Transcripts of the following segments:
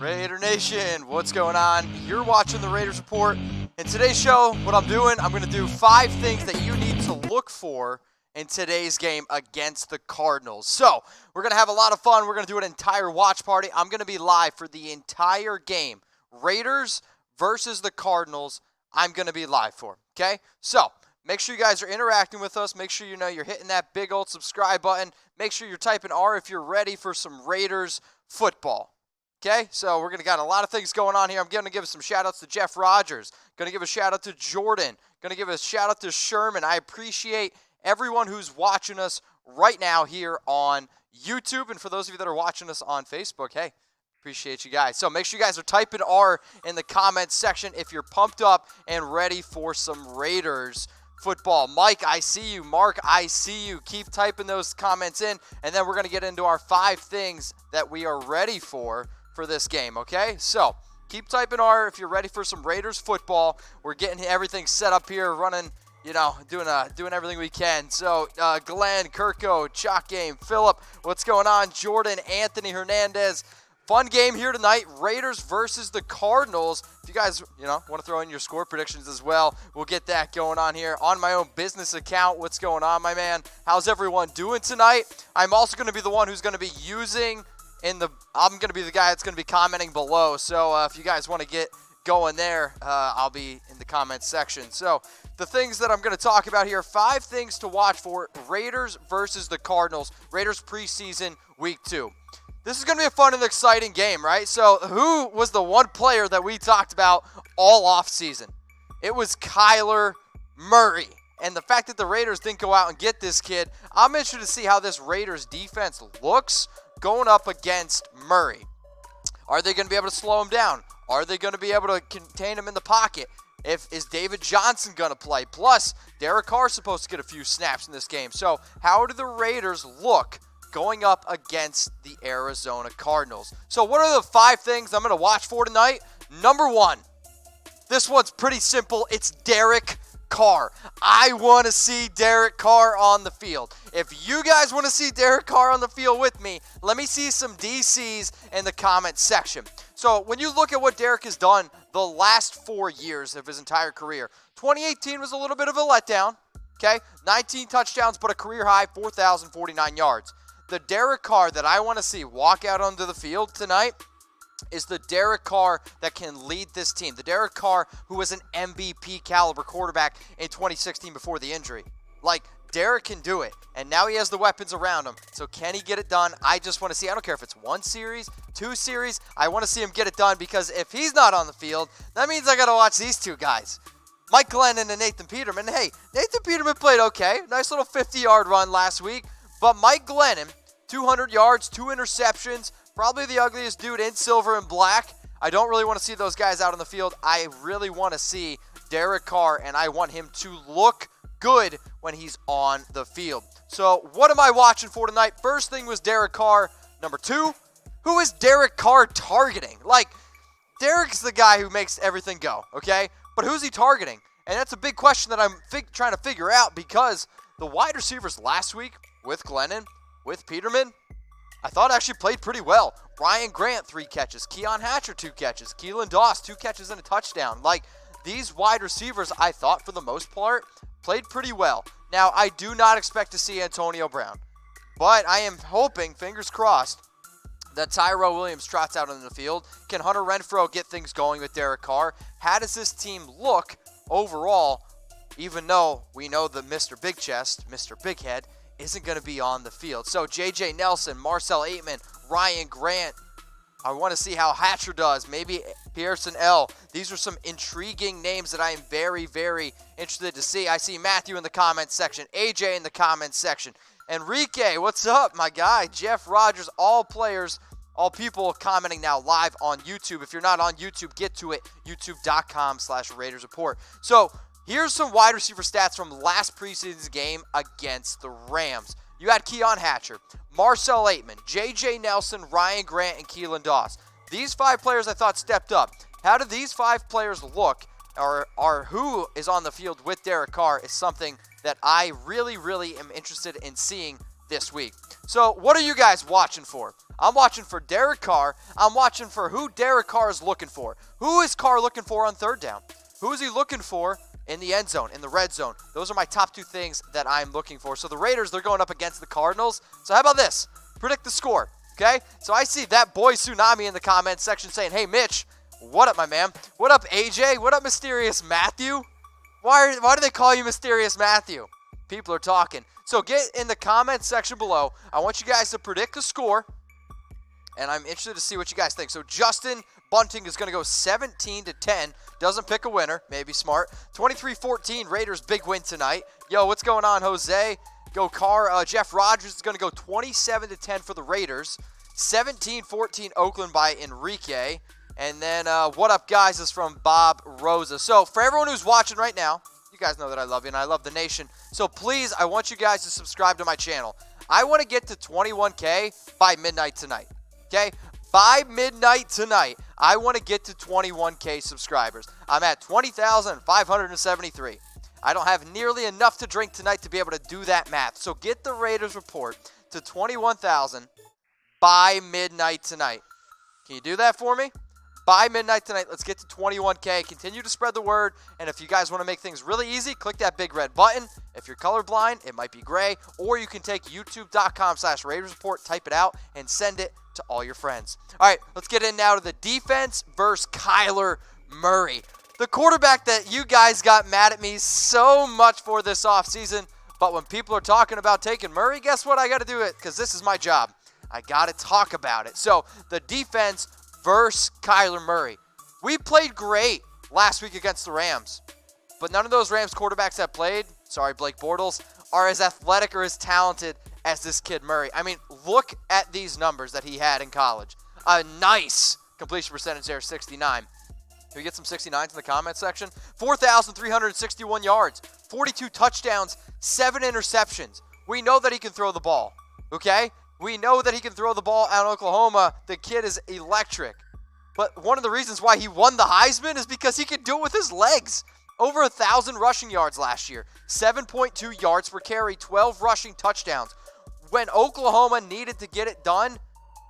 Raider Nation, what's going on? You're watching the Raiders Report. In today's show, what I'm doing, I'm going to do 5 things that you need to look for in today's game against the Cardinals. So, we're going to have a lot of fun. We're going to do an entire watch party. I'm going to be live for the entire game. Raiders versus the Cardinals, I'm going to be live for, okay? So, make sure you guys are interacting with us. Make sure you're hitting that big old subscribe button. Make sure you're typing R if you're ready for some Raiders football. Okay, so we're going to got a lot of things going on here. I'm going to give some shout-outs to Jeff Rogers. Going to give a shout-out to Jordan. Going to give a shout-out to Sherman. I appreciate everyone who's watching us right now here on YouTube. And for those of you that are watching us on Facebook, hey, appreciate you guys. So make sure you guys are typing R in the comments section if you're pumped up and ready for some Raiders football. Mike, I see you. Mark, I see you. Keep typing those comments in. And then we're going to get into our 5 things that we are ready for this game, okay? So, keep typing R if you're ready for some Raiders football. We're getting everything set up here, running, doing everything we can. So, Glenn, Kirko, Chalk Game, Philip, what's going on? Jordan, Anthony Hernandez. Fun game here tonight, Raiders versus the Cardinals. If you guys, want to throw in your score predictions as well, we'll get that going on here on my own business account. What's going on, my man? How's everyone doing tonight? I'm also going to be the one who's going to be using I'm going to be the guy that's going to be commenting below. So if you guys want to get going there, I'll be in the comments section. So the things that I'm going to talk about here, 5 things to watch for Raiders versus the Cardinals. Raiders preseason week 2. This is going to be a fun and exciting game, right? So who was the one player that we talked about all offseason? It was Kyler Murray. And the fact that the Raiders didn't go out and get this kid, I'm interested to see how this Raiders defense looks going up against Murray. Are they going to be able to slow him down? Are they going to be able to contain him in the pocket? Is David Johnson going to play? Plus, Derek Carr is supposed to get a few snaps in this game. So, how do the Raiders look going up against the Arizona Cardinals? So, what are the 5 things I'm going to watch for tonight? Number 1, this one's pretty simple. It's Derek Carr. I want to see Derek Carr on the field. If you guys want to see Derek Carr on the field with me, let me see some DCs in the comment section. So when you look at what Derek has done the last 4 years of his entire career, 2018 was a little bit of a letdown, okay? 19 touchdowns, but a career high, 4,049 yards. The Derek Carr that I want to see walk out onto the field tonight is the Derek Carr that can lead this team. The Derek Carr who was an MVP caliber quarterback in 2016 before the injury. Like, Derek can do it, and now he has the weapons around him. So can he get it done? I just want to see. I don't care if it's 1 series, 2 series. I want to see him get it done, because if he's not on the field, that means I got to watch these 2 guys. Mike Glennon and Nathan Peterman. Hey, Nathan Peterman played okay. Nice little 50-yard run last week. But Mike Glennon, 200 yards, 2 interceptions, probably the ugliest dude in silver and black. I don't really want to see those guys out on the field. I really want to see Derek Carr, and I want him to look good when he's on the field. So what am I watching for tonight? First thing was Derek Carr. Number 2, who is Derek Carr targeting? Like, Derek's the guy who makes everything go, okay? But who's he targeting? And that's a big question that I'm trying to figure out, because the wide receivers last week with Glennon, with Peterman, I thought actually played pretty well. Ryan Grant, 3 catches. Keon Hatcher, 2 catches. Keelan Doss, 2 catches and a touchdown. Like, these wide receivers, I thought, for the most part, played pretty well. Now, I do not expect to see Antonio Brown, but I am hoping, fingers crossed, that Tyrell Williams trots out on the field. Can Hunter Renfrow get things going with Derek Carr? How does this team look overall, even though we know that Mr. Big Chest, Mr. Big Head, isn't going to be on the field? So J.J. Nelson, Marcel Aitman, Ryan Grant. I want to see how Hatcher does. Maybe Pearson L. These are some intriguing names that I am very, very interested to see. I see Matthew in the comments section. AJ in the comments section. Enrique, what's up, my guy? Jeff Rogers, all players, all people commenting now live on YouTube. If you're not on YouTube, get to it. YouTube.com/Raiders Report. So here's some wide receiver stats from last preseason's game against the Rams. You had Keon Hatcher, Marcel Aitman, J.J. Nelson, Ryan Grant, and Keelan Doss. These 5 players I thought stepped up. How do these 5 players look, or who is on the field with Derek Carr, is something that I really, really am interested in seeing this week. So what are you guys watching for? I'm watching for Derek Carr. I'm watching for who Derek Carr is looking for. Who is Carr looking for on third down? Who is he looking for in the end zone, in the red zone? Those are my top 2 things that I'm looking for. So the Raiders, they're going up against the Cardinals. So how about this? Predict the score, okay? So I see that boy Tsunami in the comments section saying, hey, Mitch, what up, my man? What up, AJ? What up, Mysterious Matthew? Why do they call you Mysterious Matthew? People are talking. So get in the comments section below. I want you guys to predict the score, and I'm interested to see what you guys think. So Justin Bunting is going to go 17-10. Doesn't pick a winner. Maybe smart. 23-14. Raiders big win tonight. Yo, what's going on, Jose? Go Carr. Jeff Rogers is going to go 27-10 for the Raiders. 17-14 Oakland by Enrique. And then what up, guys, is from Bob Rosa. So for everyone who's watching right now, you guys know that I love you and I love the nation. So please, I want you guys to subscribe to my channel. I want to get to 21K by midnight tonight. Okay? By midnight tonight, I want to get to 21K subscribers. I'm at 20,573. I don't have nearly enough to drink tonight to be able to do that math. So get the Raiders report to 21,000 by midnight tonight. Can you do that for me? By midnight tonight, let's get to 21K. Continue to spread the word. And if you guys want to make things really easy, click that big red button. If you're colorblind, it might be gray. Or you can take youtube.com/Raiders Report, type it out, and send it to all your friends. All right, let's get in now to the defense versus Kyler Murray. The quarterback that you guys got mad at me so much for this offseason. But when people are talking about taking Murray, guess what? I got to do it because this is my job. I got to talk about it. So the defense versus Kyler Murray. We played great last week against the Rams, but none of those Rams quarterbacks that played, sorry, Blake Bortles, are as athletic or as talented as this kid Murray. I mean, look at these numbers that he had in college. A nice completion percentage there, 69. Can we get some 69s in the comment section? 4,361 yards, 42 touchdowns, 7 interceptions. We know that he can throw the ball, okay? We know that he can throw the ball out in Oklahoma. The kid is electric. But one of the reasons why he won the Heisman is because he could do it with his legs. Over 1,000 rushing yards last year. 7.2 yards per carry, 12 rushing touchdowns. When Oklahoma needed to get it done,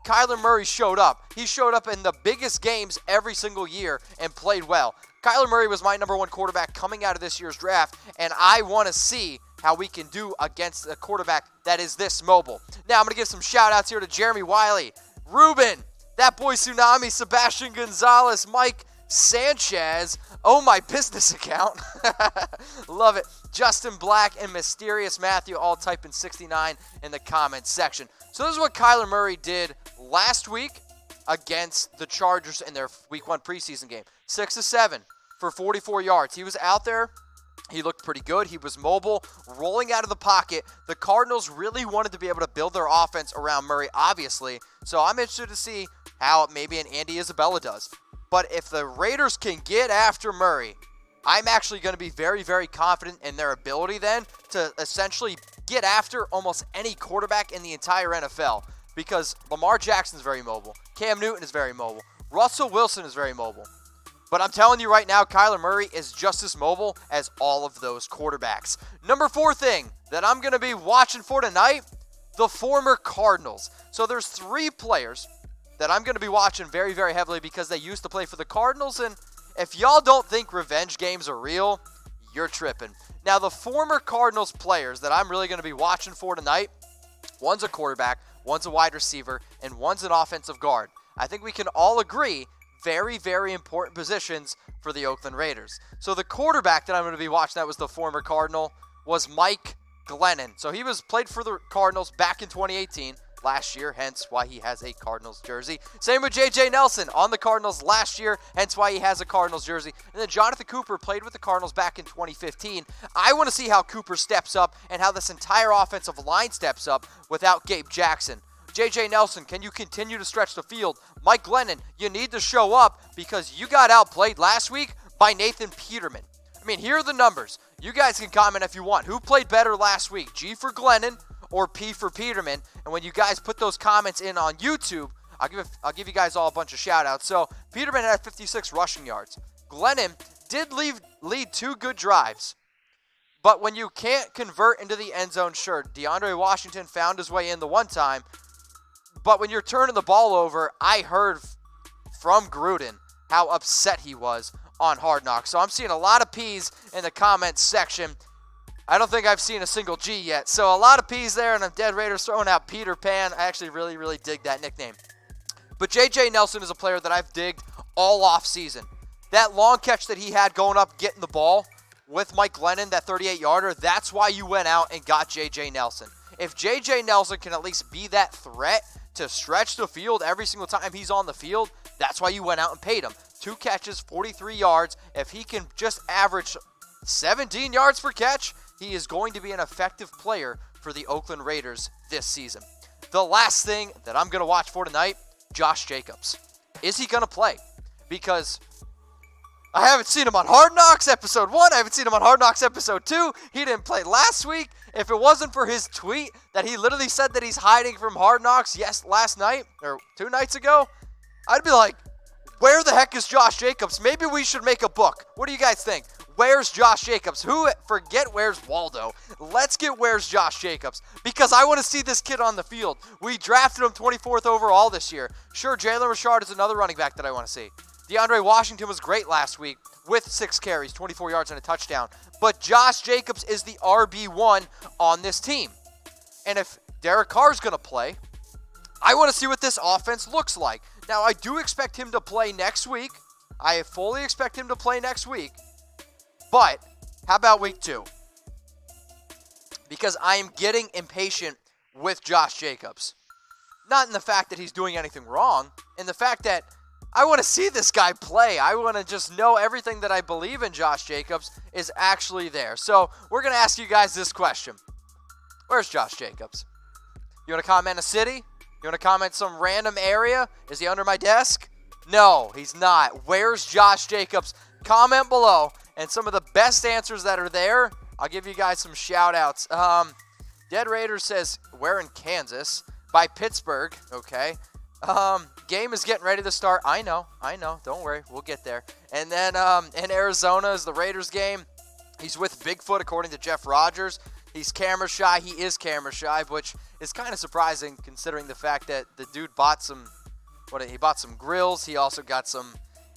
Kyler Murray showed up. He showed up in the biggest games every single year and played well. Kyler Murray was my number 1 quarterback coming out of this year's draft, and I want to see how we can do against a quarterback that is this mobile. Now, I'm going to give some shout-outs here to Jeremy Wiley, Ruben, that boy Tsunami, Sebastian Gonzalez, Mike Sanchez, my business account. Love it. Justin Black and Mysterious Matthew all type in 69 in the comments section. So this is what Kyler Murray did last week against the Chargers in their Week 1 preseason game. 6 of 7 for 44 yards. He was out there. He looked pretty good. He was mobile, rolling out of the pocket. The Cardinals really wanted to be able to build their offense around Murray, obviously. So I'm interested to see how maybe an Andy Isabella does. But if the Raiders can get after Murray, I'm actually going to be very, very confident in their ability then to essentially get after almost any quarterback in the entire NFL. Because Lamar Jackson is very mobile. Cam Newton is very mobile. Russell Wilson is very mobile. But I'm telling you right now, Kyler Murray is just as mobile as all of those quarterbacks. Number 4 thing that I'm going to be watching for tonight, the former Cardinals. So there's 3 players that I'm going to be watching very, very heavily because they used to play for the Cardinals. And if y'all don't think revenge games are real, you're tripping. Now, the former Cardinals players that I'm really going to be watching for tonight, one's a quarterback, one's a wide receiver, and one's an offensive guard. I think we can all agree very, very important positions for the Oakland Raiders. So the quarterback that I'm going to be watching, that was the former Cardinal, was Mike Glennon. So he played for the Cardinals back in 2018, last year, hence why he has a Cardinals jersey. Same with J.J. Nelson on the Cardinals last year, hence why he has a Cardinals jersey. And then Jonathan Cooper played with the Cardinals back in 2015. I want to see how Cooper steps up and how this entire offensive line steps up without Gabe Jackson. J.J. Nelson, can you continue to stretch the field? Mike Glennon, you need to show up because you got outplayed last week by Nathan Peterman. I mean, here are the numbers. You guys can comment if you want. Who played better last week? G for Glennon or P for Peterman? And when you guys put those comments in on YouTube, I'll give you guys all a bunch of shout-outs. So, Peterman had 56 rushing yards. Glennon did lead 2 good drives, But when you can't convert into the end zone, sure, DeAndre Washington found his way in the one time. But when you're turning the ball over, I heard from Gruden how upset he was on Hard Knocks. So I'm seeing a lot of P's in the comments section. I don't think I've seen a single G yet. So a lot of P's there, and I'm Dead Raiders throwing out Peter Pan. I actually really, really dig that nickname. But J.J. Nelson is a player that I've digged all off season. That long catch that he had going up, getting the ball with Mike Glennon, that 38-yarder, that's why you went out and got J.J. Nelson. If J.J. Nelson can at least be that threat to stretch the field every single time he's on the field, that's why you went out and paid him. 2 catches, 43 yards. If he can just average 17 yards per catch, he is going to be an effective player for the Oakland Raiders this season. The last thing that I'm going to watch for tonight, Josh Jacobs. Is he going to play? Because I haven't seen him on Hard Knocks Episode 1. I haven't seen him on Hard Knocks Episode 2. He didn't play last week. If it wasn't for his tweet that he literally said that he's hiding from Hard Knocks last night, or 2 nights ago, I'd be like, where the heck is Josh Jacobs? Maybe we should make a book. What do you guys think? Where's Josh Jacobs? Forget where's Waldo. Let's get where's Josh Jacobs. Because I want to see this kid on the field. We drafted him 24th overall this year. Sure, Jalen Richard is another running back that I want to see. DeAndre Washington was great last week with 6 carries, 24 yards, and a touchdown. But Josh Jacobs is the RB1 on this team. And if Derek Carr is going to play, I want to see what this offense looks like. Now, I do expect him to play next week. I fully expect him to play next week. But how about week 2? Because I am getting impatient with Josh Jacobs. Not in the fact that he's doing anything wrong, in the fact that I want to see this guy play. I want to just know everything that I believe in Josh Jacobs is actually there. So we're going to ask you guys this question. Where's Josh Jacobs? You want to comment a city? You want to comment some random area? Is he under my desk? No, he's not. Where's Josh Jacobs? Comment below. And some of the best answers that are there, I'll give you guys some shout-outs. Dead Raider says, we're in Kansas. By Pittsburgh, okay. Game is getting ready to start. I know. Don't worry. We'll get there. And then in Arizona is the Raiders game. He's with Bigfoot, according to Jeff Rogers. He's camera shy. He is camera shy, which is kind of surprising considering the fact that the dude bought some grills. He also got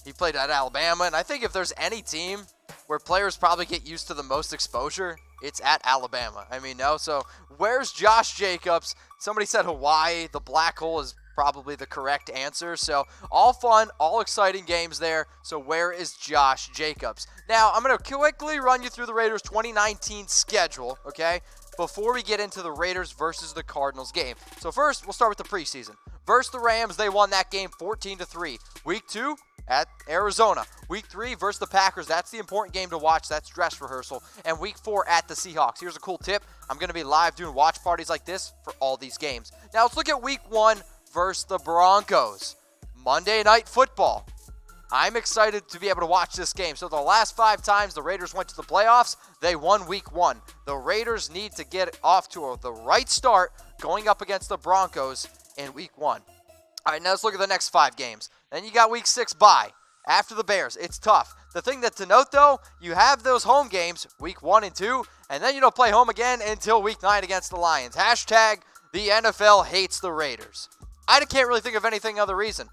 he played at Alabama. And I think if there's any team where players probably get used to the most exposure, it's at Alabama. I mean, no. So where's Josh Jacobs? Somebody said Hawaii. The black hole is probably the correct answer. So all fun, all exciting games there. So where is Josh Jacobs? Now, I'm going to quickly run you through the Raiders 2019 schedule, okay, before we get into the Raiders versus the Cardinals game. So first, we'll start with the preseason. Versus the Rams, they won that game 14-3. Week 2, at Arizona. Week 3 versus the Packers. That's the important game to watch. That's dress rehearsal. And Week 4 at the Seahawks. Here's a cool tip. I'm going to be live doing watch parties like this for all these games. Now, let's look at Week 1 versus the Broncos. Monday Night Football. I'm excited to be able to watch this game. So the last 5 times the Raiders went to the playoffs, they won Week 1. The Raiders need to get off to the right start going up against the Broncos in Week 1. All right, now let's look at the next 5 games. Then you got Week 6 bye. After the Bears, it's tough. The thing that to note, though, you have those home games, Week 1 and 2, and then you don't play home again until Week 9 against the Lions. Hashtag the NFL hates the Raiders. I can't really think of anything other reason.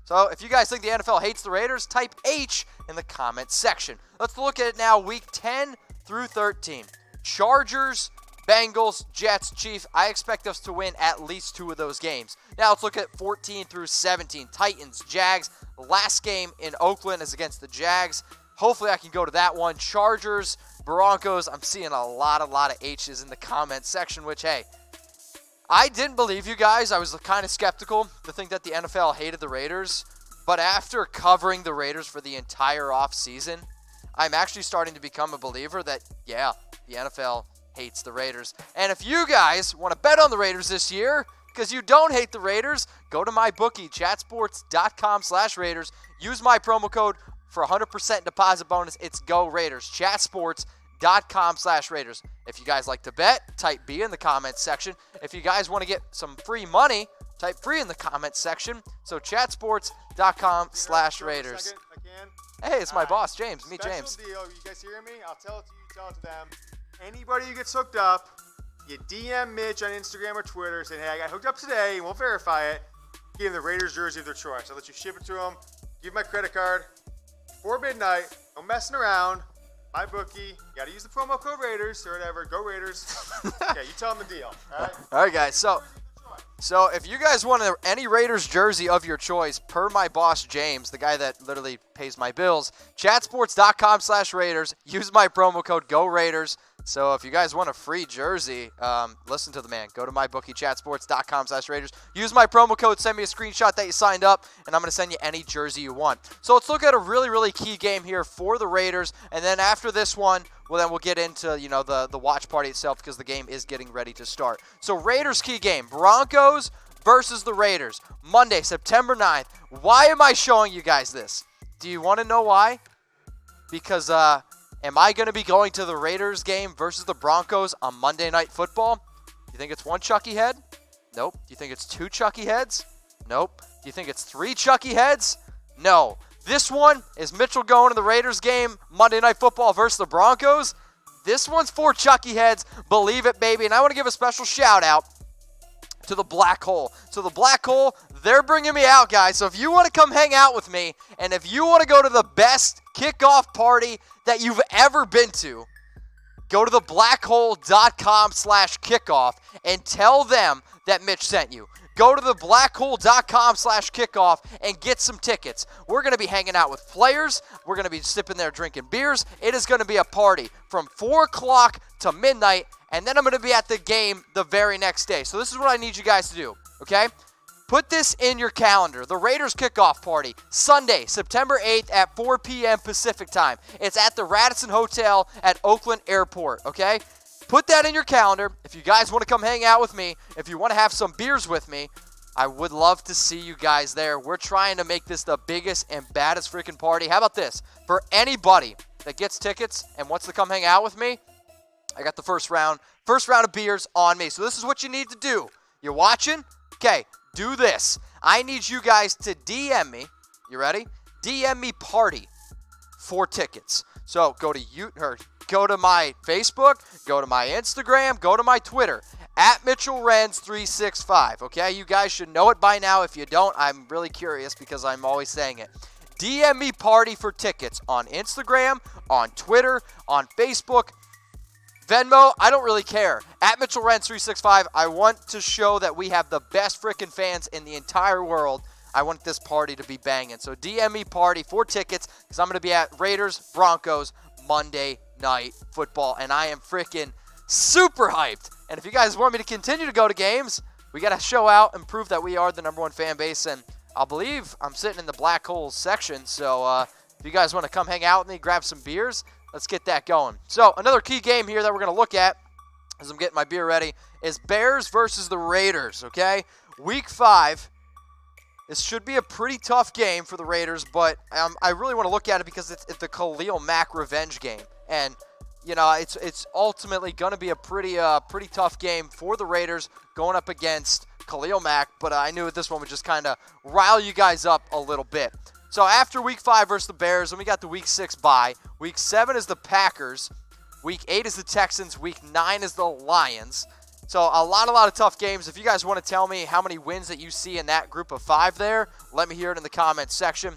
So if you guys think the NFL hates the Raiders, type H in the comments section. Let's look at it now, Week 10 through 13. Chargers, Bengals, Jets, Chiefs. I expect us to win at least 2 of those games. Now let's look at 14 through 17. Titans, Jags. Last game in Oakland is against the Jags. Hopefully I can go to that one. Chargers, Broncos. I'm seeing a lot of H's in the comments section, which, hey, I didn't believe you guys. I was kind of skeptical to think that the NFL hated the Raiders. But after covering the Raiders for the entire offseason, I'm actually starting to become a believer that, yeah, the NFL hates the Raiders. And if you guys want to bet on the Raiders this year, because you don't hate the Raiders, go to MyBookie, chatsports.com/Raiders. Use my promo code for 100% deposit bonus. It's Go Raiders. Chatsports.com/Raiders. If you guys like to bet, type B in the comments section. If you guys want to get some free money, type free in the comments section. So chatsports.com/Raiders. Hey, it's my boss, James. Meet James. Special deal. You guys hearing me? I'll tell it to you. Tell it to them. Anybody who gets hooked up, you DM Mitch on Instagram or Twitter saying, hey, I got hooked up today, and we'll verify it. Give them the Raiders jersey of their choice. I'll let you ship it to them. Give my credit card. Before midnight, no messing around. MyBookie, you got to use the promo code Raiders or whatever. Go Raiders. Okay, you tell them the deal. All right? All right, guys. So if you guys want any Raiders jersey of your choice, per my boss James, the guy that literally pays my bills, chatsports.com/Raiders. Use my promo code GoRaiders. So if you guys want a free jersey, listen to the man. Go to MyBookie, chatsports.com/Raiders. Use my promo code. Send me a screenshot that you signed up, and I'm going to send you any jersey you want. So let's look at a really, really key game here for the Raiders. And then after this one, well, then we'll get into, the watch party itself because the game is getting ready to start. So Raiders key game, Broncos versus the Raiders, Monday, September 9th. Why am I showing you guys this? Do you want to know why? Because, am I going to be going to the Raiders game versus the Broncos on Monday Night Football? You think it's one Chucky head? Nope. Do you think it's two Chucky heads? Nope. Do you think it's three Chucky heads? No. This one is Mitchell going to the Raiders game, Monday Night Football versus the Broncos. This one's for Chucky heads. Believe it, baby. And I want to give a special shout out to the Black Hole. So the Black Hole, they're bringing me out, guys. So if you want to come hang out with me, and if you want to go to the best kickoff party that you've ever been to, go to theblackhole.com/kickoff and tell them that Mitch sent you. Go to theblackhole.com/kickoff and get some tickets. We're going to be hanging out with players. We're going to be sipping there drinking beers. It is going to be a party from 4 o'clock to midnight, and then I'm going to be at the game the very next day. So this is what I need you guys to do, okay? Put this in your calendar. The Raiders kickoff party, Sunday, September 8th at 4 p.m. Pacific time. It's at the Radisson Hotel at Oakland Airport, okay? Put that in your calendar. If you guys want to come hang out with me, if you want to have some beers with me, I would love to see you guys there. We're trying to make this the biggest and baddest freaking party. How about this? For anybody that gets tickets and wants to come hang out with me, I got the first round of beers on me. So this is what you need to do. You're watching? Okay, do this. I need you guys to DM me. You ready? DM me party for tickets. So go to my Facebook, go to my Instagram, go to my Twitter, at MitchellRenz365, okay? You guys should know it by now. If you don't, I'm really curious because I'm always saying it. DM me party for tickets on Instagram, on Twitter, on Facebook, Venmo, I don't really care. At MitchellRenz365, I want to show that we have the best freaking fans in the entire world. I want this party to be banging. So DM me party for tickets because I'm going to be at Raiders, Broncos, Monday Night Football. And I am freaking super hyped. And if you guys want me to continue to go to games, we got to show out and prove that we are the #1 fan base. And I believe I'm sitting in the Black Holes section. So if you guys want to come hang out with me, grab some beers, let's get that going. So another key game here that we're going to look at as I'm getting my beer ready is Bears versus the Raiders, okay? Week 5. This should be a pretty tough game for the Raiders, but I really want to look at it because it's the Khalil Mack revenge game. And, it's ultimately going to be a pretty tough game for the Raiders going up against Khalil Mack, but I knew this one would just kind of rile you guys up a little bit. So after Week 5 versus the Bears, then we got the Week 6 bye. Week 7 is the Packers. Week 8 is the Texans. Week 9 is the Lions. So a lot of tough games. If you guys want to tell me how many wins that you see in that group of 5 there, let me hear it in the comments section.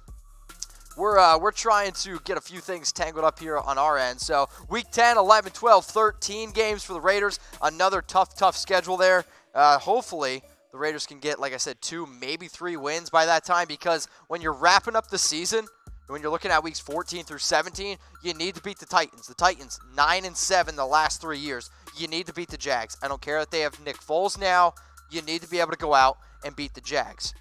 We're trying to get a few things tangled up here on our end. So Week 10, 11, 12, 13 games for the Raiders. Another tough schedule there. Hopefully the Raiders can get, like I said, 2, maybe 3 wins by that time, because when you're wrapping up the season, when you're looking at weeks 14 through 17, you need to beat the Titans. The Titans, 9-7 the last 3 years. You need to beat the Jags. I don't care that they have Nick Foles now. You need to be able to go out and beat the Jags.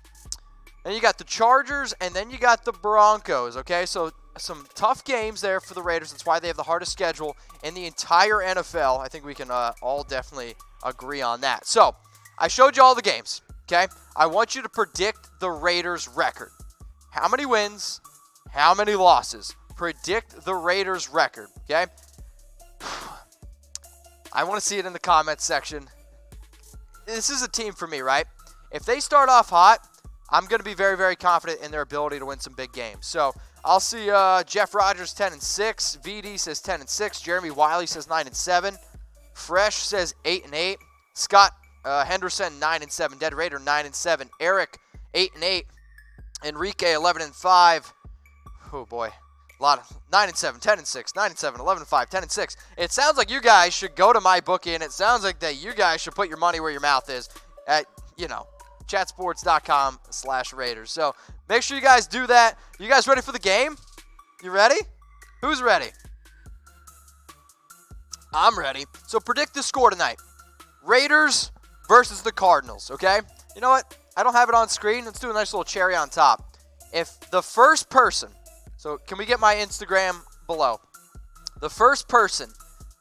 Then you got the Chargers, and then you got the Broncos, okay? So some tough games there for the Raiders. That's why they have the hardest schedule in the entire NFL. I think we can all definitely agree on that. So I showed you all the games, okay? I want you to predict the Raiders' record. How many wins? How many losses? Predict the Raiders' record, okay? I want to see it in the comments section. This is a team for me, right? If they start off hot, I'm going to be very, very confident in their ability to win some big games. So I'll see Jeff Rogers 10-6. VD says 10-6. Jeremy Wiley says 9-7. Fresh says 8-8. Scott Henderson 9-7. Dead Raider 9-7. Eric 8-8. Enrique 11-5. Oh boy, a lot of 9-7, 10-6, 9-7, 11-5, 10-6. It sounds like you guys should go to MyBookie, and it sounds like that you guys should put your money where your mouth is at chatsports.com/Raiders. So make sure you guys do that. You guys ready for the game? You ready? Who's ready? I'm ready. So predict the score tonight. Raiders versus the Cardinals, okay? You know what? I don't have it on screen. Let's do a nice little cherry on top. If the first person, so can we get my Instagram below? The first person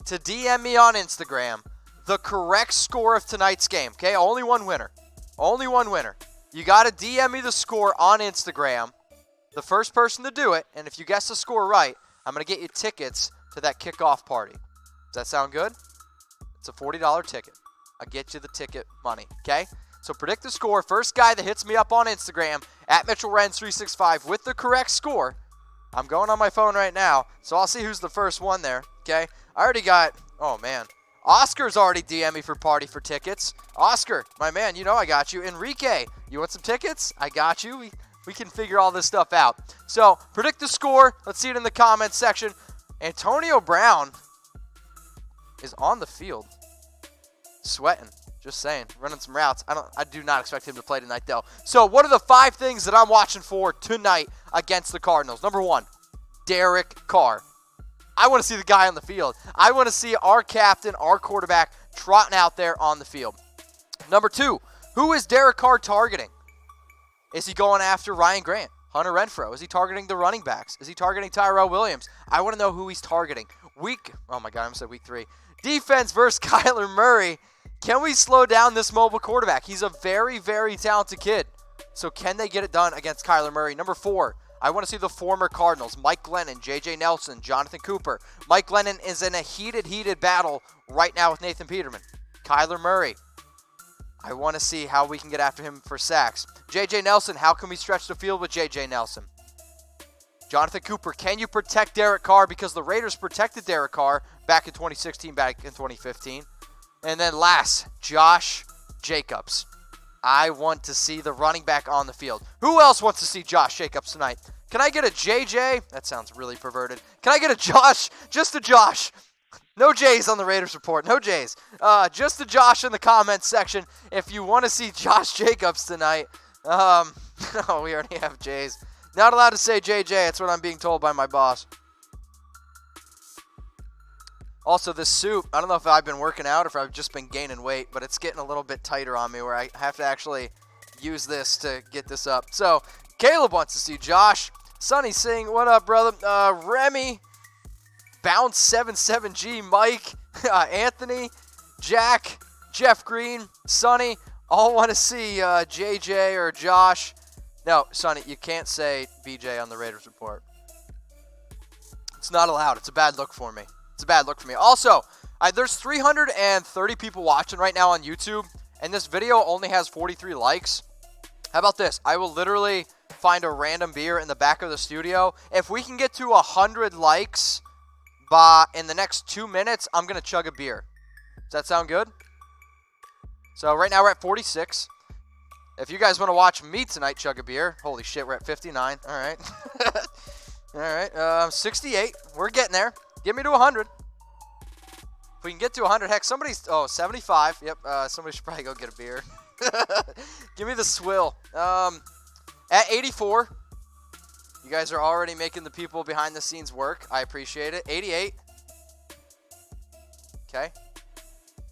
to DM me on Instagram the correct score of tonight's game, okay? Only one winner. Only one winner. You got to DM me the score on Instagram. The first person to do it, and if you guess the score right, I'm going to get you tickets to that kickoff party. Does that sound good? It's a $40 ticket. I'll get you the ticket money, okay? So predict the score. First guy that hits me up on Instagram, at MitchellRens365, with the correct score. I'm going on my phone right now, so I'll see who's the first one there, okay? I already got, oh man, Oscar's already DM'd me for party for tickets. Oscar, my man, you know I got you. Enrique, you want some tickets? I got you. We can figure all this stuff out. So predict the score. Let's see it in the comments section. Antonio Brown is on the field, sweating. Just saying, running some routes. I do not expect him to play tonight, though. So what are the 5 things that I'm watching for tonight against the Cardinals? Number 1, Derek Carr. I want to see the guy on the field. I want to see our captain, our quarterback, trotting out there on the field. Number 2, who is Derek Carr targeting? Is he going after Ryan Grant, Hunter Renfrow? Is he targeting the running backs? Is he targeting Tyrell Williams? I want to know who he's targeting. Oh my God, I almost said week 3. Defense versus Kyler Murray. Can we slow down this mobile quarterback? He's a very, very talented kid. So can they get it done against Kyler Murray? Number 4, I want to see the former Cardinals, Mike Glennon, J.J. Nelson, Jonathan Cooper. Mike Glennon is in a heated battle right now with Nathan Peterman. Kyler Murray, I want to see how we can get after him for sacks. J.J. Nelson, how can we stretch the field with J.J. Nelson? Jonathan Cooper, can you protect Derek Carr? Because the Raiders protected Derek Carr back in 2016, back in 2015. And then last, Josh Jacobs. I want to see the running back on the field. Who else wants to see Josh Jacobs tonight? Can I get a JJ? That sounds really perverted. Can I get a Josh? Just a Josh. No J's on the Raiders report. No J's. Just a Josh in the comments section if you want to see Josh Jacobs tonight. No, we already have J's. Not allowed to say JJ. That's what I'm being told by my boss. Also, this suit, I don't know if I've been working out or if I've just been gaining weight, but it's getting a little bit tighter on me where I have to actually use this to get this up. So, Caleb wants to see Josh. Sonny saying, what up, brother? Remy, Bounce 77G, Mike, Anthony, Jack, Jeff Green, Sonny, all want to see JJ or Josh. No, Sonny, you can't say BJ on the Raiders report. It's not allowed. It's a bad look for me. It's a bad look for me. Also, there's 330 people watching right now on YouTube, and this video only has 43 likes. How about this? I will literally find a random beer in the back of the studio. If we can get to 100 likes in the next 2 minutes, I'm going to chug a beer. Does that sound good? So right now we're at 46. If you guys want to watch me tonight chug a beer, holy shit, we're at 59. All right. All right. 68. We're getting there. Get me to 100. If we can get to 100, heck, 75. Yep, somebody should probably go get a beer. Give me the swill. At 84, you guys are already making the people behind the scenes work. I appreciate it. 88. Okay.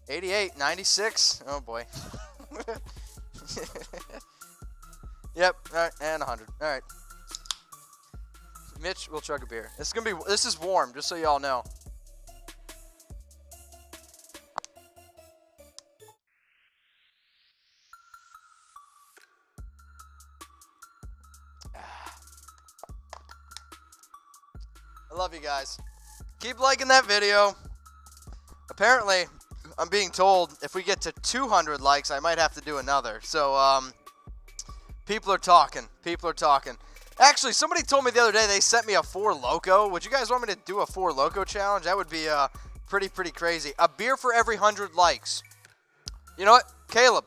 88, 96. Oh, boy. Yep, all right, and 100. All right. Mitch will chug a beer. This is warm, just so y'all know. I love you guys. Keep liking that video. Apparently, I'm being told if we get to 200 likes, I might have to do another. So, people are talking. People are talking. Actually, somebody told me the other day they sent me a 4 Loko. Would you guys want me to do a 4 Loko challenge? That would be pretty crazy. A beer for every 100 likes. You know what? Caleb.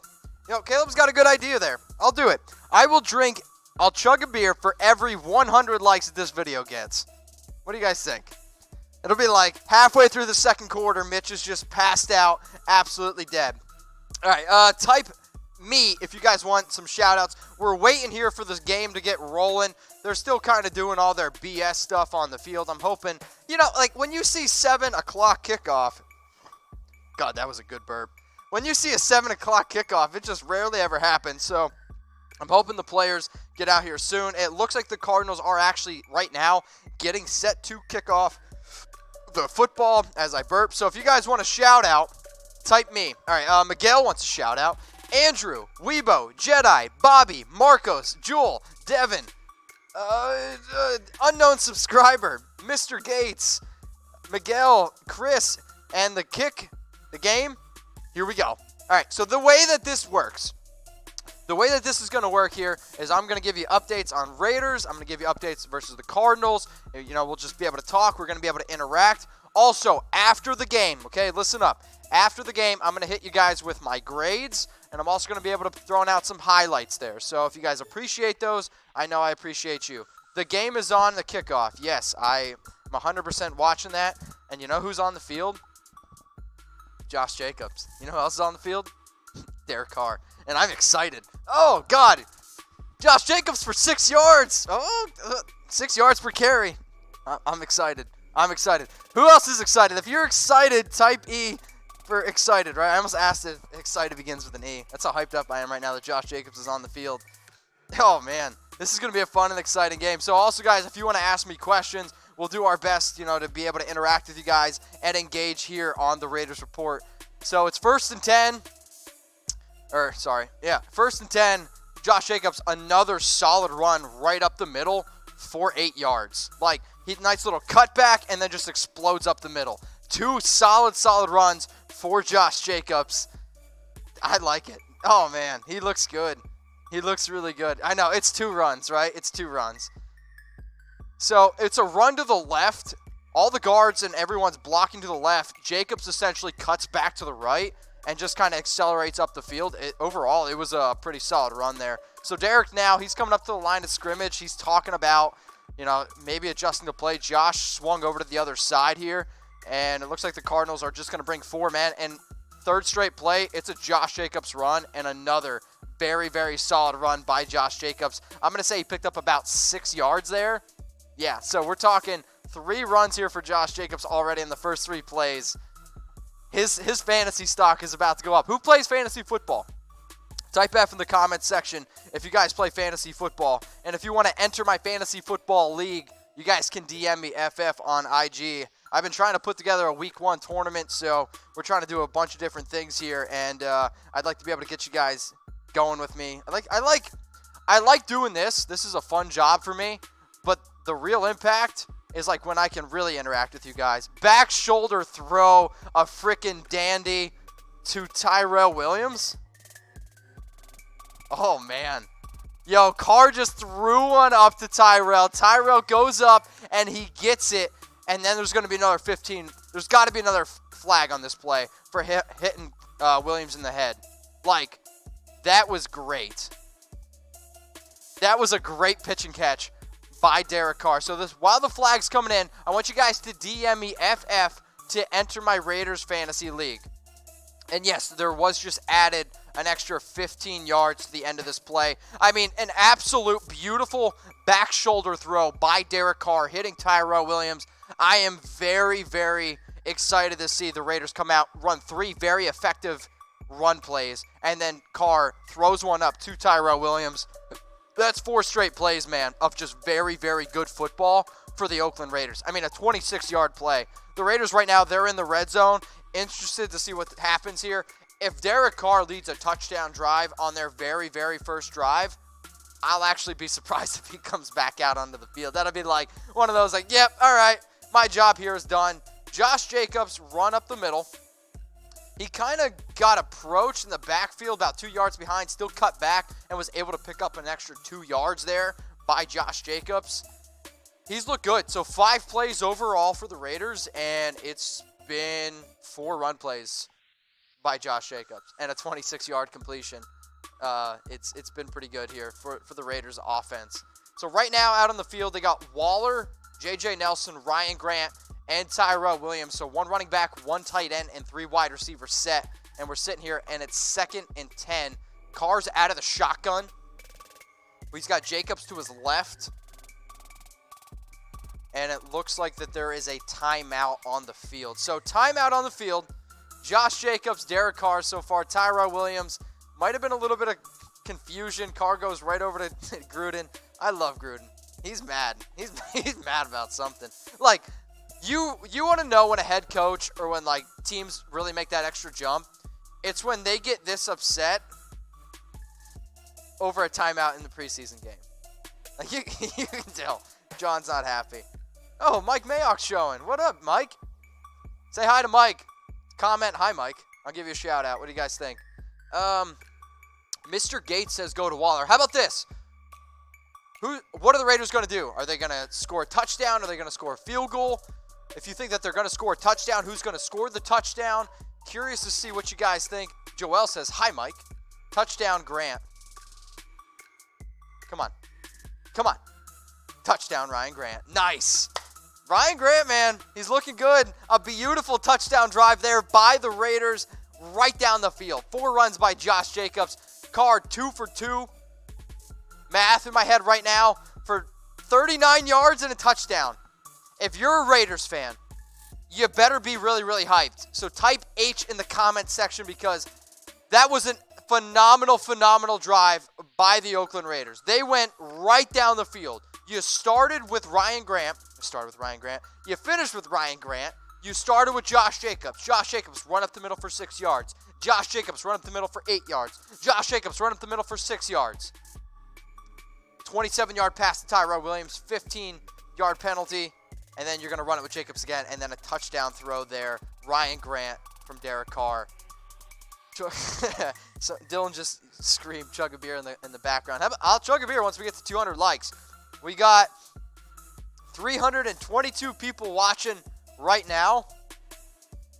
Caleb's got a good idea there. I'll do it. I'll chug a beer for every 100 likes that this video gets. What do you guys think? It'll be like halfway through the second quarter, Mitch is just passed out, absolutely dead. All right, type me if you guys want some shout-outs. We're waiting here for this game to get rolling. They're still kind of doing all their BS stuff on the field. I'm hoping, like when you see 7 o'clock kickoff, God, that was a good burp. When you see a 7 o'clock kickoff, it just rarely ever happens. So I'm hoping the players get out here soon. It looks like the Cardinals are actually, right now, getting set to kick off the football as I burp. So if you guys want a shout-out, type me. All right, Miguel wants a shout-out. Andrew, Weibo, Jedi, Bobby, Marcos, Jewel, Devin, unknown subscriber, Mr. Gates, Miguel, Chris, and the game. Here we go. All right, so the way that this works, the way that this is going to work here is I'm going to give you updates on Raiders. I'm going to give you updates versus the Cardinals. We'll just be able to talk. We're going to be able to interact. Also, after the game, okay, listen up. After the game, I'm going to hit you guys with my grades, and I'm also going to be able to throw out some highlights there. So if you guys appreciate those, I know I appreciate you. The game is on the kickoff. Yes, I'm 100% watching that. And you know who's on the field? Josh Jacobs. You know who else is on the field? Derek Carr. And I'm excited. Oh, God. Josh Jacobs for 6 yards. 6 yards per carry. I'm excited. I'm excited. Who else is excited? If you're excited, type E for excited, right? I almost asked if excited begins with an E. That's how hyped up I am right now that Josh Jacobs is on the field. Oh, man. This is going to be a fun and exciting game. So also, guys, if you want to ask me questions, we'll do our best, to be able to interact with you guys and engage here on the Raiders Report. So it's 1st and 10. First and 10. Josh Jacobs, another solid run right up the middle for 8 yards. Nice little cutback and then just explodes up the middle. 2 solid runs for Josh Jacobs. I like it. Oh, man, he looks good. He looks really good. I know, it's 2 runs, right? It's 2 runs. So it's a run to the left. All the guards and everyone's blocking to the left. Jacobs essentially cuts back to the right and just kind of accelerates up the field. Overall, it was a pretty solid run there. So Derek now, he's coming up to the line of scrimmage. He's talking about, maybe adjusting the play. Josh swung over to the other side here, and it looks like the Cardinals are just going to bring 4 men. And third straight play, it's a Josh Jacobs run and another very solid run by Josh Jacobs. I'm going to say he picked up about 6 yards there. Yeah, so we're talking 3 runs here for Josh Jacobs already in the first 3 plays. His fantasy stock is about to go up. Who plays fantasy football? Type F in the comments section if you guys play fantasy football. And if you want to enter my fantasy football league, you guys can DM me FF on IG. I've been trying to put together a week 1 tournament, so we're trying to do a bunch of different things here, and I'd like to be able to get you guys going with me. I like doing this. This is a fun job for me, but the real impact is when I can really interact with you guys. Back shoulder throw, a freaking dandy to Tyrell Williams. Oh, man. Yo, Carr just threw one up to Tyrell. Tyrell goes up, and he gets it. And then there's going to be another 15. There's got to be another flag on this play for hitting Williams in the head. That was great. That was a great pitch and catch by Derek Carr. So while the flag's coming in, I want you guys to DM me FF to enter my Raiders Fantasy League. And yes, there was just added an extra 15 yards to the end of this play. I mean, an absolute beautiful back shoulder throw by Derek Carr hitting Tyrell Williams. I am very excited to see the Raiders come out, run 3 very effective run plays, and then Carr throws one up to Tyrell Williams. That's 4 straight plays, man, of just very good football for the Oakland Raiders. I mean, a 26-yard play. The Raiders right now, they're in the red zone. Interested to see what happens here. If Derek Carr leads a touchdown drive on their very first drive, I'll actually be surprised if he comes back out onto the field. That'll be one of those yep, all right, my job here is done. Josh Jacobs run up the middle. He kind of got approached in the backfield about 2 yards behind, still cut back and was able to pick up an extra 2 yards there. by Josh Jacobs. He's looked good. So 5 plays overall for the Raiders, and it's been 4 run plays by Josh Jacobs and a 26-yard completion. It's been pretty good here for the Raiders offense. So right now out on the field, they got Waller, J.J. Nelson, Ryan Grant, and Tyrell Williams. So 1 running back, 1 tight end, and 3 wide receivers set. And we're sitting here, and it's 2nd and 10. Carr's out of the shotgun. He's got Jacobs to his left. And it looks like that there is a timeout on the field. So timeout on the field. Josh Jacobs, Derek Carr so far. Tyrell Williams. Might have been a little bit of confusion. Carr goes right over to Gruden. I love Gruden. He's mad. He's mad about something. Like, you want to know when a head coach or when, like, teams really make that extra jump. It's when they get this upset over a timeout in the preseason game. Like, you can tell. John's not happy. Oh, Mike Mayock's showing. What up, Mike? Say hi to Mike. Comment, hi, Mike. I'll give you a shout out. What do you guys think? Mr. Gates says go to Waller. How about this? What are the Raiders going to do? Are they going to score a touchdown? Are they going to score a field goal? If you think that they're going to score a touchdown, who's going to score the touchdown? Curious to see what you guys think. Joel says, hi, Mike. Touchdown, Grant. Come on. Come on. Touchdown, Ryan Grant. Nice. Ryan Grant, man, he's looking good. A beautiful touchdown drive there by the Raiders right down the field. 4 runs by Josh Jacobs. Carr, 2 for 2. Math in my head right now for 39 yards and a touchdown. If you're a Raiders fan, you better be really, really hyped. So type H in the comment section because that was a phenomenal drive by the Oakland Raiders. They went right down the field. You started with Ryan Grant. You finished with Ryan Grant. You started with Josh Jacobs. Josh Jacobs run up the middle for 6 yards. Josh Jacobs run up the middle for 8 yards. Josh Jacobs run up the middle for 6 yards. 27-yard pass to Tyrell Williams. 15-yard penalty. And then you're going to run it with Jacobs again. And then a touchdown throw there. Ryan Grant from Derek Carr. So Dylan just screamed chug a beer in the background. I'll chug a beer once we get to 200 likes. We got 322 people watching right now.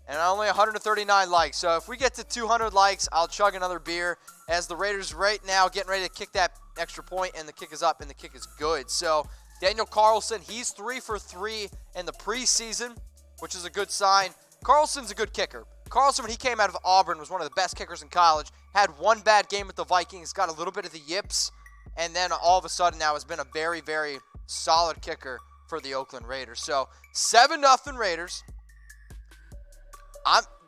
And only 139 likes. So if we get to 200 likes, I'll chug another beer. As the Raiders right now getting ready to kick that extra point, and the kick is up, and the kick is good. So Daniel Carlson, he's 3 for 3 in the preseason, which is a good sign. Carlson's a good kicker. Carlson, when he came out of Auburn, was one of the best kickers in college. Had 1 bad game with the Vikings, got a little bit of the yips, and then all of a sudden now has been a very, very solid kicker for the Oakland Raiders. So 7-0 Raiders.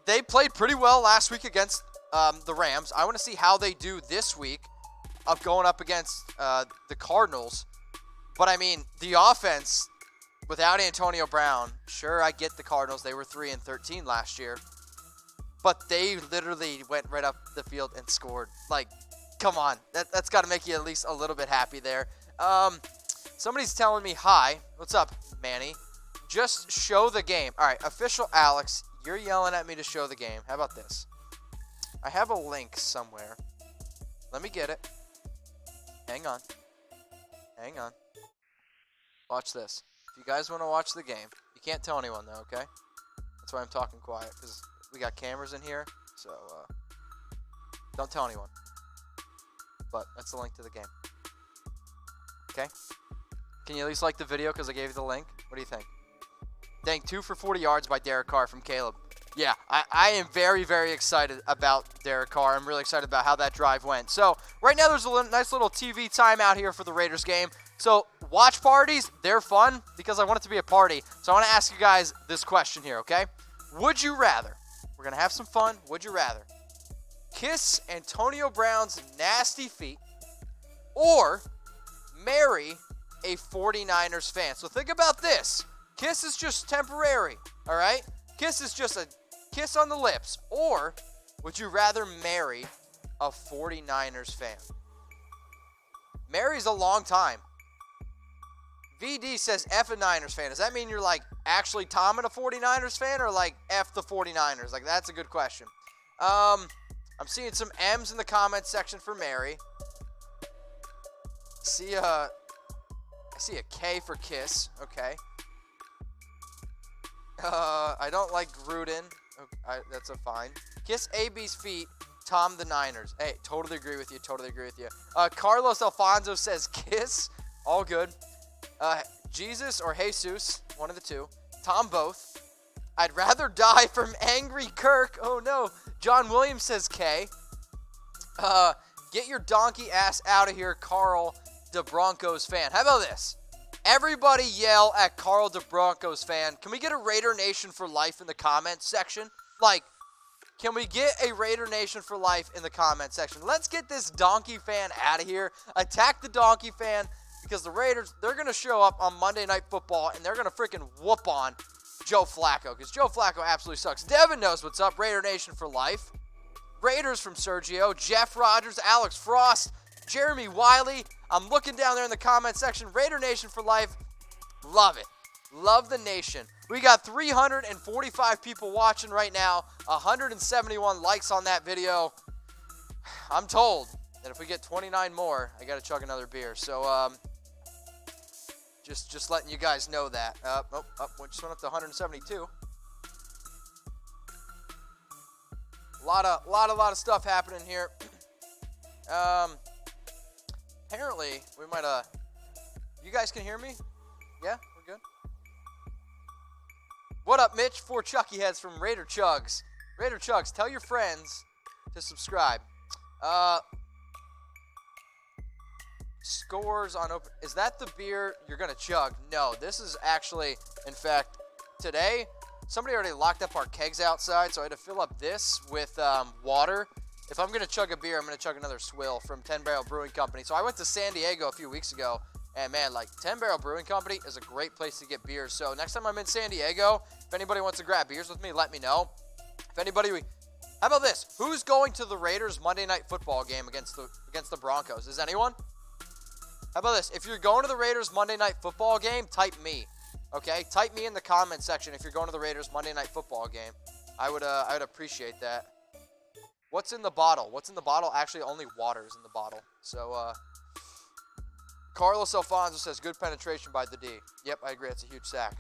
They played pretty well last week against the Rams. I want to see how they do this week of going up against the Cardinals. But, I mean, the offense, without Antonio Brown, sure, I get the Cardinals. They were 3-13 last year. But they literally went right up the field and scored. Like, come on. That's got to make you at least a little bit happy there. Somebody's telling me, hi. What's up, Manny? Just show the game. All right, official Alex, you're yelling at me to show the game. How about this? I have a link somewhere. Let me get it. Hang on. Hang on. Watch this. If you guys want to watch the game, you can't tell anyone, though, okay? That's why I'm talking quiet, because we got cameras in here, so don't tell anyone. But that's the link to the game. Okay? Can you at least like the video because I gave you the link? What do you think? Dang, 2 for 40 yards by Derek Carr from Caleb. Yeah, I am very, very excited about Derek Carr. I'm really excited about how that drive went. So, right now there's a nice little TV timeout here for the Raiders game. So, watch parties, they're fun because I want it to be a party. So, I want to ask you guys this question here, okay? Would you rather, we're going to have some fun, would you rather kiss Antonio Brown's nasty feet or marry a 49ers fan? So, think about this. Kiss is just temporary, all right? Kiss is just a kiss on the lips. Or would you rather marry a 49ers fan? Marry's a long time. VD says F a Niners fan. Does that mean you're like actually Tom and a 49ers fan or like F the 49ers? Like that's a good question. I'm seeing some M's in the comments section for Mary. See see a K for Kiss. Okay. I don't like Gruden. Okay, that's a fine. Kiss AB's feet. Tom the Niners. Hey, totally agree with you. Totally agree with you. Carlos Alfonso says Kiss. All good. Jesus or Jesus. One of the two. Tom both. I'd rather die from Angry Kirk. Oh, no. John Williams says K. Get your donkey ass out of here, Carl the Broncos fan. How about this? Everybody yell at Carl the Broncos fan. Can we get a Raider Nation for life in the comments section? Like, can we get a Raider Nation for life in the comment section? Let's get this donkey fan out of here. Attack the donkey fan because the Raiders, they're going to show up on Monday Night Football and they're going to freaking whoop on Joe Flacco because Joe Flacco absolutely sucks. Devin knows what's up. Raider Nation for life. Raiders from Sergio, Jeff Rogers, Alex Frost, Jeremy Wiley. I'm looking down there in the comment section. Raider Nation for life. Love it. Love the nation. We got 345 people watching right now. 171 likes on that video. I'm told that if we get 29 more, I got to chug another beer. So, just letting you guys know that. We just went up to 172. A lot of stuff happening here. Apparently, we might, you guys can hear me? Yeah, we're good? What up, Mitch? 4 Chucky Heads from Raider Chugs. Raider Chugs, tell your friends to subscribe. Scores on open. Is that the beer you're going to chug? No, this is actually, in fact, today, somebody already locked up our kegs outside, so I had to fill up this with water. If I'm going to chug a beer, I'm going to chug another swill from 10 Barrel Brewing Company. So I went to San Diego a few weeks ago, and man, like 10 Barrel Brewing Company is a great place to get beers. So next time I'm in San Diego, if anybody wants to grab beers with me, let me know. If anybody, how about this? Who's going to the Raiders Monday Night Football game against the Broncos? Is anyone? How about this? If you're going to the Raiders Monday Night Football game, type me. Okay, type me in the comment section if you're going to the Raiders Monday Night Football game. I would appreciate that. What's in the bottle? What's in the bottle? Actually, only water is in the bottle. So, Carlos Alfonso says, good penetration by the D. Yep, I agree. It's a huge sack.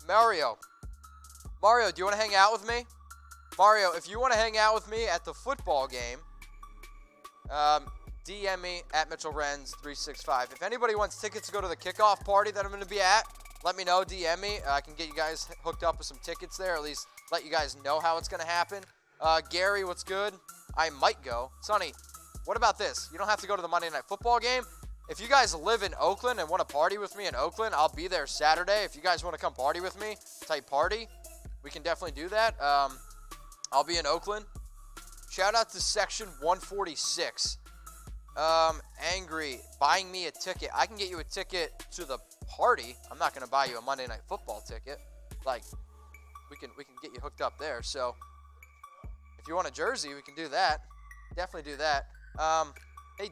Mario, do you want to hang out with me? Mario, if you want to hang out with me at the football game, DM me at MitchellRenz365. If anybody wants tickets to go to the kickoff party that I'm going to be at, let me know. DM me. I can get you guys hooked up with some tickets there, at least let you guys know how it's going to happen. Gary, what's good? I might go. Sonny, what about this? You don't have to go to the Monday Night Football game. If you guys live in Oakland and want to party with me in Oakland, I'll be there Saturday. If you guys want to come party with me, type party, we can definitely do that. I'll be in Oakland. Shout out to Section 146. Angry, buying me a ticket. I can get you a ticket to the party. I'm not going to buy you a Monday Night Football ticket. Like, we can get you hooked up there. So, if you want a jersey, we can do that. Definitely do that. Hey,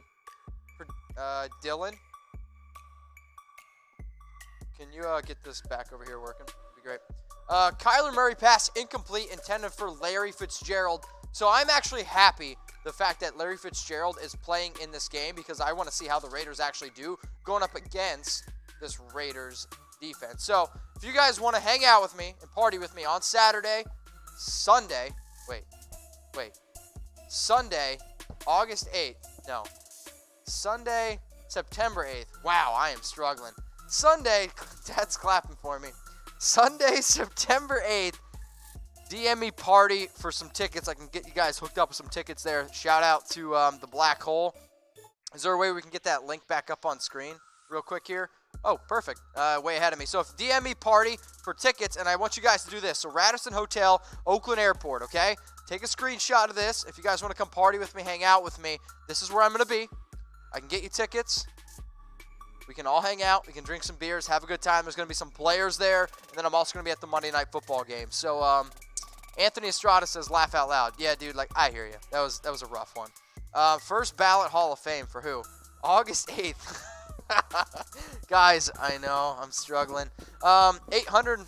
Dylan, can you get this back over here working? That'd be great. Kyler Murray pass incomplete, intended for Larry Fitzgerald. So I'm actually happy the fact that Larry Fitzgerald is playing in this game because I want to see how the Raiders actually do going up against this Raiders defense. So if you guys want to hang out with me and party with me on Saturday, Sunday, Sunday, August 8th, no, Sunday, September 8th. Wow, I am struggling. Sunday, Dad's clapping for me. Sunday, September 8th, DM me party for some tickets. I can get you guys hooked up with some tickets there. Shout out to the Black Hole. Is there a way we can get that link back up on screen real quick here? Oh, perfect. Way ahead of me. So if DM me party for tickets, and I want you guys to do this. So Radisson Hotel, Oakland Airport, okay? Take a screenshot of this. If you guys want to come party with me, hang out with me, this is where I'm going to be. I can get you tickets. We can all hang out. We can drink some beers, have a good time. There's going to be some players there, and then I'm also going to be at the Monday Night Football game. So, Anthony Estrada says, laugh out loud. Yeah, dude, like, I hear you. That was a rough one. First ballot Hall of Fame for who? August 8th. Guys, I know, I'm struggling. 800.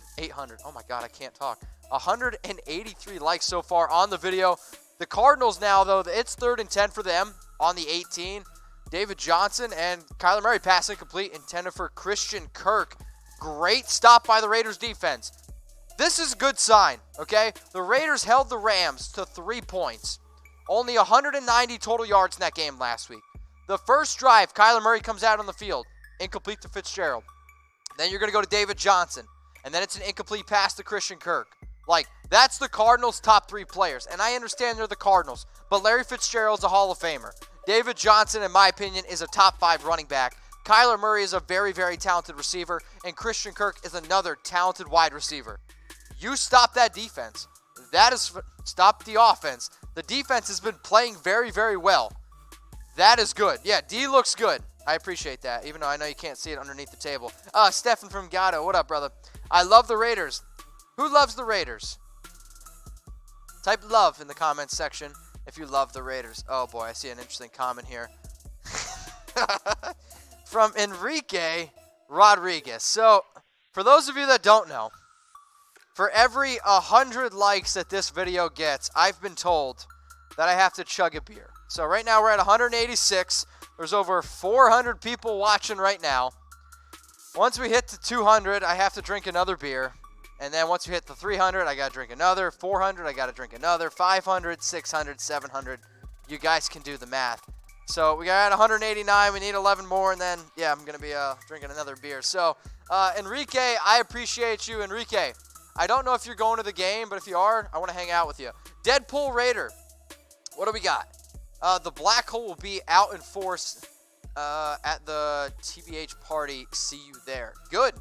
Oh, my God, I can't talk. 183 likes so far on the video. The Cardinals now, though, it's 3rd and 10 for them on the 18. David Johnson, and Kyler Murray pass incomplete, intended for Christian Kirk. Great stop by the Raiders defense. This is a good sign, okay? The Raiders held the Rams to 3 points. Only 190 total yards in that game last week. The first drive, Kyler Murray comes out on the field, incomplete to Fitzgerald. Then you're going to go to David Johnson, and then it's an incomplete pass to Christian Kirk. Like, that's the Cardinals' top 3 players, and I understand they're the Cardinals, but Larry Fitzgerald's a Hall of Famer. David Johnson, in my opinion, is a top 5 running back. Kyler Murray is a very, very talented receiver, and Christian Kirk is another talented wide receiver. You stop that defense. Stop the offense. The defense has been playing very, very well. That is good. Yeah, D looks good. I appreciate that, even though I know you can't see it underneath the table. Stefan from Gatto, what up, brother? I love the Raiders. Who loves the Raiders? Type love in the comments section if you love the Raiders. Oh, boy, I see an interesting comment here. From Enrique Rodriguez. So, for those of you that don't know, for every 100 likes that this video gets, I've been told that I have to chug a beer. So right now we're at 186. There's over 400 people watching right now. Once we hit the 200, I have to drink another beer. And then once we hit the 300, I got to drink another. 400, I got to drink another. 500, 600, 700. You guys can do the math. So we got 189. We need 11 more. And then, yeah, I'm going to be drinking another beer. So, Enrique, I appreciate you. Enrique, I don't know if you're going to the game, but if you are, I want to hang out with you. Deadpool Raider, what do we got? The Black Hole will be out in force at the TBH party. See you there. Good.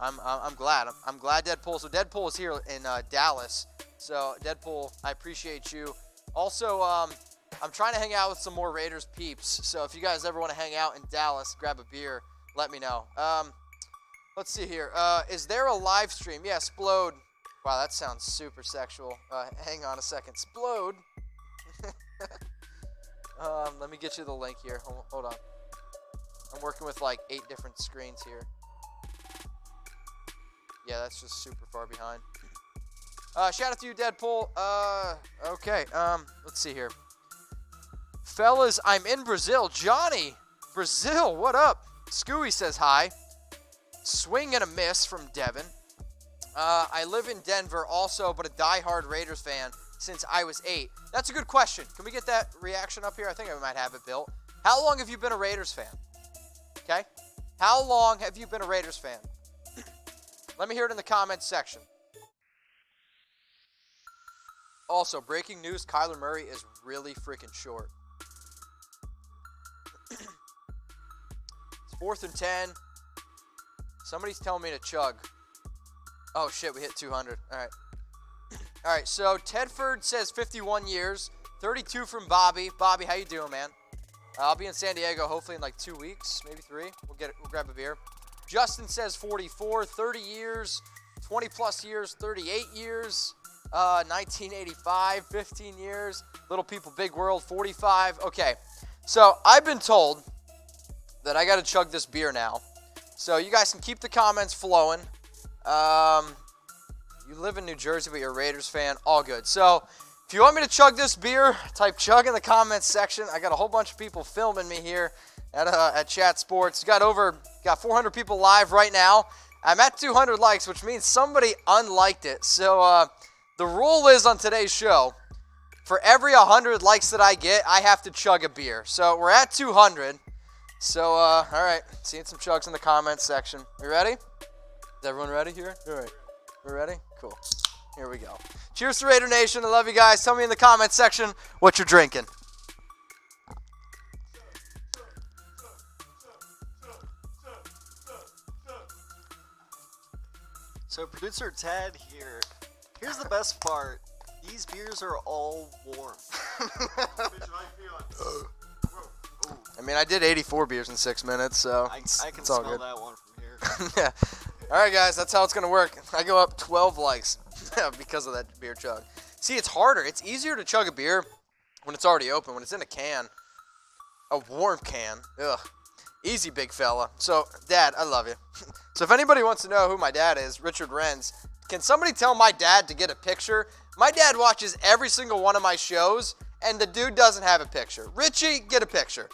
I'm glad. I'm glad Deadpool. So Deadpool is here in Dallas. So Deadpool, I appreciate you. Also, I'm trying to hang out with some more Raiders peeps. So if you guys ever want to hang out in Dallas, grab a beer, let me know. Let's see here. Is there a live stream? Yeah, Splode. Wow, that sounds super sexual. Hang on a second. Splode. Let me get you the link here. Hold on. I'm working with like 8 different screens here. Yeah, that's just super far behind. Shout out to you, Deadpool. Okay. Let's see here. Fellas, I'm in Brazil. Johnny, Brazil, what up? Scooey says hi. Swing and a miss from Devin. I live in Denver also, but a diehard Raiders fan since I was 8. That's a good question. Can we get that reaction up here? I think I might have it built. How long have you been a Raiders fan? Okay. How long have you been a Raiders fan? Let me hear it in the comments section. Also, breaking news, Kyler Murray is really freaking short. It's 4th and 10. Somebody's telling me to chug. Oh, shit, we hit 200. All right. All right, so Tedford says 51 years. 32 from Bobby. Bobby, how you doing, man? I'll be in San Diego hopefully in like 2 weeks, maybe 3. We'll grab a beer. Justin says 44, 30 years, 20-plus years, 38 years, 1985, 15 years. Little people, big world, 45. Okay, so I've been told that I got to chug this beer now. So you guys can keep the comments flowing. You live in New Jersey, but you're a Raiders fan. All good. So if you want me to chug this beer, type chug in the comments section. I got a whole bunch of people filming me here at Chat Sports. Got 400 people live right now. I'm at 200 likes, which means somebody unliked it. So the rule is on today's show, for every 100 likes that I get, I have to chug a beer. So we're at 200. So, all right, seeing some chugs in the comments section. You ready? Is everyone ready here? All right. We're ready? Cool. Here we go. Cheers to Raider Nation. I love you guys. Tell me in the comments section what you're drinking. So, producer Ted here. Here's the best part. These beers are all warm. I mean, I did 84 beers in 6 minutes, so I can it's all smell good. that one from here. Yeah. All right, guys, that's how it's going to work. I go up 12 likes because of that beer chug. See, it's harder. It's easier to chug a beer when it's already open, when it's in a can, a warm can. Ugh. Easy, big fella. So, Dad, I love you. So if anybody wants to know who my dad is, Richard Renz, can somebody tell my dad to get a picture? My dad watches every single one of my shows, and the dude doesn't have a picture. Richie, get a picture.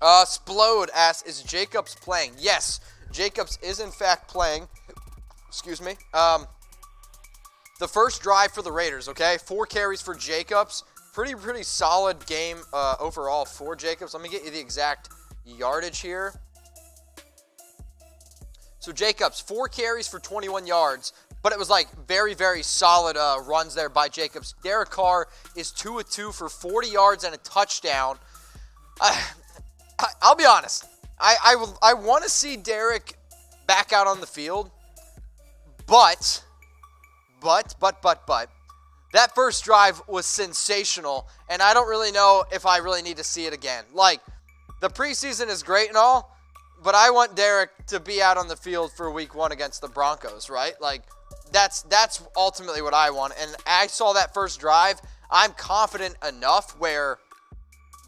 Splode asks, is Jacobs playing? Yes, Jacobs is in fact playing. Excuse me. The first drive for the Raiders, okay? 4 carries for Jacobs. Pretty solid game overall for Jacobs. Let me get you the exact yardage here. So Jacobs, 4 carries for 21 yards, but it was like very, very solid runs there by Jacobs. Derek Carr is 2 of 2 for 40 yards and a touchdown. I'll be honest. I want to see Derek back out on the field, but that first drive was sensational, and I don't really know if I really need to see it again. Like, the preseason is great and all, but I want Derek to be out on the field for week 1 against the Broncos, right? Like, that's ultimately what I want. And I saw that first drive. I'm confident enough where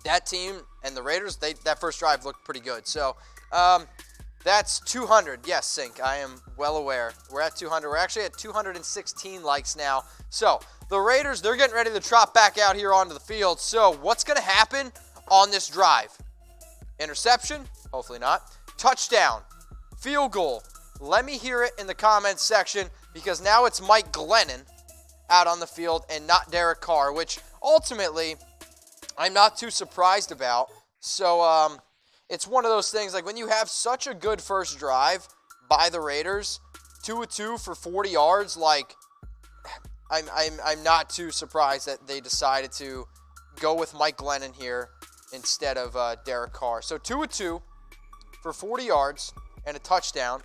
that team and the Raiders, that first drive looked pretty good. So, that's 200. Yes, Sync, I am well aware. We're at 200. We're actually at 216 likes now. So, the Raiders, they're getting ready to trot back out here onto the field. So, what's going to happen on this drive? Interception? Hopefully not. Touchdown. Field goal. Let me hear it in the comments section, because now it's Mike Glennon out on the field and not Derek Carr, which ultimately I'm not too surprised about. So, it's one of those things, like when you have such a good first drive by the Raiders, 2 of 2 for 40 yards, like I'm not too surprised that they decided to go with Mike Glennon here instead of Derek Carr. So 2 of 2 for 40 yards and a touchdown.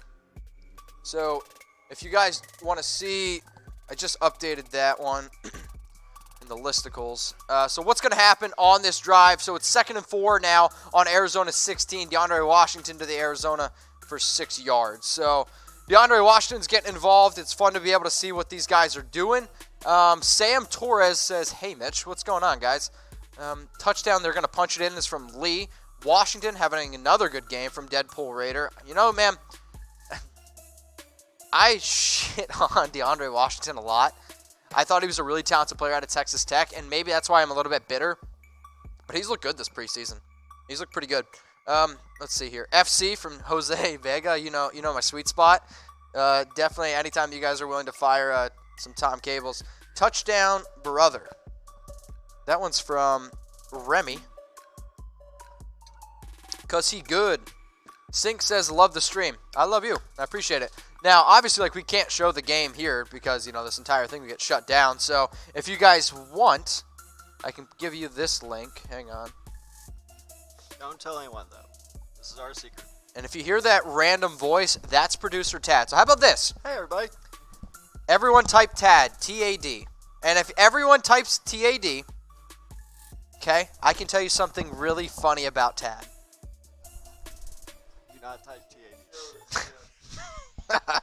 So if you guys want to see, I just updated that one in the listicles. So what's going to happen on this drive? So it's 2nd and 4 now on Arizona 16. DeAndre Washington to the Arizona for 6 yards. So DeAndre Washington's getting involved. It's fun to be able to see what these guys are doing. Sam Torres says, hey, Mitch, what's going on, guys? Touchdown, they're going to punch it in. This from Lee. Washington having another good game from Deadpool Raider. You know, man, I shit on DeAndre Washington a lot. I thought he was a really talented player out of Texas Tech, and maybe that's why I'm a little bit bitter. But he's looked good this preseason. He's looked pretty good. Let's see here. FC from Jose Vega. You know my sweet spot. Definitely anytime you guys are willing to fire some Tom Cables. Touchdown, brother. That one's from Remy. Because he good. Sink says, love the stream. I love you. I appreciate it. Now, obviously, like, we can't show the game here because, you know, this entire thing will get shut down. So, if you guys want, I can give you this link. Hang on. Don't tell anyone, though. This is our secret. And if you hear that random voice, that's producer Tad. So, how about this? Hey, everybody. Everyone type Tad, T-A-D. And if everyone types T-A-D, okay, I can tell you something really funny about Tad. Do not type T-A-D. All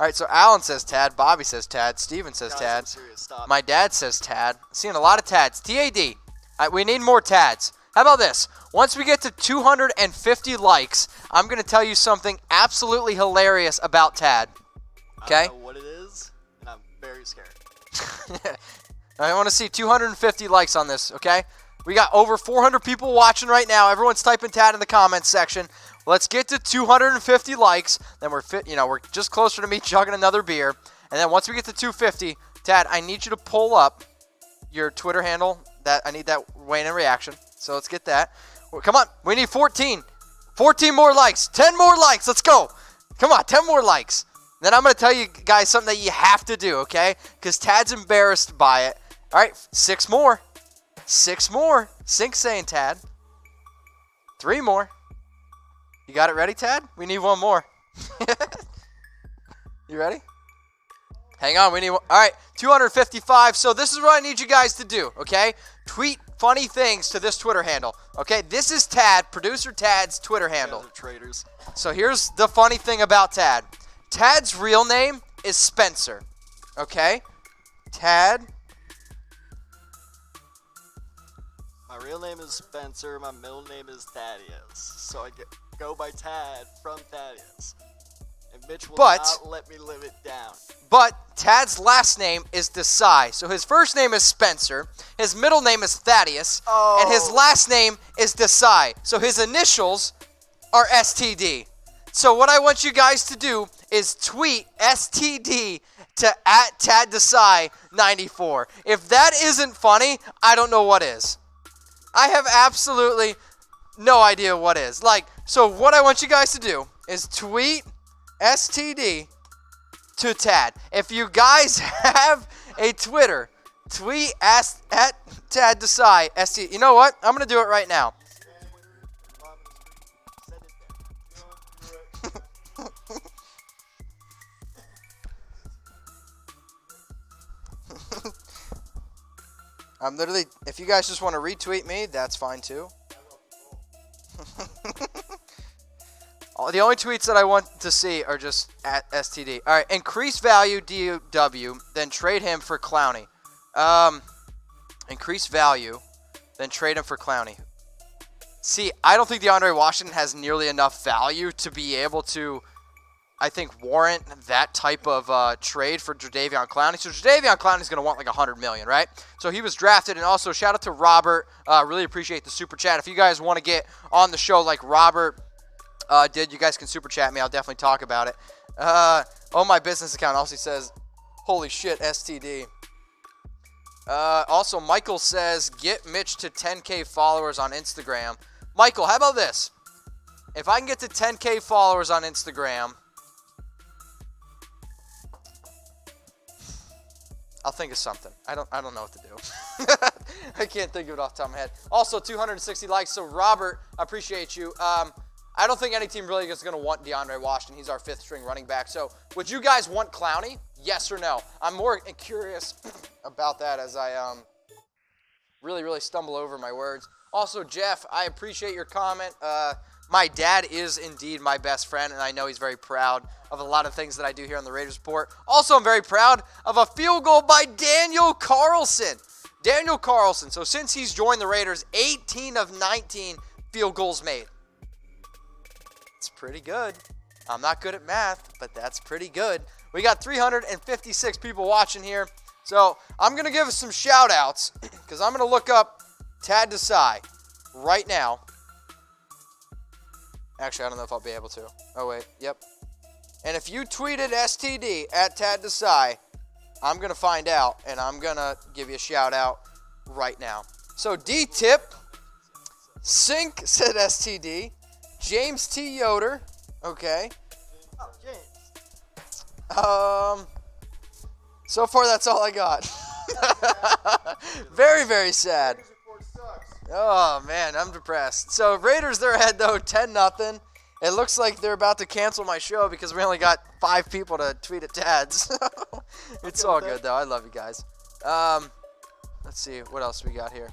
right, so Alan says Tad, Bobby says Tad, Steven says Guys, Tad, I'm serious. Stop. my dad says Tad. Seeing a lot of Tads. T-A-D. All right, we need more Tads. How about this? Once we get to 250 likes, I'm going to tell you something absolutely hilarious about Tad. Okay? I don't know what it is, and I'm very scared. I want to see 250 likes on this, okay? We got over 400 people watching right now. Everyone's typing Tad in the comments section. Let's get to 250 likes. Then we're just closer to me chugging another beer. And then once we get to 250, Tad, I need you to pull up your Twitter handle. I need that weighing in reaction. So let's get that. Come on, we need 14. 14 more likes. 10 more likes. Let's go. Come on, 10 more likes. Then I'm going to tell you guys something that you have to do, okay? Because Tad's embarrassed by it. All right, 6 more. 6 more. Sync saying Tad. 3 more. You got it ready, Tad? We need 1 more. You ready? Hang on, we need one. All right, 255. So this is what I need you guys to do, okay? Tweet funny things to this Twitter handle, okay? This is Tad, producer Tad's Twitter handle. You guys are traitors. So here's the funny thing about Tad. Tad's real name is Spencer, okay? Tad. My real name is Spencer. My middle name is Thaddeus. So I go by Tad from Thaddeus. And Mitch will not let me live it down. But Tad's last name is Desai. So his first name is Spencer, his middle name is Thaddeus, and his last name is Desai. So his initials are STD. So what I want you guys to do is tweet STD to @TadDesai94. If that isn't funny, I don't know what is. I have absolutely no idea what is. So what I want you guys to do is tweet STD to Tad. If you guys have a Twitter, tweet @TadDesai STD. You know what? I'm going to do it right now. I'm literally, if you guys just want to retweet me, that's fine too. The only tweets that I want to see are just @STD. All right, increase value DW, then trade him for Clowney. Increase value, then trade him for Clowney. See, I don't think DeAndre Washington has nearly enough value to be able to, I think, warrant that type of trade for Jadeveon Clowney. So Jadeveon Clowney is going to want like $100 million, right? So he was drafted, and also shout out to Robert. Really appreciate the super chat. If you guys want to get on the show like Robert did, you guys can super chat me. I'll definitely talk about it. On my business account also says, holy shit, STD. Also, Michael says, get Mitch to 10K followers on Instagram. Michael, how about this? If I can get to 10K followers on Instagram, I'll think of something. I don't know what to do. I can't think of it off the top of my head. Also, 260 likes. So, Robert, I appreciate you. I don't think any team really is going to want DeAndre Washington. He's our 5th string running back. So, would you guys want Clowney? Yes or no? I'm more curious about that as I really stumble over my words. Also, Jeff, I appreciate your comment. My dad is indeed my best friend, and I know he's very proud of a lot of things that I do here on the Raiders Report. Also, I'm very proud of a field goal by Daniel Carlson. Daniel Carlson. So since he's joined the Raiders, 18 of 19 field goals made. It's pretty good. I'm not good at math, but that's pretty good. We got 356 people watching here. So I'm going to give us some shout-outs because I'm going to look up Tad Desai right now. Actually, I don't know if I'll be able to. Oh, wait. Yep. And if you tweeted STD @TadDesai, I'm going to find out, and I'm going to give you a shout-out right now. So, D-Tip, Sync said STD. James T. Yoder. Okay. Oh, James. So far, that's all I got. Very sad. Oh, man, I'm depressed. So, Raiders, they're ahead, though, 10-0. It looks like they're about to cancel my show because we only got 5 people to tweet at Tad. So it's all good, though. I love you guys. Let's see. What else we got here?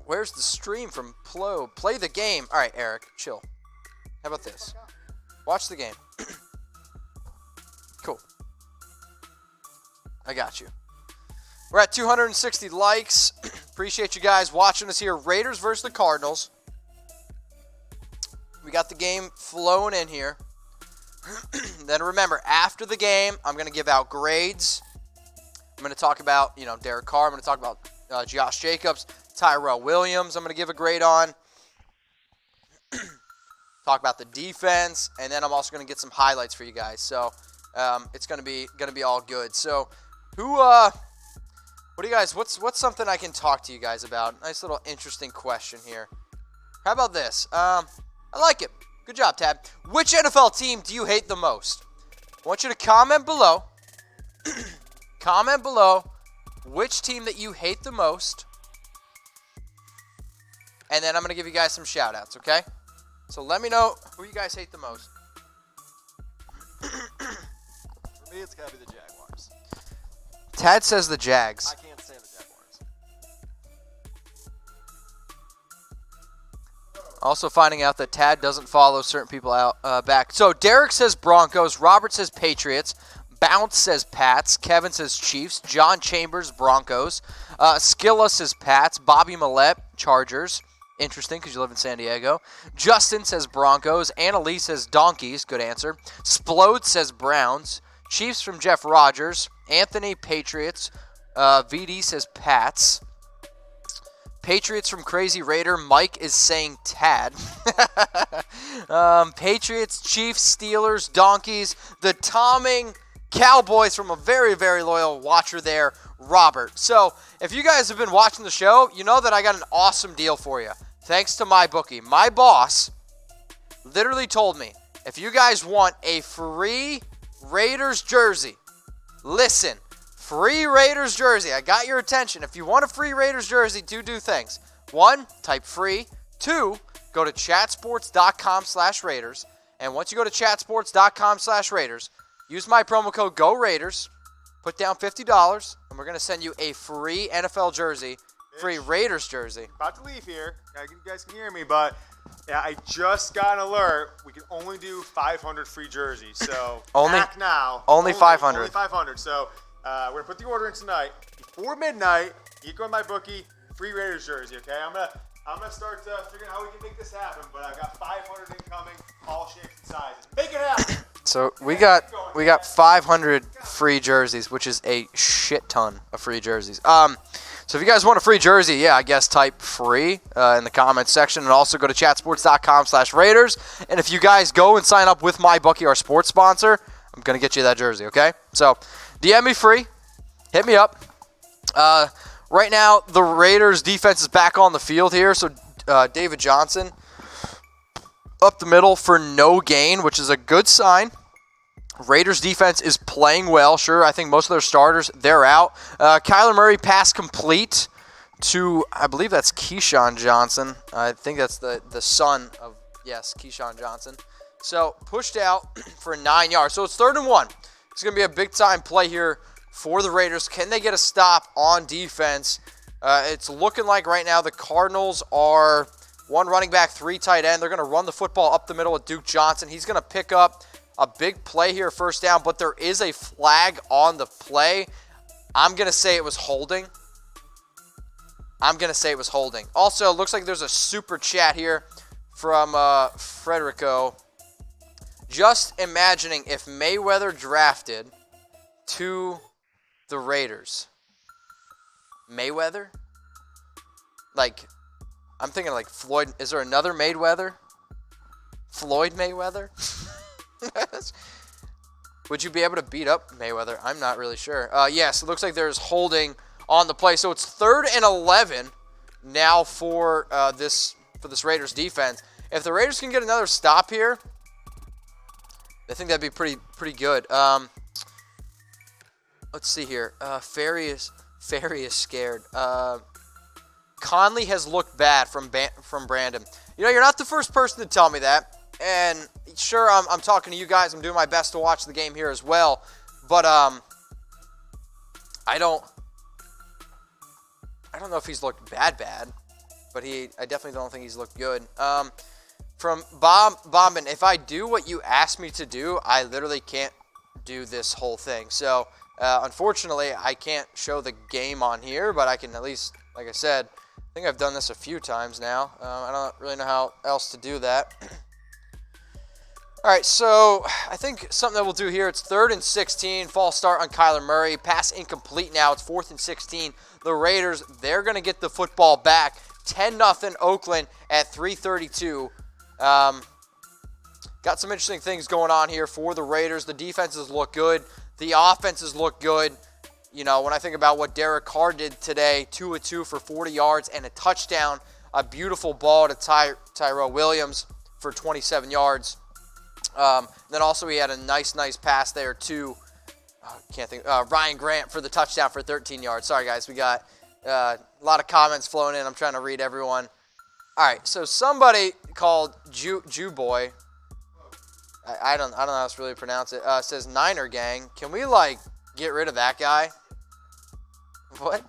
Where's the stream from Plo? Play the game. All right, Eric, chill. How about this? Watch the game. Cool. I got you. We're at 260 likes. Appreciate you guys watching us here. Raiders versus the Cardinals. We got the game flowing in here. Then remember, after the game, I'm going to give out grades. I'm going to talk about, Derek Carr. I'm going to talk about Josh Jacobs, Tyrell Williams. I'm going to give a grade on. Talk about the defense, and then I'm also going to get some highlights for you guys. So it's going to be all good. So what do you guys? What's something I can talk to you guys about? Nice little interesting question here. How about this? I like it. Good job, Tab. Which NFL team do you hate the most? I want you to comment below. Comment below which team that you hate the most. And then I'm going to give you guys some shout-outs, okay? So let me know who you guys hate the most. For me, it's got to be the Jaguars. Tad says the Jags. I can't stand the Jaguars. Also finding out that Tad doesn't follow certain people out back. So Derek says Broncos. Robert says Patriots. Bounce says Pats. Kevin says Chiefs. John Chambers, Broncos. Skilla says Pats. Bobby Millette, Chargers. Interesting because you live in San Diego. Justin says Broncos. Annalise says Donkeys. Good answer. Splode says Browns. Chiefs from Jeff Rogers. Anthony, Patriots. VD says Pats. Patriots from Crazy Raider. Mike is saying Tad. Patriots, Chiefs, Steelers, Donkeys. The Tomming Cowboys from a very, very loyal watcher there, Robert. So, if you guys have been watching the show, you know that I got an awesome deal for you. Thanks to MyBookie. My boss literally told me, if you guys want a free Raiders jersey, listen, free Raiders jersey. I got your attention. If you want a free Raiders jersey, do things. 1, type free. 2, go to chatsports.com/Raiders. And once you go to chatsports.com/Raiders, use my promo code GORAIDERS. Put down $50, and we're going to send you a free NFL jersey, free Raiders jersey. About to leave here. You guys can hear me, but yeah, I just got an alert. We can only do 500 free jerseys. So act now. Only 500. Only 500. So we're going to put the order in tonight. Before midnight, you go to MyBookie, free Raiders jersey, okay? I'm gonna start figuring out how we can make this happen, but I've got 500 incoming, all shapes and sizes. Make it happen! So we got 500 free jerseys, which is a shit ton of free jerseys. So if you guys want a free jersey, yeah, I guess type free in the comments section, and also go to chatsports.com/Raiders. And if you guys go and sign up with MyBookie, our sports sponsor, I'm gonna get you that jersey, okay? So DM me free, hit me up. Right now, the Raiders defense is back on the field here. So David Johnson up the middle for no gain, which is a good sign. Raiders defense is playing well. Sure, I think most of their starters, they're out. Kyler Murray pass complete to, I believe that's Keyshawn Johnson. I think that's the son of, yes, Keyshawn Johnson. So pushed out for 9 yards. So it's 3rd and 1. It's going to be a big-time play here for the Raiders. Can they get a stop on defense? It's looking like right now the Cardinals are 1 running back, 3 tight end. They're going to run the football up the middle with Duke Johnson. He's going to pick up a big play here, 1st down, but there is a flag on the play. I'm going to say it was holding. Also, it looks like there's a super chat here from Frederico. Just imagining if Mayweather drafted to the Raiders. Mayweather? Like, I'm thinking like Floyd. Is there another Mayweather? Floyd Mayweather? Would you be able to beat up Mayweather? I'm not really sure. Yes, it looks like there's holding on the play. So it's 3rd and 11 now for this Raiders defense. If the Raiders can get another stop here, I think that'd be pretty good. Let's see here. Ferry is scared. Conley has looked bad from Brandon. You know, you're not the first person to tell me that. And sure, I'm talking to you guys. I'm doing my best to watch the game here as well. But I don't know if he's looked bad. But I definitely don't think he's looked good. From Bombin, if I do what you asked me to do, I literally can't do this whole thing. So, unfortunately, I can't show the game on here, but I can at least, like I said, I think I've done this a few times now. I don't really know how else to do that. All right, so I think something that we'll do here, it's 3rd and 16, false start on Kyler Murray. Pass incomplete now, it's 4th and 16. The Raiders, they're going to get the football back. 10-0 Oakland at 3:32. Got some interesting things going on here for the Raiders. The defenses look good. The offenses look good. You know, when I think about what Derek Carr did today, 2 of 2 for 40 yards and a touchdown, a beautiful ball to Tyrell Williams for 27 yards. Then also he had a nice pass there to, Ryan Grant for the touchdown for 13 yards. Sorry, guys, we got a lot of comments flowing in. I'm trying to read everyone. All right, so somebody called Jew Boy, I don't know how to really pronounce it, says Niner Gang. Can we, like, get rid of that guy? What?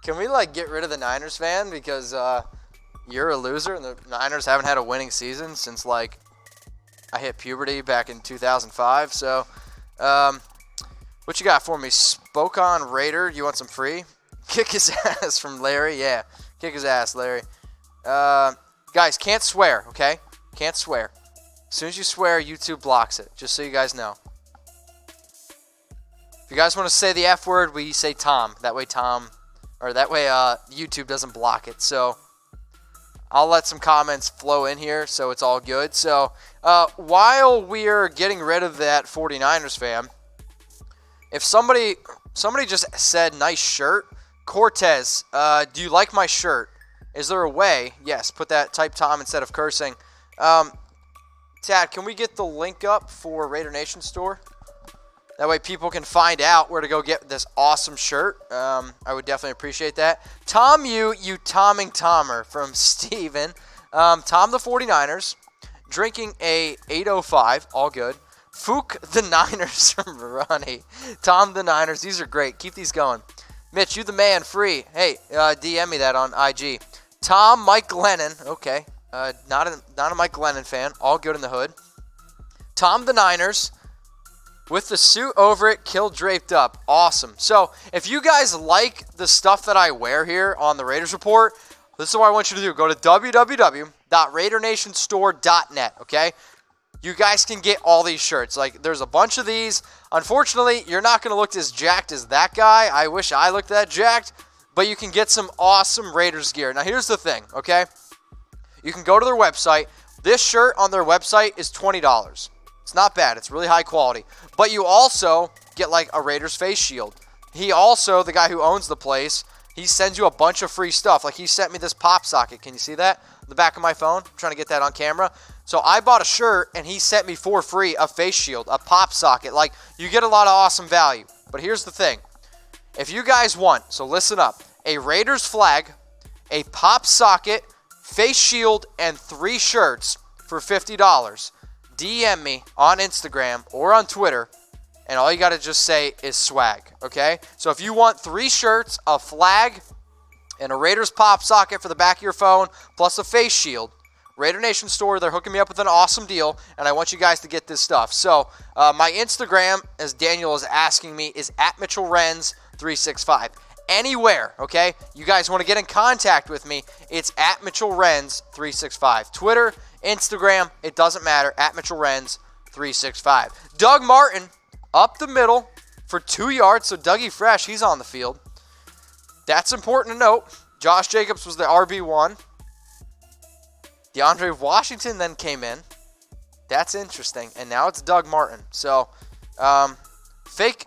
Can we, like, get rid of the Niners fan because you're a loser and the Niners haven't had a winning season since, like, I hit puberty back in 2005. So, what you got for me? Spokane Raider, you want some free? Kick his ass from Larry. Yeah, kick his ass, Larry. Guys, can't swear, okay? Can't swear. As soon as you swear, YouTube blocks it, just so you guys know. If you guys want to say the F word, we say Tom. That way YouTube doesn't block it. So I'll let some comments flow in here, so it's all good. So while we're getting rid of that 49ers fan, if somebody just said, nice shirt, Cortez, do you like my shirt? Is there a way? Yes, type Tom instead of cursing. Tad, can we get the link up for Raider Nation store? That way people can find out where to go get this awesome shirt. I would definitely appreciate that. Tom, you Tomming Tomer from Steven. Tom the 49ers. Drinking a 805. All good. Fook the Niners from Ronnie. Tom the Niners. These are great. Keep these going. Mitch, you the man. Free. Hey, DM me that on IG. Tom Mike Glennon. Okay. Not a Mike Glennon fan. All good in the hood. Tom the Niners. With the suit over it, kill draped up. Awesome. So, if you guys like the stuff that I wear here on the Raiders Report, this is what I want you to do. Go to www.RaiderNationStore.net, okay? You guys can get all these shirts. Like, there's a bunch of these. Unfortunately, you're not going to look as jacked as that guy. I wish I looked that jacked. But you can get some awesome Raiders gear. Now, here's the thing, okay? You can go to their website. This shirt on their website is $20. It's not bad. It's really high quality. But you also get like a Raiders face shield. He also, the guy who owns the place, he sends you a bunch of free stuff. Like he sent me this pop socket. Can you see that? On the back of my phone. I'm trying to get that on camera. So I bought a shirt and he sent me for free a face shield, a pop socket. Like you get a lot of awesome value. But here's the thing. If you guys want, so listen up, a Raiders flag, a pop socket, face shield, and 3 shirts for $50, DM me on Instagram or on Twitter, and all you got to just say is swag, okay? So if you want 3 shirts, a flag, and a Raiders pop socket for the back of your phone, plus a face shield, Raider Nation store, they're hooking me up with an awesome deal, and I want you guys to get this stuff. So my Instagram, as Daniel is asking me, is @MitchellRenz365. Anywhere, okay? You guys want to get in contact with me, it's @MitchellRenz365. Twitter, Instagram, it doesn't matter, @MitchellRenz365. Doug Martin, up the middle for 2 yards, so Dougie Fresh, he's on the field. That's important to note. Josh Jacobs was the RB1. DeAndre Washington then came in. That's interesting. And now it's Doug Martin. So, fake.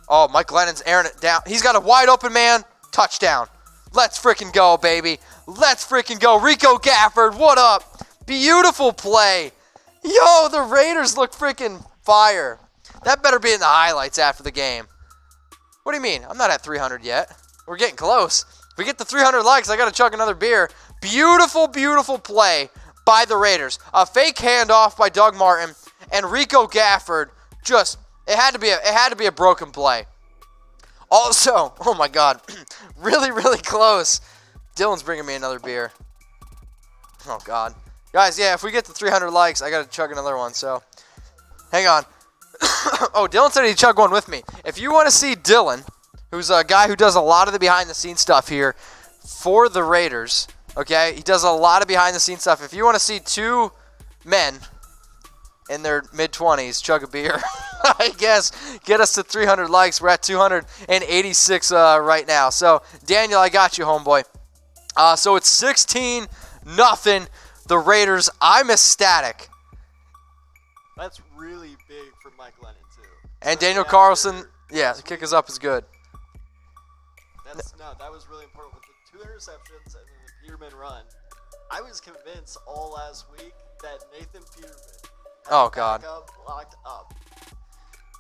Oh, Mike Glennon's airing it down. He's got a wide open man. Touchdown. Let's freaking go, baby. Let's freaking go. Rico Gafford, what up? Beautiful play. Yo, the Raiders look freaking fire. That better be in the highlights after the game. What do you mean? I'm not at 300 yet. We're getting close. If we get to 300 likes, I got to chug another beer. Beautiful, beautiful play by the Raiders. A fake handoff by Doug Martin, and Rico Gafford just, it had to be a broken play. Also, oh my God, really, really close. Dylan's bringing me another beer. Oh God. Guys, yeah, if we get to 300 likes, I got to chug another one, so hang on. Oh, Dylan said he'd chug one with me. If you want to see Dylan, who's a guy who does a lot of the behind-the-scenes stuff here for the Raiders, okay? He does a lot of behind-the-scenes stuff. If you want to see 2 men in their mid-20s chug a beer, I guess, get us to 300 likes. We're at 286 right now. So, Daniel, I got you, homeboy. So, it's 16-0. The Raiders. I'm ecstatic. That's really big for Mike Lennon, too. And Daniel Carlson, yeah, the kick is up is good. That was really important with the 2 interceptions and then the Peterman run. I was convinced all last week that Nathan Peterman had backup locked up.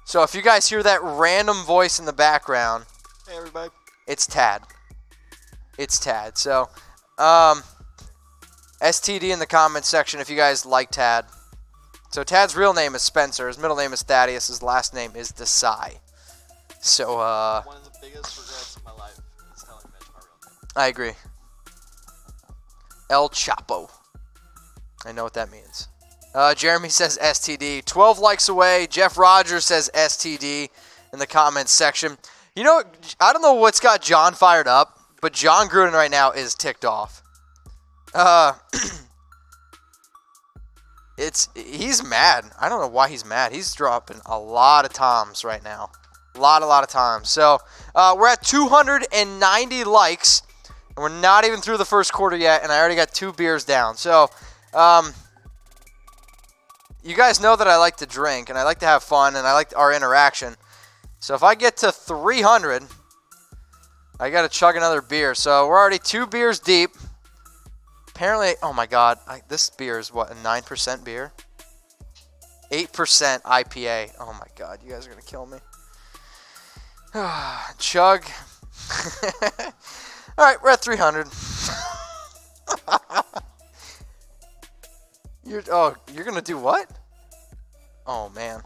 So if you guys hear that random voice in the background, hey everybody, it's Tad. It's Tad. So, STD in the comments section if you guys like Tad. So Tad's real name is Spencer. His middle name is Thaddeus. His last name is Desai. So, one of the biggest regrets of my life is telling Mitch my real name. I agree. El Chapo. I know what that means. Jeremy says STD. 12 likes away. Jeff Rogers says STD in the comments section. You know, I don't know what's got John fired up, but John Gruden right now is ticked off. He's mad. I don't know why he's mad. He's dropping a lot of times right now. A lot of times. So we're at 290 likes, and we're not even through the first quarter yet, and I already got 2 beers down. So you guys know that I like to drink, and I like to have fun, and I like our interaction. So if I get to 300, I got to chug another beer. So we're already 2 beers deep. Apparently, oh my God, this beer is what, a 9% beer? 8% IPA. Oh my God, you guys are going to kill me. Chug. All right, we're at 300. You're going to do what? Oh, man.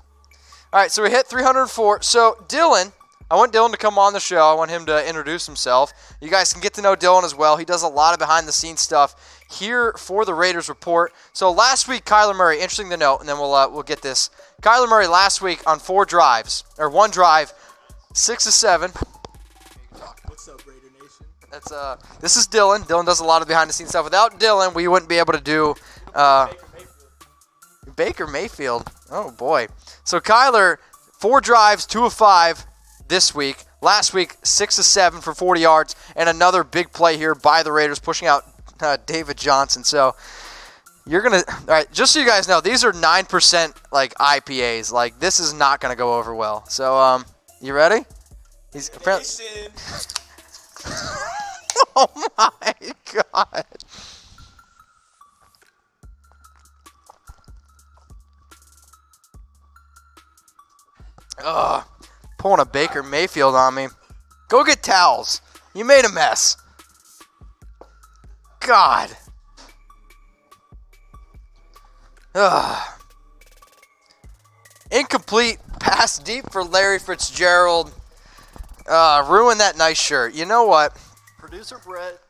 All right, so we hit 304. So Dylan, I want Dylan to come on the show. I want him to introduce himself. You guys can get to know Dylan as well. He does a lot of behind-the-scenes stuff here for the Raiders Report. So last week, Kyler Murray, interesting to note, and then we'll get this. Kyler Murray last week on 4 drives, or 1 drive, 6 of 7. What's up, Raider Nation? This is Dylan. Dylan does a lot of behind-the-scenes stuff. Without Dylan, we wouldn't be able to do Baker Mayfield. Oh, boy. So Kyler, 4 drives, 2 of 5 this week. Last week, 6 of 7 for 40 yards, and another big play here by the Raiders, pushing out David Johnson. So you're going to – all right, just so you guys know, these are 9% like IPAs. Like, this is not going to go over well. So, you ready? He's Oh, my God. Ugh, pulling a Baker Mayfield on me. Go get towels. You made a mess. God. Ugh. Incomplete pass deep for Larry Fitzgerald. Ruined that nice shirt. You know what? Producer Brett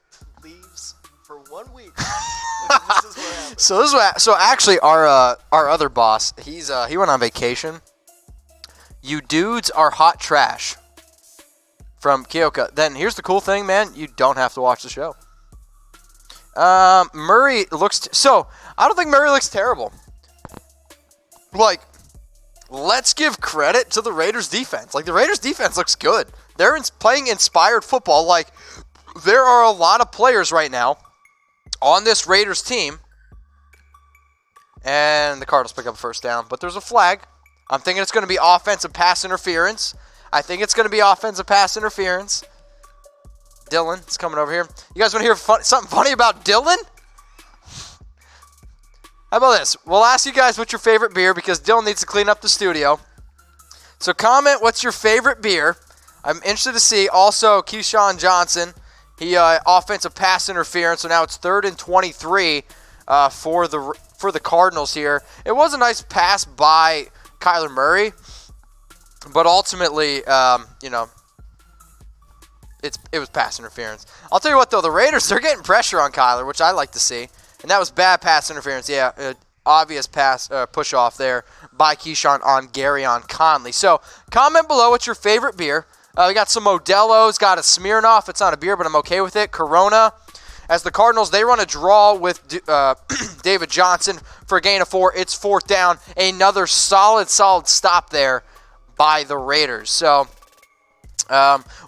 leaves for 1 week. This is what happens. So actually our other boss, he went on vacation. You dudes are hot trash from Kyoka. Then here's the cool thing, man. You don't have to watch the show. Murray looks... So, I don't think Murray looks terrible. Like, let's give credit to the Raiders defense. Like, the Raiders defense looks good. They're playing inspired football. Like, there are a lot of players right now on this Raiders team. And the Cardinals pick up a first down. But there's a flag. I'm thinking it's going to be offensive pass interference. I think it's going to be offensive pass interference. Dylan is coming over here. You guys want to hear something funny about Dylan? How about this? We'll ask you guys what's your favorite beer because Dylan needs to clean up the studio. So comment what's your favorite beer. I'm interested to see. Also, Keyshawn Johnson, he offensive pass interference. So now it's 3rd and 23 for the Cardinals here. It was a nice pass by Kyler Murray, but ultimately, it was pass interference. I'll tell you what, though, the Raiders, they're getting pressure on Kyler, which I like to see, and that was bad pass interference. Yeah, obvious pass push off there by Keyshawn on Garyon Conley. So comment below what's your favorite beer. We got some Modelo's, got a Smirnoff. It's not a beer, but I'm okay with it. Corona. As the Cardinals, they run a draw with David Johnson for a gain of 4. It's 4th down. Another solid stop there by the Raiders. So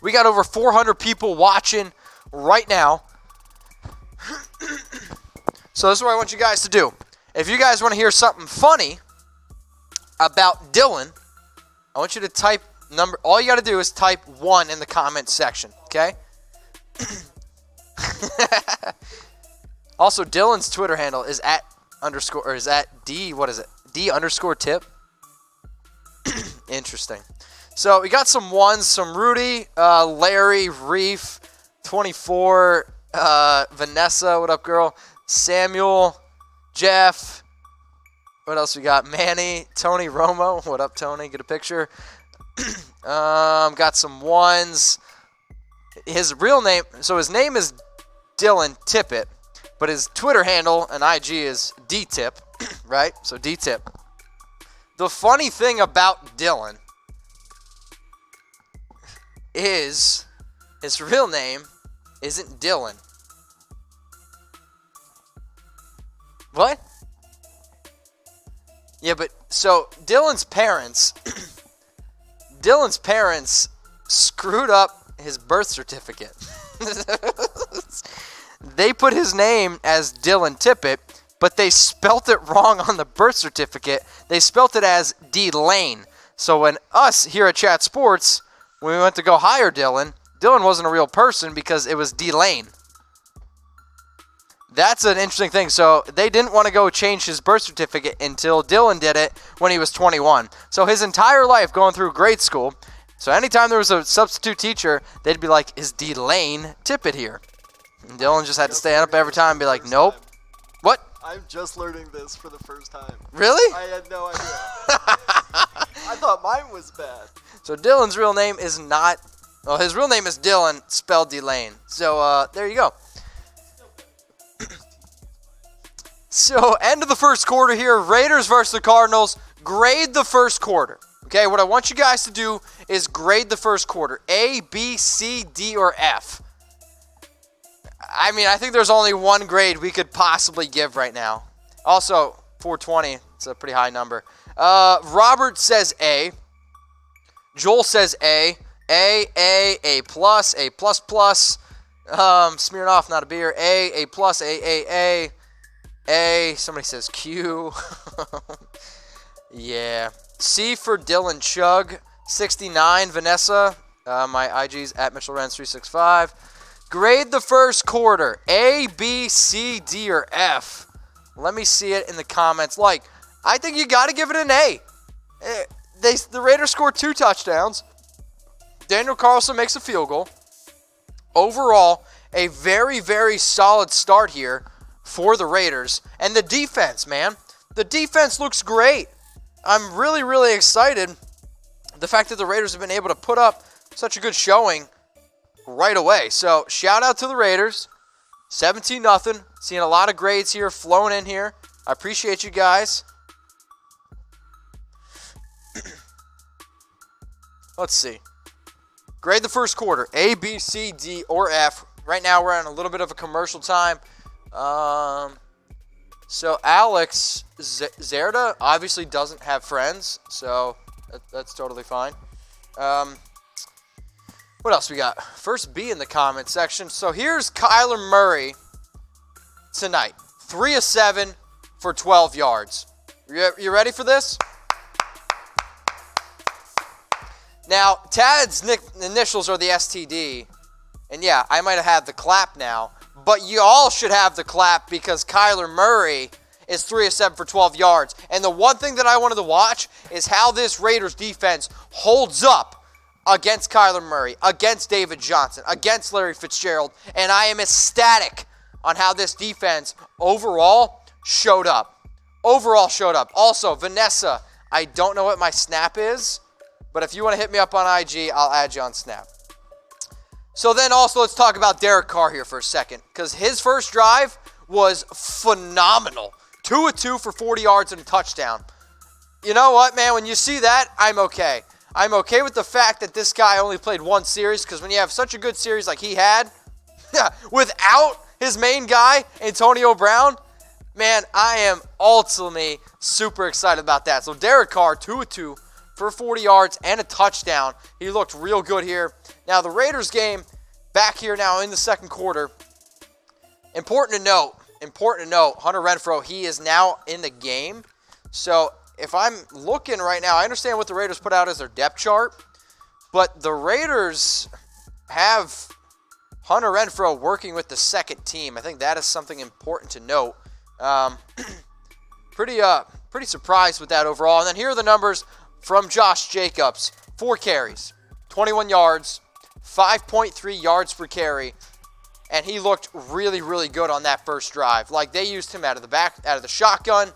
we got over 400 people watching right now. So this is what I want you guys to do. If you guys want to hear something funny about Dylan, I want you to type number. All you got to do is type 1 in the comments section, okay? Also, Dylan's Twitter handle is @D_tip. Interesting. So we got some ones, some Rudy, Larry, Reef, 24, Vanessa, what up, girl? Samuel, Jeff. What else we got? Manny, Tony Romo. What up, Tony? Get a picture. Got some ones. His real name, so his name is Dylan Tippett, but his Twitter handle and IG is DTip, right? So DTip. The funny thing about Dylan is his real name isn't Dylan. What? Yeah, but so Dylan's parents screwed up his birth certificate. They put his name as Dylan Tippett, but they spelt it wrong on the birth certificate. They spelt it as D Lane. So when us here at Chat Sports, when we went to go hire Dylan, Dylan wasn't a real person because it was D Lane. That's an interesting thing. So they didn't want to go change his birth certificate until Dylan did it when he was 21. So his entire life going through grade school, so anytime there was a substitute teacher, they'd be like, is D Lane Tippett here? And Dylan just had to stand up every time and be like, nope. What? I'm just learning this for the first time. Really? I had no idea. I thought mine was bad. So Dylan's real name is not... Well, his real name is Dylan, spelled D-Lane. So, there you go. So, end of the first quarter here. Raiders versus the Cardinals. Grade the first quarter. Okay, what I want you guys to do is grade the first quarter. A, B, C, D, or F. I mean, I think there's only one grade we could possibly give right now. Also, 420. It's a pretty high number. Robert says A. Joel says A. A plus, A plus plus. Smearing off, not a beer. A plus, A. Somebody says Q. Yeah. C for Dylan Chug. 69, Vanessa. My IG's at MitchellRens365. Grade the first quarter. A, B, C, D, or F. Let me see it in the comments. I think you got to give it an A. The Raiders scored 2 touchdowns. Daniel Carlson makes a field goal. Overall, a very, very solid start here for the Raiders. And the defense, man. The defense looks great. I'm really, really excited. The fact that the Raiders have been able to put up such a good showing right away. So, shout out to the Raiders. 17-0. Seeing a lot of grades here flowing in here. I appreciate you guys. Let's see. Grade the first quarter. A, B, C, D, or F. Right now we're on a little bit of a commercial time. So Alex Zerda obviously doesn't have friends. So that's totally fine. What else we got? First B in the comment section. So here's Kyler Murray tonight. 3 of 7 for 12 yards. You ready for this? Now, Tad's initials are the STD. And yeah, I might have had the clap now. But you all should have the clap because Kyler Murray is 3 of 7 for 12 yards. And the one thing that I wanted to watch is how this Raiders defense holds up against Kyler Murray, against David Johnson, against Larry Fitzgerald. And I am ecstatic on how this defense overall showed up. Also, Vanessa, I don't know what my snap is. But if you want to hit me up on IG, I'll add you on Snap. So then also let's talk about Derek Carr here for a second. Because his first drive was phenomenal. 2 of 2 for 40 yards and a touchdown. You know what, man? When you see that, I'm okay. I'm okay with the fact that this guy only played 1 series. Because when you have such a good series like he had, without his main guy, Antonio Brown, man, I am ultimately super excited about that. So Derek Carr, 2 of 2. For 40 yards and a touchdown. He looked real good here. Now, the Raiders game back here now in the second quarter. Important to note, Hunter Renfrow, he is now in the game. So, if I'm looking right now, I understand what the Raiders put out as their depth chart. But the Raiders have Hunter Renfrow working with the second team. I think that is something important to note. Pretty surprised with that overall. And then here are the numbers from Josh Jacobs. 4 carries, 21 yards, 5.3 yards per carry, and he looked really, really good on that first drive. They used him out of the shotgun.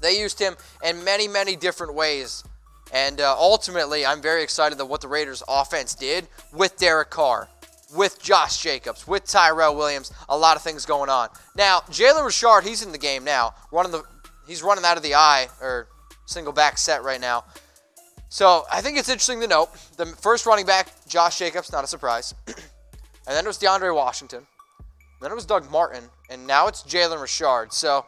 They used him in many, many different ways. And ultimately, I'm very excited at what the Raiders offense did with Derek Carr, with Josh Jacobs, with Tyrell Williams. A lot of things going on. Now, Jalen Richard, he's in the game now. He's running out of the I, or single back set right now. So, I think it's interesting to note, the first running back, Josh Jacobs, not a surprise. And then it was DeAndre Washington. Then it was Doug Martin. And now it's Jalen Richard. So,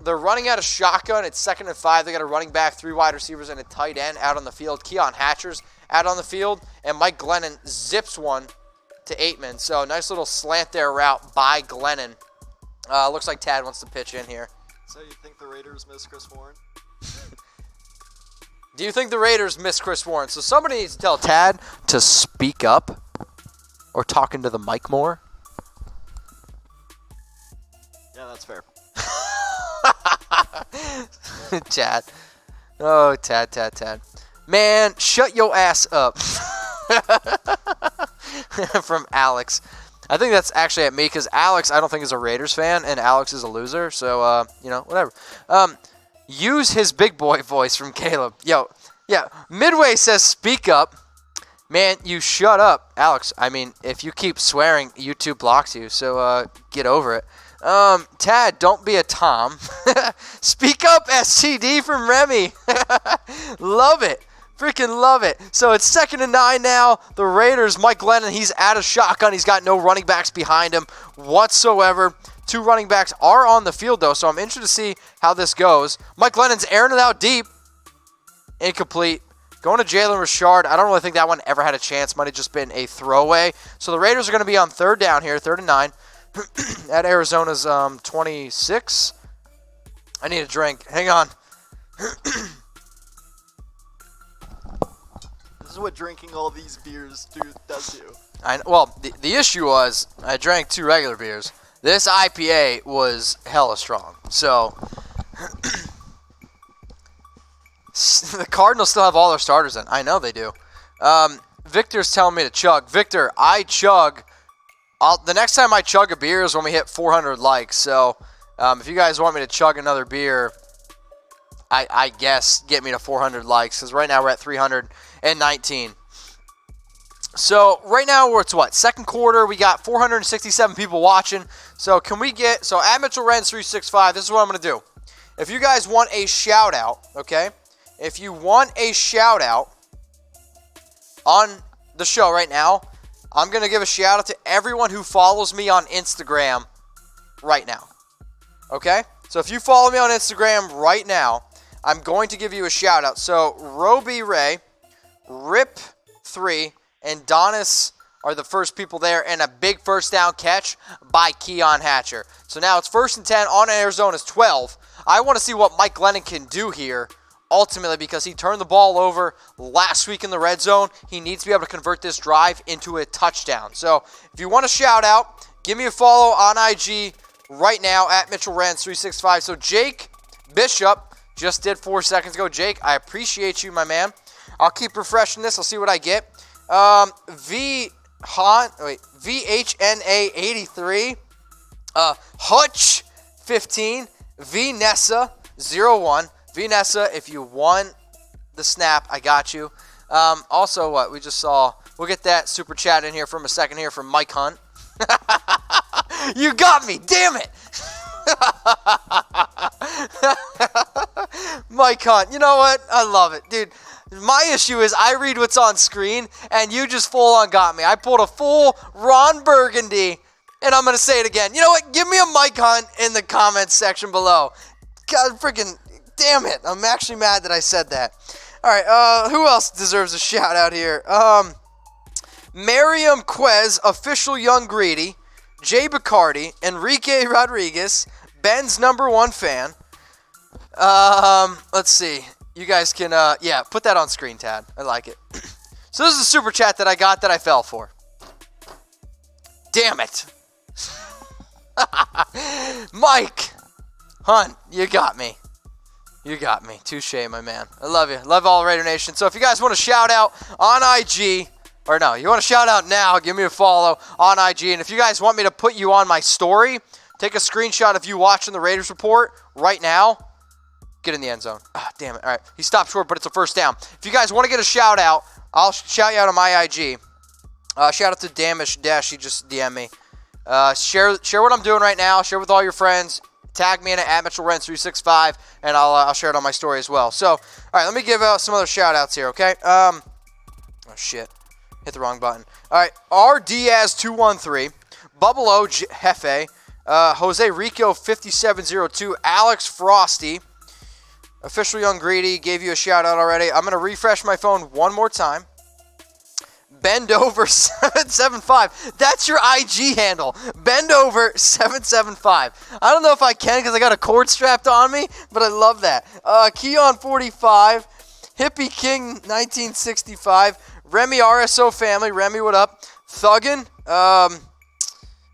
They're running out of shotgun. It's 2nd and 5. They got a running back, 3 wide receivers, and a tight end out on the field. Keon Hatcher's out on the field, and Mike Glennon zips one to Aitman. So nice little slant there route by Glennon. Looks like Tad wants to pitch in here. So you think the Raiders miss Chris Warren? Do you think the Raiders miss Chris Warren? So somebody needs to tell Tad to speak up or talk into the mic more. Yeah, that's fair. Tad. Oh, Tad. Man, shut your ass up. From Alex. I think that's actually at me because Alex, I don't think is a Raiders fan, and Alex is a loser. So, whatever. Use his big boy voice from Caleb. Yo, yeah. Midway says speak up. Man, you shut up. Alex, I mean, if you keep swearing, YouTube blocks you. So, get over it. Tad, don't be a Tom. Speak up, STD from Remy. Love it. Freaking love it. So it's 2nd and 9 now. The Raiders, Mike Glennon, he's out of shotgun. He's got no running backs behind him whatsoever. 2 running backs are on the field, though, so I'm interested to see how this goes. Mike Glennon's airing it out deep. Incomplete. Going to Jalen Richard. I don't really think that one ever had a chance. Might have just been a throwaway. So the Raiders are going to be on 3rd down here, 3rd and 9. At Arizona's 26. I need a drink. Hang on. This is what drinking all these beers does to you. Well, the issue was I drank 2 regular beers. This IPA was hella strong. So the Cardinals still have all their starters in. I know they do. Victor's telling me to chug. Victor, I chug. The next time I chug a beer is when we hit 400 likes. So if you guys want me to chug another beer, I guess get me to 400 likes. Because right now we're at 319. So right now we're at what? 2nd quarter. We got 467 people watching. So can we get... So at Mitchell Renz 365, this is what I'm going to do. If you guys want a shout out, okay? If you want a shout out on the show right now, I'm going to give a shout out to everyone who follows me on Instagram right now. Okay? So if you follow me on Instagram right now, I'm going to give you a shout out. So Roby Ray, Rip3, and Donis are the first people there, and a big first down catch by Keon Hatcher. So now it's 1st and 10 on Arizona's 12. I want to see what Mike Glennon can do here, ultimately, because he turned the ball over last week in the red zone. He needs to be able to convert this drive into a touchdown. So if you want a shout out, give me a follow on IG right now at Mitchell Renz 365. So Jake Bishop just did 4 seconds ago. Jake, I appreciate you, my man. I'll keep refreshing this. I'll see what I get. VHNA 83, Hutch 15, Vanessa 01. Vanessa, if you won the snap, I got you. Also, what we just saw, we'll get that super chat in here from a second here from Mike Hunt. You got me, damn it. Mike Hunt, you know what? I love it, dude. My issue is I read what's on screen, and you just full on got me. I pulled a full Ron Burgundy, and I'm going to say it again. You know what? Give me a Mike Hunt in the comments section below. God freaking damn it. I'm actually mad that I said that. All right, who else deserves a shout out here? Mariam Quez, Official Young Greedy, Jay Bacardi, Enrique Rodriguez, Ben's #1 fan. Let's see. You guys can, put that on screen, Tad. I like it. So this is a super chat that I got that I fell for. Damn it. Mike Hunt, you got me. You got me. Touche, my man. I love you. Love all Raider Nation. So if you guys want to shout out on IG, or no, you want to shout out now, give me a follow on IG. And if you guys want me to put you on my story, take a screenshot of you watching the Raiders Report right now. Get in the end zone. Ah, damn it. All right. He stopped short, but it's a first down. If you guys want to get a shout out, I'll shout you out on my IG. Shout out to Damish Dash. He just DM me. Share what I'm doing right now. Share with all your friends. Tag me in it at Mitchell Renz 365, and I'll share it on my story as well. So, all right, let me give out some other shout outs here, okay? Oh, shit. Hit the wrong button. All right, R Diaz 213, Bubble O Hefe, Jose Rico 5702. Alex Frosty. Official Young Greedy gave you a shout out already. I'm going to refresh my phone one more time. Bend over 775. That's your IG handle. Bend over 775. I don't know if I can because I got a cord strapped on me, but I love that. Keon 45. Hippie King 1965. Remy RSO family. Remy, what up? Thuggin.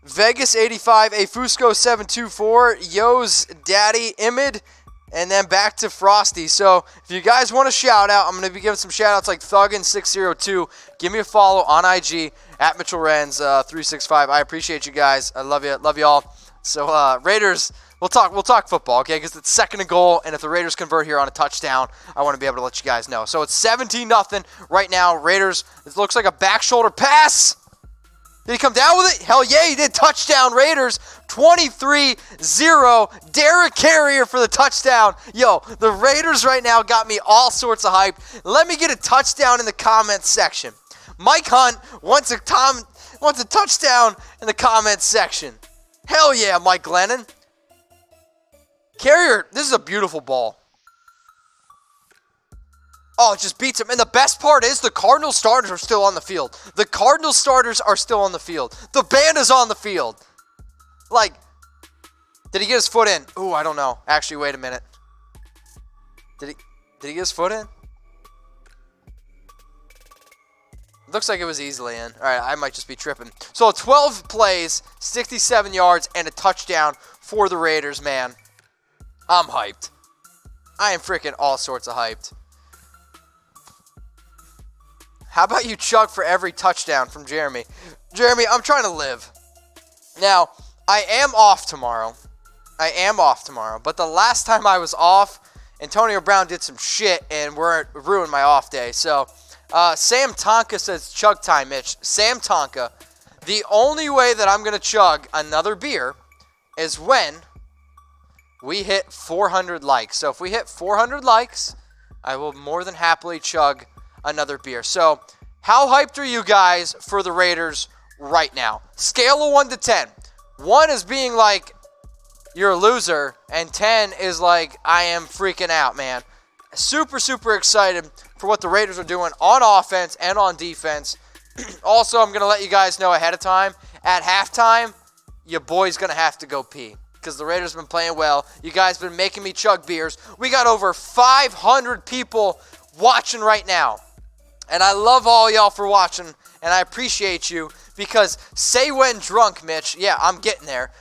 Vegas 85. A Fusco 724. Yo's Daddy Imid. And then back to Frosty. So if you guys want a shout out, I'm going to be giving some shout outs like Thuggin602. Give me a follow on IG at Mitchell Renz 365. I appreciate you guys. I love you. Love you all. So Raiders, we'll talk football, okay? Because it's second and goal, and if the Raiders convert here on a touchdown, I want to be able to let you guys know. So it's 17-0 right now. Raiders, it looks like a back shoulder pass. Did he come down with it? Hell yeah, he did. Touchdown, Raiders. 23-0. Derek Carr for the touchdown. Yo, the Raiders right now got me all sorts of hype. Let me get a touchdown in the comments section. Mike Hunt wants a touchdown in the comments section. Hell yeah, Mike Glennon. Carrier, this is a beautiful ball. Oh, it just beats him. And the best part is the Cardinals starters are still on the field. The Cardinals starters are still on the field. The band is on the field. Like, did he get his foot in? Ooh, I don't know. Actually, wait a minute. Did he get his foot in? Looks like it was easily in. All right, I might just be tripping. So 12 plays, 67 yards, and a touchdown for the Raiders, man. I'm hyped. I am freaking all sorts of hyped. How about you chug for every touchdown from Jeremy? Jeremy, I'm trying to live. Now, I am off tomorrow. But the last time I was off, Antonio Brown did some shit and ruined my off day. So, Sam Tonka says, chug time, Mitch. Sam Tonka, the only way that I'm going to chug another beer is when we hit 400 likes. So, if we hit 400 likes, I will more than happily chug another beer. So, how hyped are you guys for the Raiders right now? Scale of 1 to 10. 1 is being like, you're a loser, and 10 is like, I am freaking out, man. Super, super excited for what the Raiders are doing on offense and on defense. Also, I'm going to let you guys know ahead of time, at halftime, your boy's going to have to go pee because the Raiders have been playing well. You guys have been making me chug beers. We got over 500 people watching right now. And I love all y'all for watching, and I appreciate you because say when drunk, Mitch. Yeah, I'm getting there.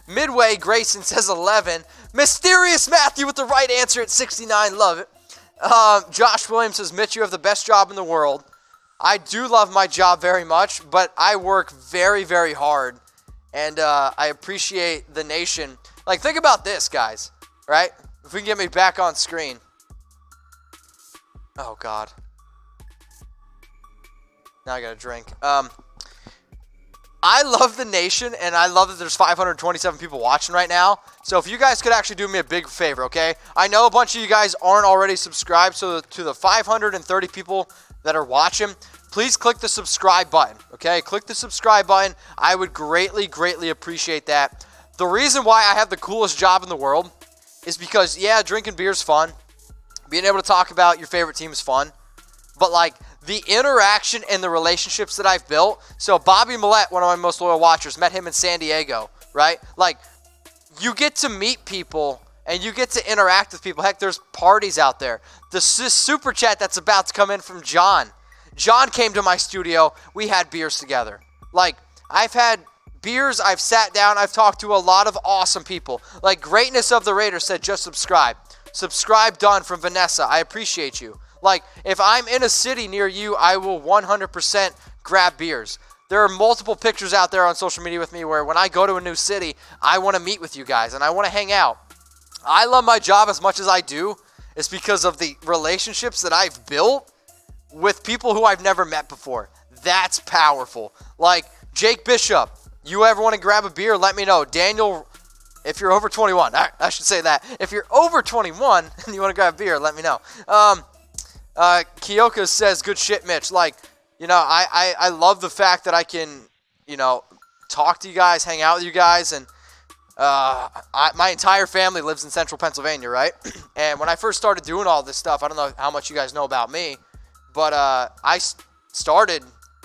Midway Grayson says 11. Mysterious Matthew with the right answer at 69. Love it. Josh Williams says, Mitch, you have the best job in the world. I do love my job very much, but I work very, very hard, and I appreciate the nation. Like, think about this, guys, right? If we can get me back on screen. Oh, God. Now I got to drink. I love the nation, and I love that there's 527 people watching right now. So if you guys could actually do me a big favor, okay? I know a bunch of you guys aren't already subscribed, so to the 530 people that are watching, please click the subscribe button, okay? Click the subscribe button. I would greatly, greatly appreciate that. The reason why I have the coolest job in the world is because, yeah, drinking beer is fun. Being able to talk about your favorite team is fun. But, like, the interaction and the relationships that I've built. So, Bobby Millette, one of my most loyal watchers, met him in San Diego, right? Like, you get to meet people and you get to interact with people. Heck, there's parties out there. The super chat that's about to come in from John. John came to my studio. We had beers together. Like, I've had beers. I've sat down. I've talked to a lot of awesome people. Like, Greatness of the Raiders said, just subscribe. Subscribe done from Vanessa. I appreciate you. Like, if I'm in a city near you, I will 100% grab beers. There are multiple pictures out there on social media with me where when I go to a new city, I want to meet with you guys and I want to hang out. I love my job as much as I do. It's because of the relationships that I've built with people who I've never met before. That's powerful. Like, Jake Bishop, you ever want to grab a beer, let me know. Daniel, if you're over 21, I should say that. If you're over 21 and you want to grab a beer, let me know. Kyoka says, good shit, Mitch. Like, you know, I love the fact that I can, you know, talk to you guys, hang out with you guys, and My entire family lives in central Pennsylvania, right? And when I first started doing all this stuff, I don't know how much you guys know about me, but I started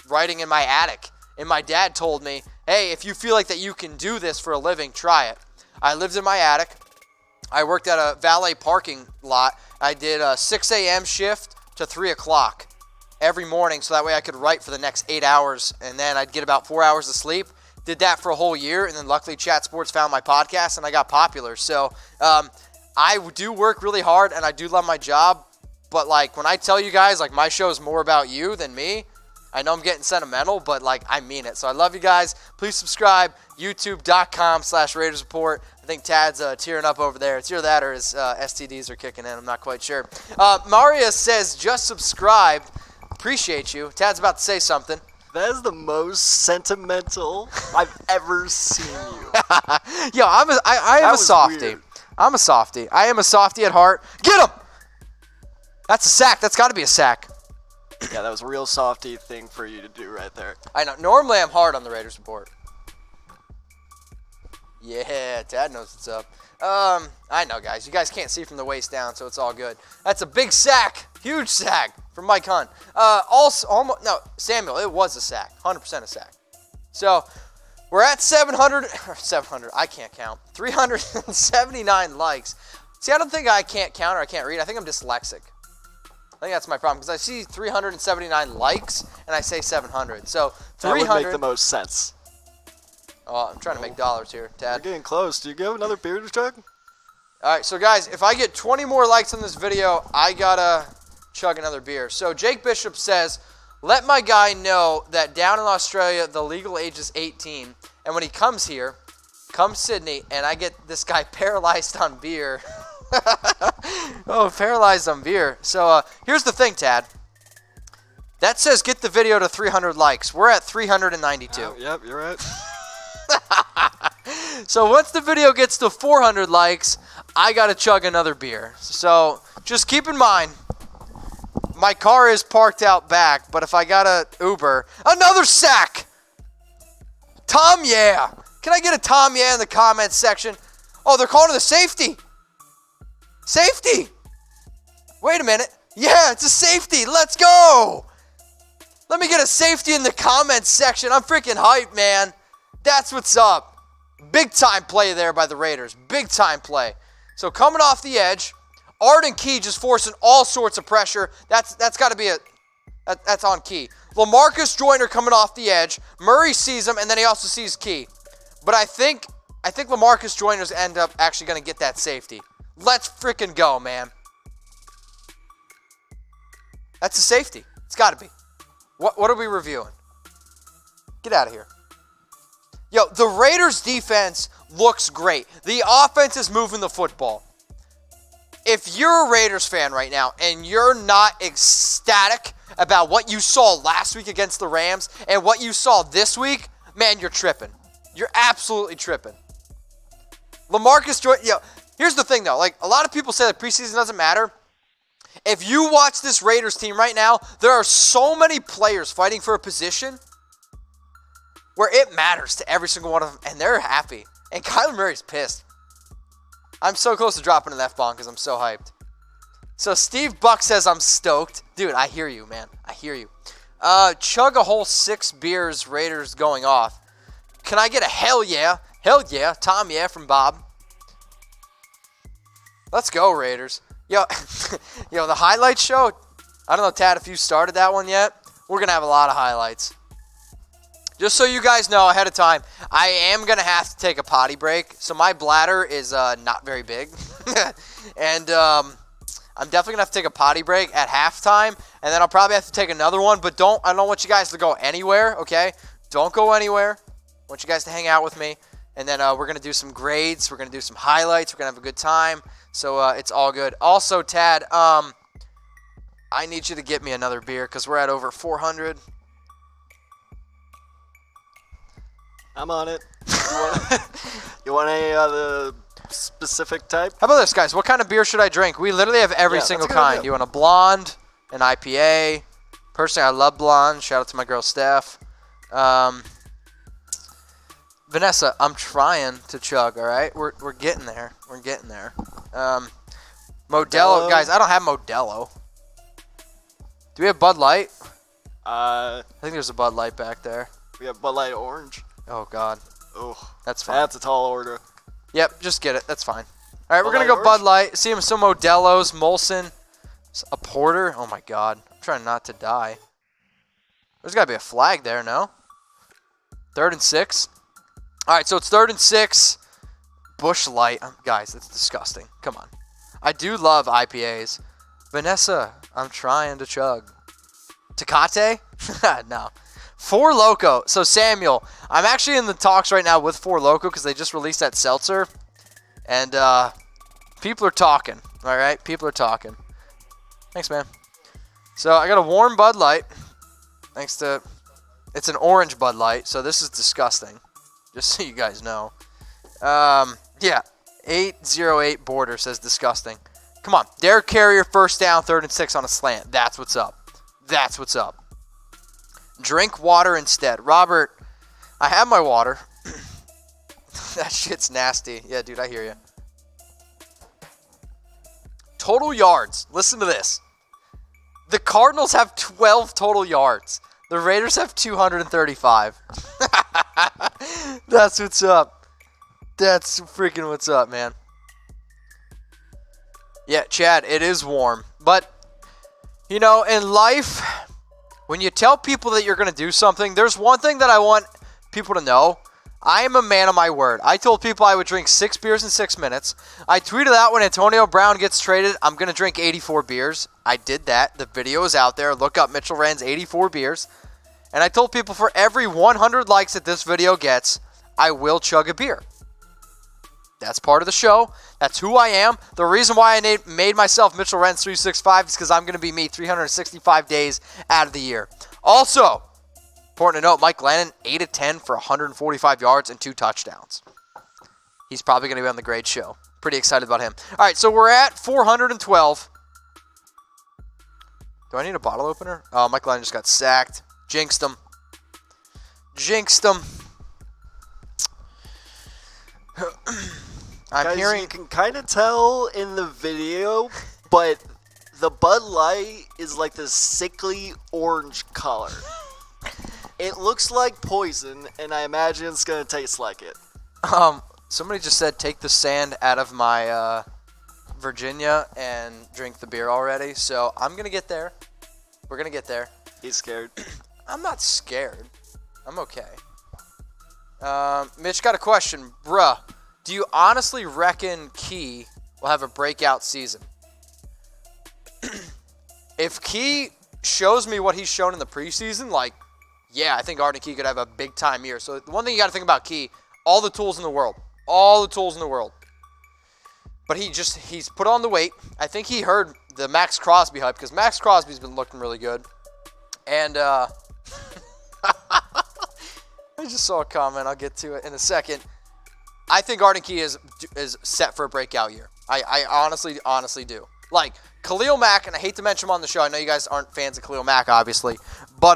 writing in my attic. And my dad told me, hey, if you feel like that you can do this for a living, try it. I lived in my attic. I worked at a valet parking lot. I did a 6 a.m. shift to 3 o'clock every morning, so that way I could write for the next 8 hours, and then I'd get about 4 hours of sleep. Did that for a whole year, and then luckily Chat Sports found my podcast, and I got popular. So I do work really hard, and I do love my job, but like when I tell you guys, like my show is more about you than me, I know I'm getting sentimental, but like I mean it. So I love you guys. Please subscribe, youtube.com/Raiders Report. I think Tad's tearing up over there. It's either that or his STDs are kicking in. I'm not quite sure. Maria says, just subscribed. Appreciate you. Tad's about to say something. That is the most sentimental I've ever seen you. Yo, I am a softie. Weird. I'm a softie. I am a softie at heart. Get him! That's a sack. That's got to be a sack. Yeah, that was a real softy thing for you to do right there. I know. Normally I'm hard on the Raiders Report. Yeah, Tad knows what's up. I know, guys. You guys can't see from the waist down, so it's all good. That's a big sack. Huge sack from Mike Hunt. Samuel, it was a sack. 100% a sack. So, we're at 700, I can't count. 379 likes. See, I don't think I can't count or I can't read. I think I'm dyslexic. I think that's my problem, because I see 379 likes, and I say 700. So, 300. That would make the most sense. Oh, I'm trying to make dollars here, Tad. You're getting close. Do you have another beer to chug? All right, so guys, if I get 20 more likes on this video, I gotta chug another beer. So Jake Bishop says, let my guy know that down in Australia, the legal age is 18, and when he comes here, come Sydney, and I get this guy paralyzed on beer. Oh, paralyzed on beer. So here's the thing, Tad. That says get the video to 300 likes. We're at 392. Yep, you're right. So once the video gets to 400 likes, I got to chug another beer. So just keep in mind, my car is parked out back, but if I got a Uber, another sack! Tom, yeah! Can I get a Tom, yeah, in the comments section? Oh, they're calling it a safety! Safety! Wait a minute. Yeah, it's a safety. Let's go! Let me get a safety in the comments section. I'm freaking hyped, man. That's what's up. Big time play there by the Raiders. Big time play. So coming off the edge, Arden Key just forcing all sorts of pressure. That's got to be that's on Key. LaMarcus Joyner coming off the edge. Murray sees him, and then he also sees Key. But I think LaMarcus Joyner's end up actually going to get that safety. Let's freaking go, man. That's a safety. It's got to be. What are we reviewing? Get out of here. Yo, the Raiders' defense looks great. The offense is moving the football. If you're a Raiders fan right now and you're not ecstatic about what you saw last week against the Rams and what you saw this week, man, you're tripping. You're absolutely tripping. LaMarcus Joyner, here's the thing, though. Like, a lot of people say that preseason doesn't matter. If you watch this Raiders team right now, there are so many players fighting for a position where it matters to every single one of them, and they're happy. And Kyler Murray's pissed. I'm so close to dropping an F-bomb because I'm so hyped. So Steve Buck says I'm stoked. Dude, I hear you, man. I hear you. Chug a whole 6 beers, Raiders going off. Can I get a hell yeah? Hell yeah. Tom, yeah, from Bob. Let's go, Raiders. Yo, the highlights show, I don't know, Tad, if you started that one yet. We're going to have a lot of highlights. Just so you guys know ahead of time, I am going to have to take a potty break. So my bladder is not very big. And I'm definitely going to have to take a potty break at halftime. And then I'll probably have to take another one. But I don't want you guys to go anywhere, okay? Don't go anywhere. I want you guys to hang out with me. And then we're going to do some grades. We're going to do some highlights. We're going to have a good time. So it's all good. Also, Tad, I need you to get me another beer because we're at over 400. I'm on it. You want any other specific type? How about this, guys? What kind of beer should I drink? We literally have every single kind. You want a blonde, an IPA? Personally, I love blonde. Shout out to my girl, Steph. Vanessa, I'm trying to chug, all right? We're getting there. We're getting there. Modelo. Guys, I don't have Modelo. Do we have Bud Light? I think there's a Bud Light back there. We have Bud Light Orange. Oh, God. Oh, that's fine. That's a tall order. Yep, just get it. That's fine. All right, we're going to go Bud Light. See some Modelo's, Molson, a Porter. Oh, my God. I'm trying not to die. There's got to be a flag there, no? 3rd and 6. All right, so it's 3rd and 6. Bush Light. Guys, it's disgusting. Come on. I do love IPAs. Vanessa, I'm trying to chug. Tecate? No. Four Loko. So, Samuel, I'm actually in the talks right now with Four Loko because they just released that seltzer. And people are talking. All right? People are talking. Thanks, man. So, I got a warm Bud Light. Thanks to... It's an orange Bud Light, so this is disgusting. Just so you guys know. Yeah. 808 Border says disgusting. Come on. Derek Carr, first down, 3rd and 6 on a slant. That's what's up. That's what's up. Drink water instead. Robert, I have my water. That shit's nasty. Yeah, dude, I hear you. Total yards. Listen to this. The Cardinals have 12 total yards. The Raiders have 235. That's what's up. That's freaking what's up, man. Yeah, Chad, it is warm. But, you know, in life, when you tell people that you're going to do something, there's one thing that I want people to know. I am a man of my word. I told people I would drink 6 beers in 6 minutes. I tweeted out when Antonio Brown gets traded, I'm going to drink 84 beers. I did that. The video is out there. Look up Mitchell Wren's 84 beers. And I told people for every 100 likes that this video gets, I will chug a beer. That's part of the show. That's who I am. The reason why I made myself Mitchell Wren's 365 is because I'm going to be me 365 days out of the year. Also, important to note, Mike Glennon, 8 of 10 for 145 yards and 2 touchdowns. He's probably going to be on the great show. Pretty excited about him. All right, so we're at 412. Do I need a bottle opener? Oh, Mike Glennon just got sacked. Jinxed him. Jinxed him. Guys, you can kind of tell in the video, but the Bud Light is like this sickly orange color. It looks like poison, and I imagine it's going to taste like it. Somebody just said take the sand out of my Virginia and drink the beer already, so I'm going to get there. We're going to get there. He's scared. I'm not scared. I'm okay. Mitch got a question. Bruh, do you honestly reckon Key will have a breakout season? If Key shows me what he's shown in the preseason, like, yeah, I think Arden Key could have a big-time year. So the one thing you got to think about Key, all the tools in the world. All the tools in the world. But he's put on the weight. I think he heard the Max Crosby hype because Max Crosby's been looking really good. And I just saw a comment. I'll get to it in a second. I think Arden Key is set for a breakout year. I honestly do. Like, Khalil Mack, and I hate to mention him on the show. I know you guys aren't fans of Khalil Mack, obviously. But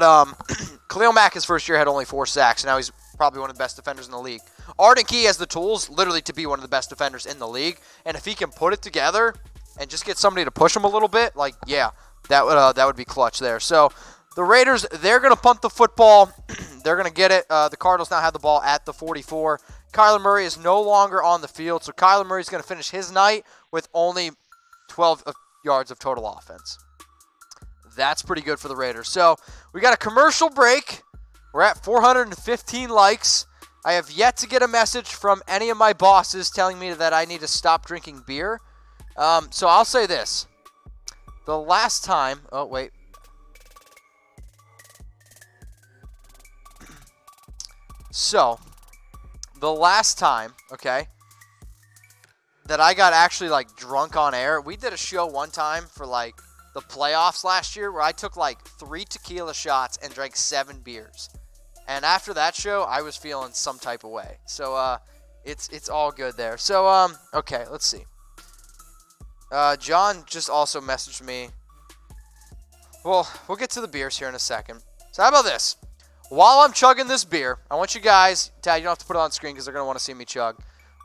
Khalil Mack, his first year, had only 4 sacks. Now he's probably one of the best defenders in the league. Arden Key has the tools, literally, to be one of the best defenders in the league. And if he can put it together and just get somebody to push him a little bit, like, yeah, that would be clutch there. So the Raiders, they're going to punt the football. They're going to get it. The Cardinals now have the ball at the 44. Kyler Murray is no longer on the field, so Kyler Murray's going to finish his night with only 12 yards of total offense. That's pretty good for the Raiders. So we got a commercial break. We're at 415 likes. I have yet to get a message from any of my bosses telling me that I need to stop drinking beer. So I'll say this. The last time... Oh, wait. So, the last time, okay, that I got actually, like, drunk on air, we did a show one time for, like, the playoffs last year where I took, like, 3 tequila shots and drank 7 beers. And after that show, I was feeling some type of way. So, it's all good there. So, okay, let's see. John just also messaged me. Well, we'll get to the beers here in a second. So, how about this? while I'm chugging this beer, I want you guys, Tad, you don't have to put it on screen because they're going to want to see me chug.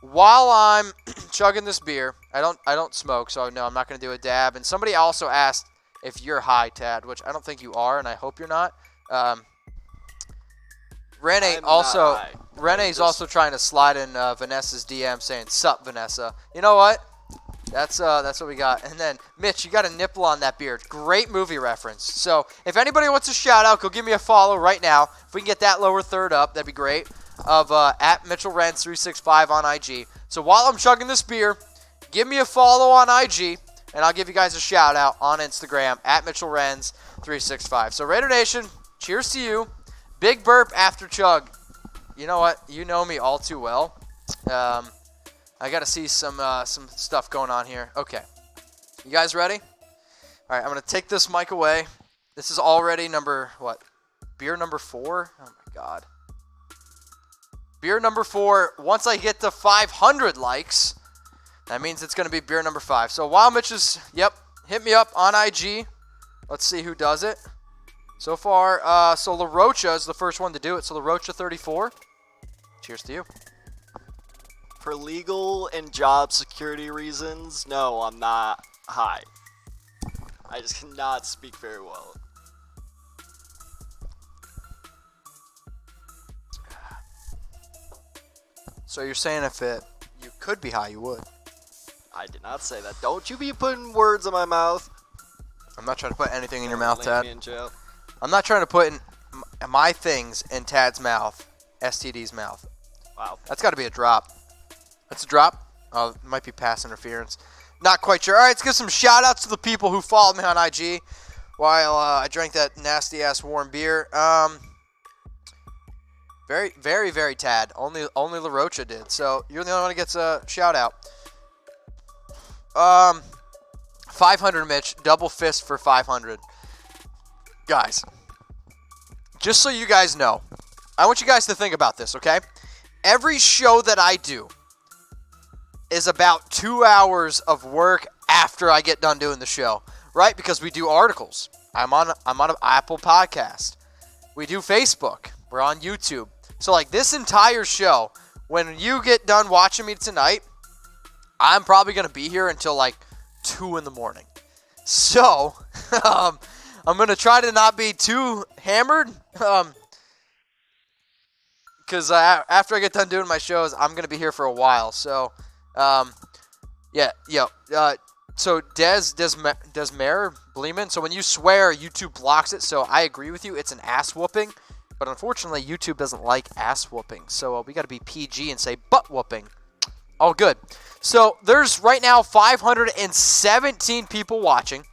While I'm chugging this beer, I don't smoke, so no, I'm not going to do a dab. And somebody also asked if you're high, Tad, which I don't think you are, and I hope you're not. Renee's also trying to slide in Vanessa's DM saying, "Sup, Vanessa." You know what? That's what we got. And then, Mitch, you got a nipple on that beard. Great movie reference. So, if anybody wants a shout-out, go give me a follow right now. If we can get that lower third up, that'd be great. Of at MitchellRens365 on IG. So, while I'm chugging this beer, give me a follow on IG, and I'll give you guys a shout-out on Instagram, at MitchellRens365. So, Raider Nation, cheers to you. Big burp after chug. You know what? You know me all too well. I got to see some stuff going on here. Okay. You guys ready? All right, I'm going to take this mic away. This is already beer number 4? Oh, my God. Beer number 4. Once I get to 500 likes, that means it's going to be beer number 5. So while Mitch is, hit me up on IG. Let's see who does it. So far, so La Rocha is the first one to do it. So La Rocha 34. Cheers to you. For legal and job security reasons, no, I'm not high. I just cannot speak very well. So you're saying if you could be high, you would? I did not say that. Don't you be putting words in my mouth. I'm not trying to put anything in your mouth, Land Tad. me in jail. I'm not trying to put my things in Tad's mouth, STD's mouth. Wow. That's got to be a drop. That's a drop. Oh, it might be pass interference. Not quite sure. All right, let's give some shout-outs to the people who followed me on IG while I drank that nasty-ass warm beer. Very, very, very Tad. Only La Rocha did. So you're the only one who gets a shout-out. 500, Mitch. Double fist for 500. Guys, just so you guys know, I want you guys to think about this, okay? Every show that I do is about 2 hours of work after I get done doing the show, right? Because we do articles. I'm on an Apple podcast. We do Facebook. We're on YouTube. So like this entire show, when you get done watching me tonight, I'm probably going to be here until like 2 in the morning. So, I'm going to try to not be too hammered. Because after I get done doing my shows, I'm going to be here for a while. So, so Desmer Bleeman. So when you swear, YouTube blocks it. So I agree with you. It's an ass whooping. But unfortunately, YouTube doesn't like ass whooping. So we got to be PG and say butt whooping. All good. So there's right now 517 people watching.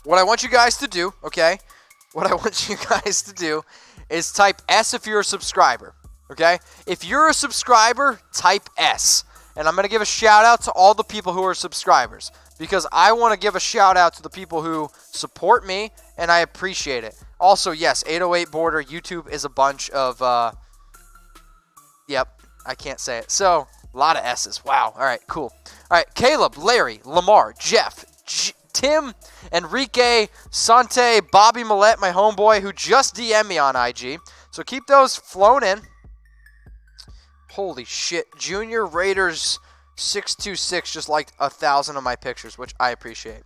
What I want you guys to do, okay? What I want you guys to do is type S if you're a subscriber, okay? If you're a subscriber, type S. And I'm going to give a shout out to all the people who are subscribers because I want to give a shout out to the people who support me and I appreciate it. Also, yes, 808 Border YouTube is a bunch of, I can't say it. So, a lot of S's. Wow. All right, cool. All right, Caleb, Larry, Lamar, Jeff, Tim, Enrique, Sante, Bobby Millette, my homeboy, who just DM'd me on IG. So keep those flowing in. Holy shit. Junior Raiders 626 just liked 1,000 of my pictures, which I appreciate.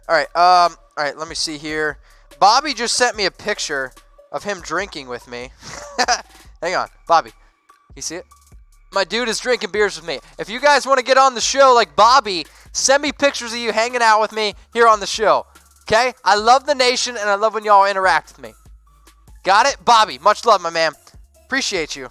All right, let me see here. Bobby just sent me a picture of him drinking with me. Hang on, Bobby. You see it? My dude is drinking beers with me. If you guys want to get on the show like Bobby, send me pictures of you hanging out with me here on the show. Okay? I love the nation, and I love when y'all interact with me. Got it? Bobby, much love, my man. Appreciate you.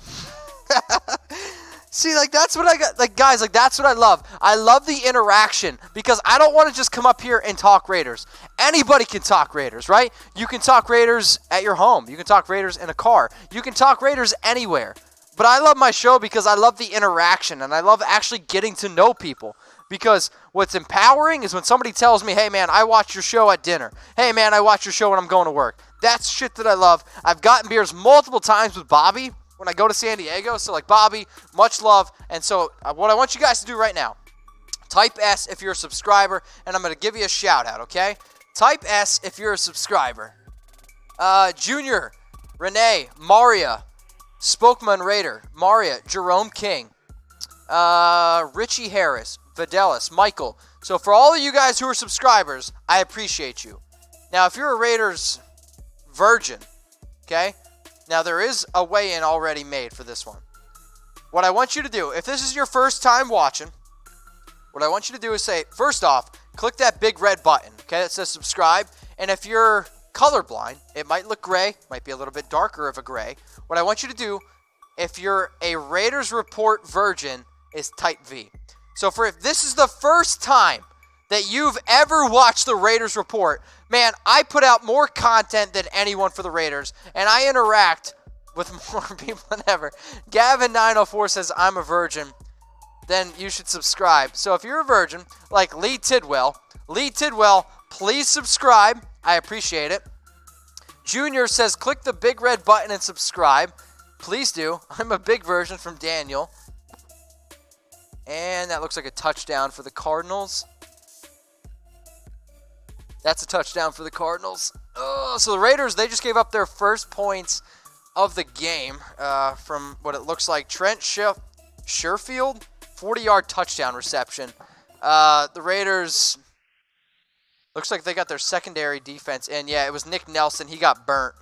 See, like, that's what I got. Like, guys, like, that's what I love. I love the interaction because I don't want to just come up here and talk Raiders. Anybody can talk Raiders, right? You can talk Raiders at your home. You can talk Raiders in a car. You can talk Raiders anywhere. But I love my show because I love the interaction and I love actually getting to know people. Because what's empowering is when somebody tells me, hey, man, I watch your show at dinner. Hey, man, I watch your show when I'm going to work. That's shit that I love. I've gotten beers multiple times with Bobby when I go to San Diego. So, like, Bobby, much love. And so what I want you guys to do right now, type S if you're a subscriber, and I'm going to give you a shout out, okay? Type S if you're a subscriber. Junior, Renee, Maria, Spokesman Raider, Maria, Jerome King, Richie Harris, Fidelis, Michael. So for all of you guys who are subscribers, I appreciate you. Now, if you're a Raiders virgin, okay, now there is a weigh-in already made for this one. What I want you to do, if this is your first time watching, what I want you to do is say, first off, click that big red button, okay, that says subscribe. And if you're colorblind, it might look gray, might be a little bit darker of a gray. What I want you to do, if you're a Raiders Report virgin, is type V. So if this is the first time that you've ever watched the Raiders Report, man, I put out more content than anyone for the Raiders, and I interact with more people than ever. Gavin904 says, I'm a virgin. Then you should subscribe. So if you're a virgin, like Lee Tidwell, please subscribe. I appreciate it. Junior says, click the big red button and subscribe. Please do. I'm a big virgin from Daniel. And that looks like a touchdown for the Cardinals. That's a touchdown for the Cardinals. So the Raiders, they just gave up their first points of the game from what it looks like. Trent Sherfield, 40-yard touchdown reception. The Raiders, looks like they got their secondary defense in. Yeah, it was Nick Nelson. He got burnt.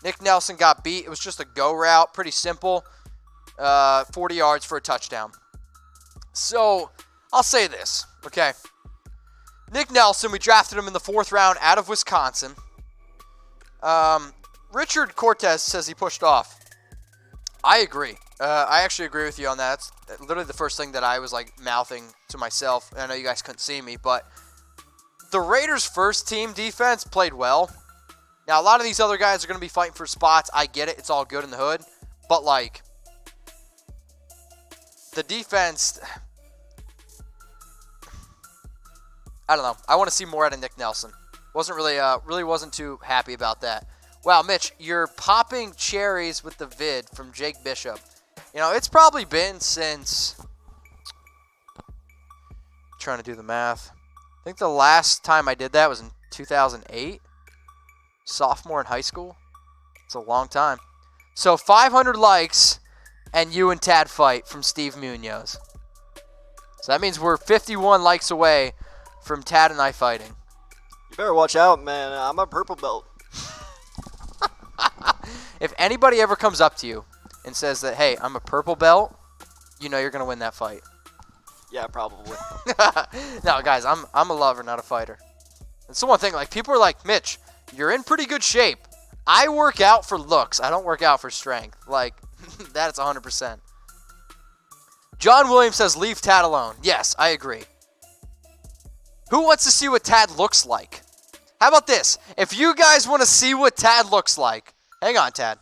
Nick Nelson got beat. It was just a go route. Pretty simple. 40 yards for a touchdown. So, I'll say this, okay? Nick Nelson, we drafted him in the 4th round out of Wisconsin. Richard Cortez says he pushed off. I agree. I actually agree with you on that. That's literally the first thing that I was like mouthing to myself. I know you guys couldn't see me, but the Raiders' first team defense played well. Now, a lot of these other guys are going to be fighting for spots. I get it. It's all good in the hood. But, like, the defense, I don't know. I want to see more out of Nick Nelson. Wasn't really wasn't too happy about that. Wow, Mitch, you're popping cherries with the vid from Jake Bishop. You know, it's probably been since, trying to do the math. I think the last time I did that was in 2008. Sophomore in high school. It's a long time. So 500 likes and you and Tad fight from Steve Munoz. So that means we're 51 likes away from Tad and I fighting. You better watch out, man. I'm a purple belt. If anybody ever comes up to you and says that, hey, I'm a purple belt, you know you're going to win that fight. Yeah, probably. No, guys, I'm a lover, not a fighter. That's the one thing. Like, people are like, Mitch, you're in pretty good shape. I work out for looks. I don't work out for strength. Like, that's 100%. John Williams says, leave Tad alone. Yes, I agree. Who wants to see what Tad looks like? How about this? If you guys want to see what Tad looks like, hang on, Tad.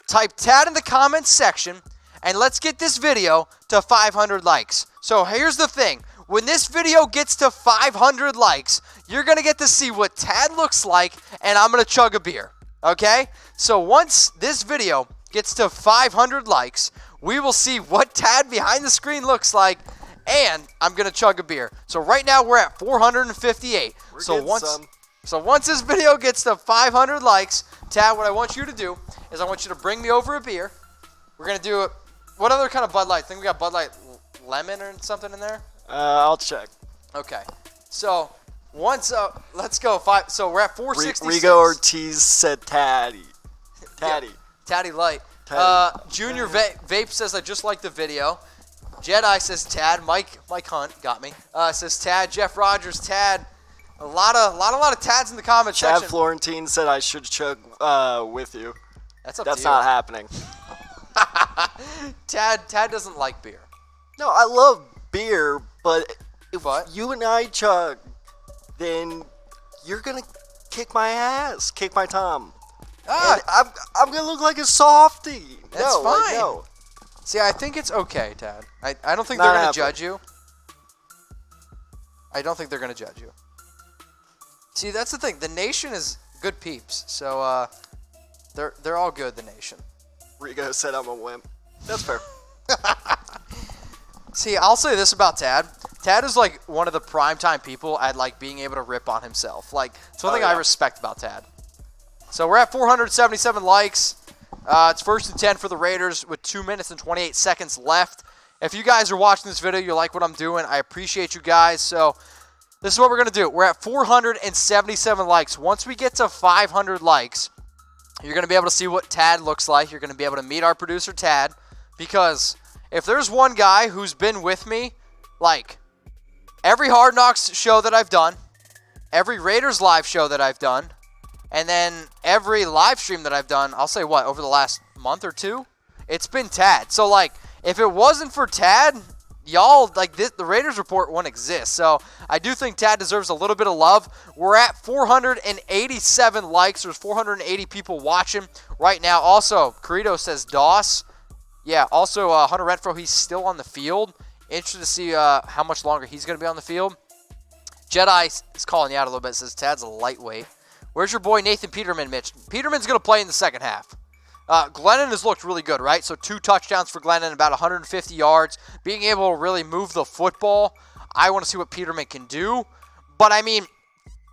Type Tad in the comments section, and let's get this video to 500 likes. So here's the thing. When this video gets to 500 likes, you're going to get to see what Tad looks like, and I'm going to chug a beer. Okay? So once this video gets to 500 likes, we will see what Tad behind the screen looks like, and I'm going to chug a beer. So right now we're at 458. So once this video gets to 500 likes, Tad, what I want you to do is I want you to bring me over a beer. We're going to do it. What other kind of Bud Light? I think we got Bud Light Lemon or something in there? I'll check. Okay. So once, let's go. So we're at 466. Rigo Ortiz said Taddy. Taddy. Yeah, Taddy Light. Taddy. Junior Vape says, I just like the video. Jedi says Tad. Mike Hunt got me. Says Tad. Jeff Rogers, Tad. A lot of Tads in the comment section. Chad Florentine said I should chug with you. That's not happening. Tad doesn't like beer. No, I love beer, but if you and I chug, then you're gonna kick my ass, kick my tom. And I'm gonna look like a softie. That's fine. Like, no. See, I think it's okay, Tad. I don't think they're gonna judge you. I don't think they're gonna judge you. See, that's the thing. The nation is good peeps, so they're all good. The nation. Rigo said I'm a wimp. That's fair. See, I'll say this about Tad. Tad is like one of the primetime people I'd like being able to rip on himself. Like, it's one thing I respect about Tad. So we're at 477 likes. It's 1st and 10 for the Raiders with 2 minutes and 28 seconds left. If you guys are watching this video, you like what I'm doing, I appreciate you guys. So this is what we're going to do. We're at 477 likes. Once we get to 500 likes, you're going to be able to see what Tad looks like. You're going to be able to meet our producer, Tad. Because if there's one guy who's been with me, like, every Hard Knocks show that I've done, every Raiders live show that I've done, and then every live stream that I've done, I'll say what, over the last month or two, it's been Tad. So, like, if it wasn't for Tad, y'all, like, the Raiders Report wouldn't exist. So I do think Tad deserves a little bit of love. We're at 487 likes. There's 480 people watching right now. Also, Carito says Doss. Yeah, also Hunter Renfro, he's still on the field. Interested to see how much longer he's going to be on the field. Jedi is calling you out a little bit. Says Tad's a lightweight. Where's your boy Nathan Peterman, Mitch? Peterman's going to play in the second half. Glennon has looked really good, right? So 2 touchdowns for Glennon, about 150 yards. Being able to really move the football. I want to see what Peterman can do. But, I mean,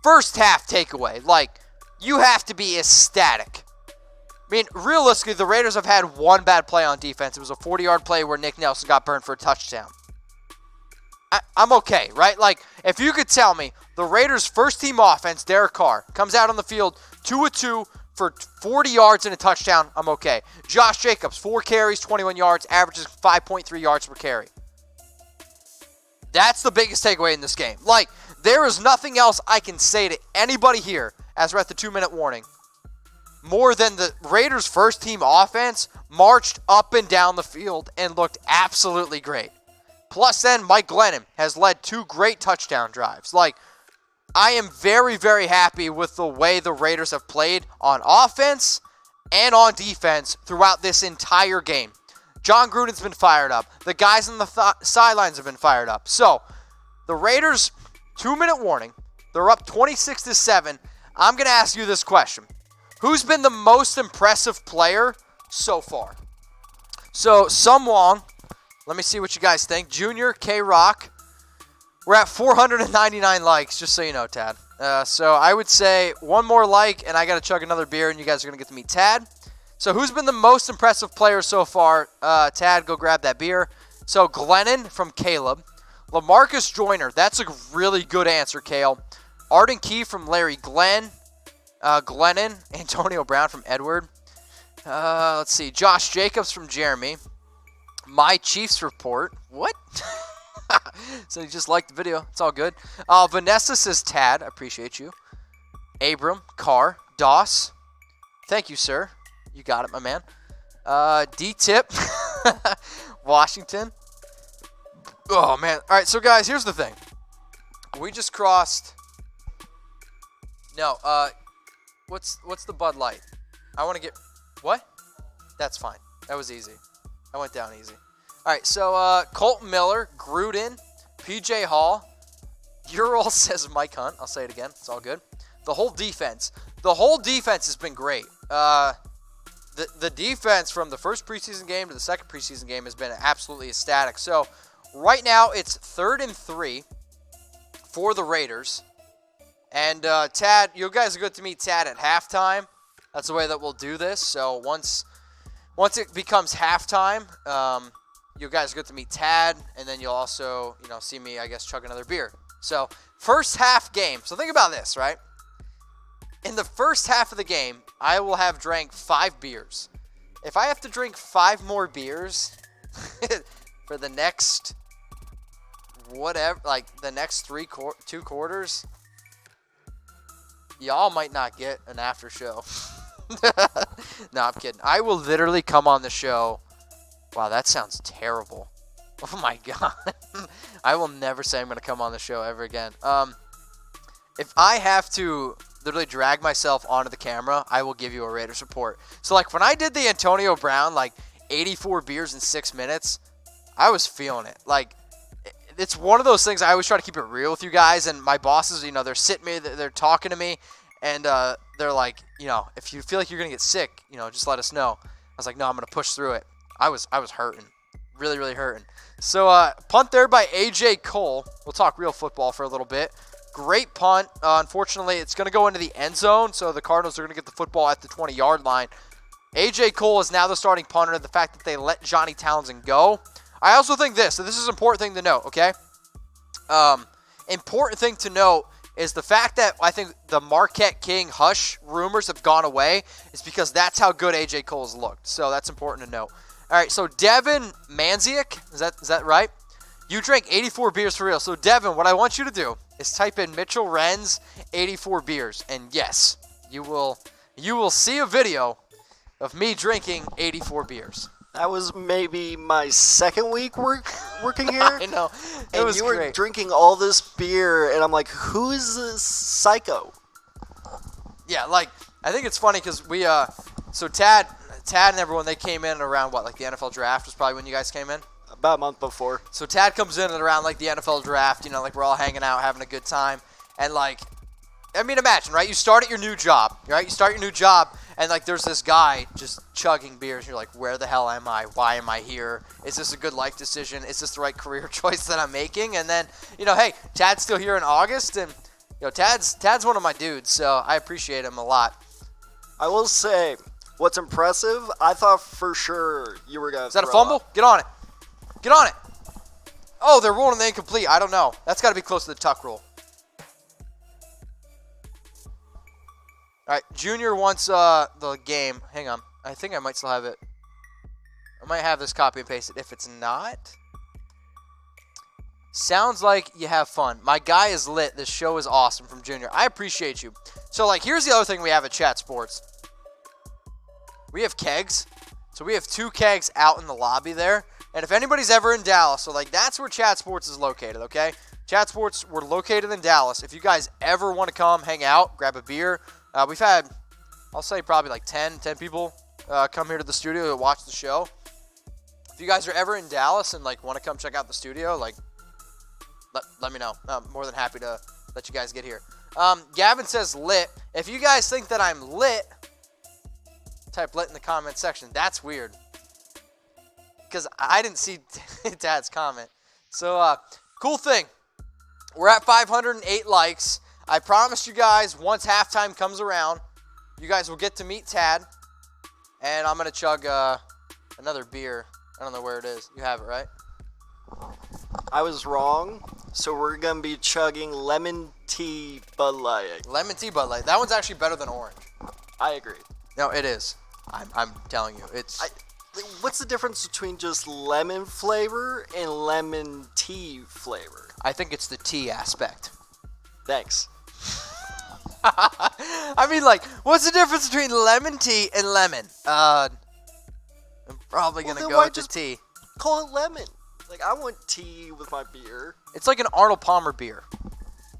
first half takeaway. Like, you have to be ecstatic. I mean, realistically, the Raiders have had one bad play on defense. It was a 40-yard play where Nick Nelson got burned for a touchdown. I'm okay, right? Like, if you could tell me the Raiders' first-team offense, Derek Carr, comes out on the field 2-2 for 40 yards and a touchdown, I'm okay. Josh Jacobs, 4 carries, 21 yards, averages 5.3 yards per carry. That's the biggest takeaway in this game. Like, there is nothing else I can say to anybody here as we're at the 2-minute warning more than the Raiders' first-team offense marched up and down the field and looked absolutely great. Plus, then, Mike Glennon has led 2 great touchdown drives. Like, I am very, very happy with the way the Raiders have played on offense and on defense throughout this entire game. John Gruden's been fired up. The guys on the sidelines have been fired up. So, the Raiders, 2-minute warning. They're up 26-7. I'm going to ask you this question. Who's been the most impressive player so far? So, Sum Wong, let me see what you guys think. Junior, K-Rock. We're at 499 likes, just so you know, Tad. So I would say one more like, and I got to chug another beer, and you guys are going to get to meet Tad. So who's been the most impressive player so far? Tad, go grab that beer. So Glennon from Caleb. LaMarcus Joyner. That's a really good answer, Kale. Arden Key from Larry Glenn. Glennon. Antonio Brown from Edward. Let's see. Josh Jacobs from Jeremy. My Chiefs report. What? So you just liked the video. It's all good. Vanessa says Tad. I appreciate you. Abram. Carr. Doss. Thank you, sir. You got it, my man. D-Tip. Washington. Oh, man. All right, so, guys, here's the thing. We just crossed. No, what's the Bud Light? I want to get. What? That's fine. That was easy. I went down easy. All right, so Colton Miller, Gruden, P.J. Hall, Ural says Mike Hunt. I'll say it again. It's all good. The whole defense. The whole defense has been great. The defense from the first preseason game to the second preseason game has been absolutely ecstatic. So right now it's 3rd and 3 for the Raiders. And Tad, you guys are good to meet Tad at halftime. That's the way that we'll do this. So once it becomes halftime, you guys get to meet Tad, and then you'll also, see me, I guess, chug another beer. So, first half game. So, think about this, right? In the first half of the game, I will have drank 5 beers. If I have to drink 5 more beers for the next, the next 2 quarters, y'all might not get an after show. No, I'm kidding. I will literally come on the show. Wow, that sounds terrible. Oh my god. I will never say I'm going to come on the show ever again. If I have to literally drag myself onto the camera, I will give you a Raiders report. So, when I did the Antonio Brown, 84 beers in 6 minutes, I was feeling it. It's one of those things I always try to keep it real with you guys, and my bosses, they're sitting me, they're talking to me, and they're like, if you feel like you're going to get sick, just let us know. I was like, no, I'm going to push through it. I was hurting. Really, really hurting. So, punt there by A.J. Cole. We'll talk real football for a little bit. Great punt. Unfortunately, it's going to go into the end zone, so the Cardinals are going to get the football at the 20-yard line. A.J. Cole is now the starting punter, and the fact that they let Johnny Townsend go. I also think this, and this is an important thing to note, okay? Important thing to note is the fact that I think the Marquette King hush rumors have gone away is because that's how good A.J. Cole's looked. So that's important to note. All right, so Devin Manziak, is that right? You drank 84 beers for real. So Devin, what I want you to do is type in Mitchell Wren's 84 beers, and yes, you will see a video of me drinking 84 beers. That was maybe my second week working here. I know. It was you were great. drinking all this beer, and I'm like, who is this psycho? Yeah, like, I think it's funny because we, so Tad and everyone, they came in around, what, like the NFL draft was probably when you guys came in? About a month before. So Tad comes in at around, like, the NFL draft, you know, like, we're all hanging out, having a good time, and, like, I mean, imagine, right? You start at your new job, right? You start your new job, and, like, there's this guy just chugging beers, and you're like, where the hell am I? Why am I here? Is this a good life decision? Is this the right career choice that I'm making? And then, you know, hey, Tad's still here in August, and, you know, Tad's one of my dudes, so I appreciate him a lot. I will say, what's impressive, I thought for sure you were going to Is that a fumble? Get on it. Get on it. Oh, they're ruling the incomplete. I don't know. That's got to be close to the tuck rule. All right, Junior wants the game. Hang on. I think I might still have it. I might have this copy and pasted. If it's not, sounds like you have fun. My guy is lit. This show is awesome from Junior. I appreciate you. So, like, here's the other thing we have at Chat Sports. We have kegs. So we have 2 kegs out in the lobby there. And if anybody's ever in Dallas, so, like, that's where Chat Sports is located, okay? Chat Sports, we're located in Dallas. If you guys ever want to come hang out, grab a beer, we've had, I'll say probably like 10 people come here to the studio to watch the show. If you guys are ever in Dallas and, like, want to come check out the studio, like, let me know. I'm more than happy to let you guys get here. Gavin says lit. If you guys think that I'm lit, type lit in the comment section. That's weird, because I didn't see Dad's comment. So, cool thing. We're at 508 likes. I promised you guys once halftime comes around, you guys will get to meet Tad. And I'm going to chug another beer. I don't know where it is. You have it, right? I was wrong, so we're going to be chugging lemon tea Bud Light. Lemon tea Bud Light. That one's actually better than orange. I agree. No, it is. I'm telling you. What's the difference between just lemon flavor and lemon tea flavor? I think it's the tea aspect. Thanks. I mean, like, what's the difference between lemon tea and lemon? I'm probably going to go with the tea. Call it lemon. Like, I want tea with my beer. It's like an Arnold Palmer beer.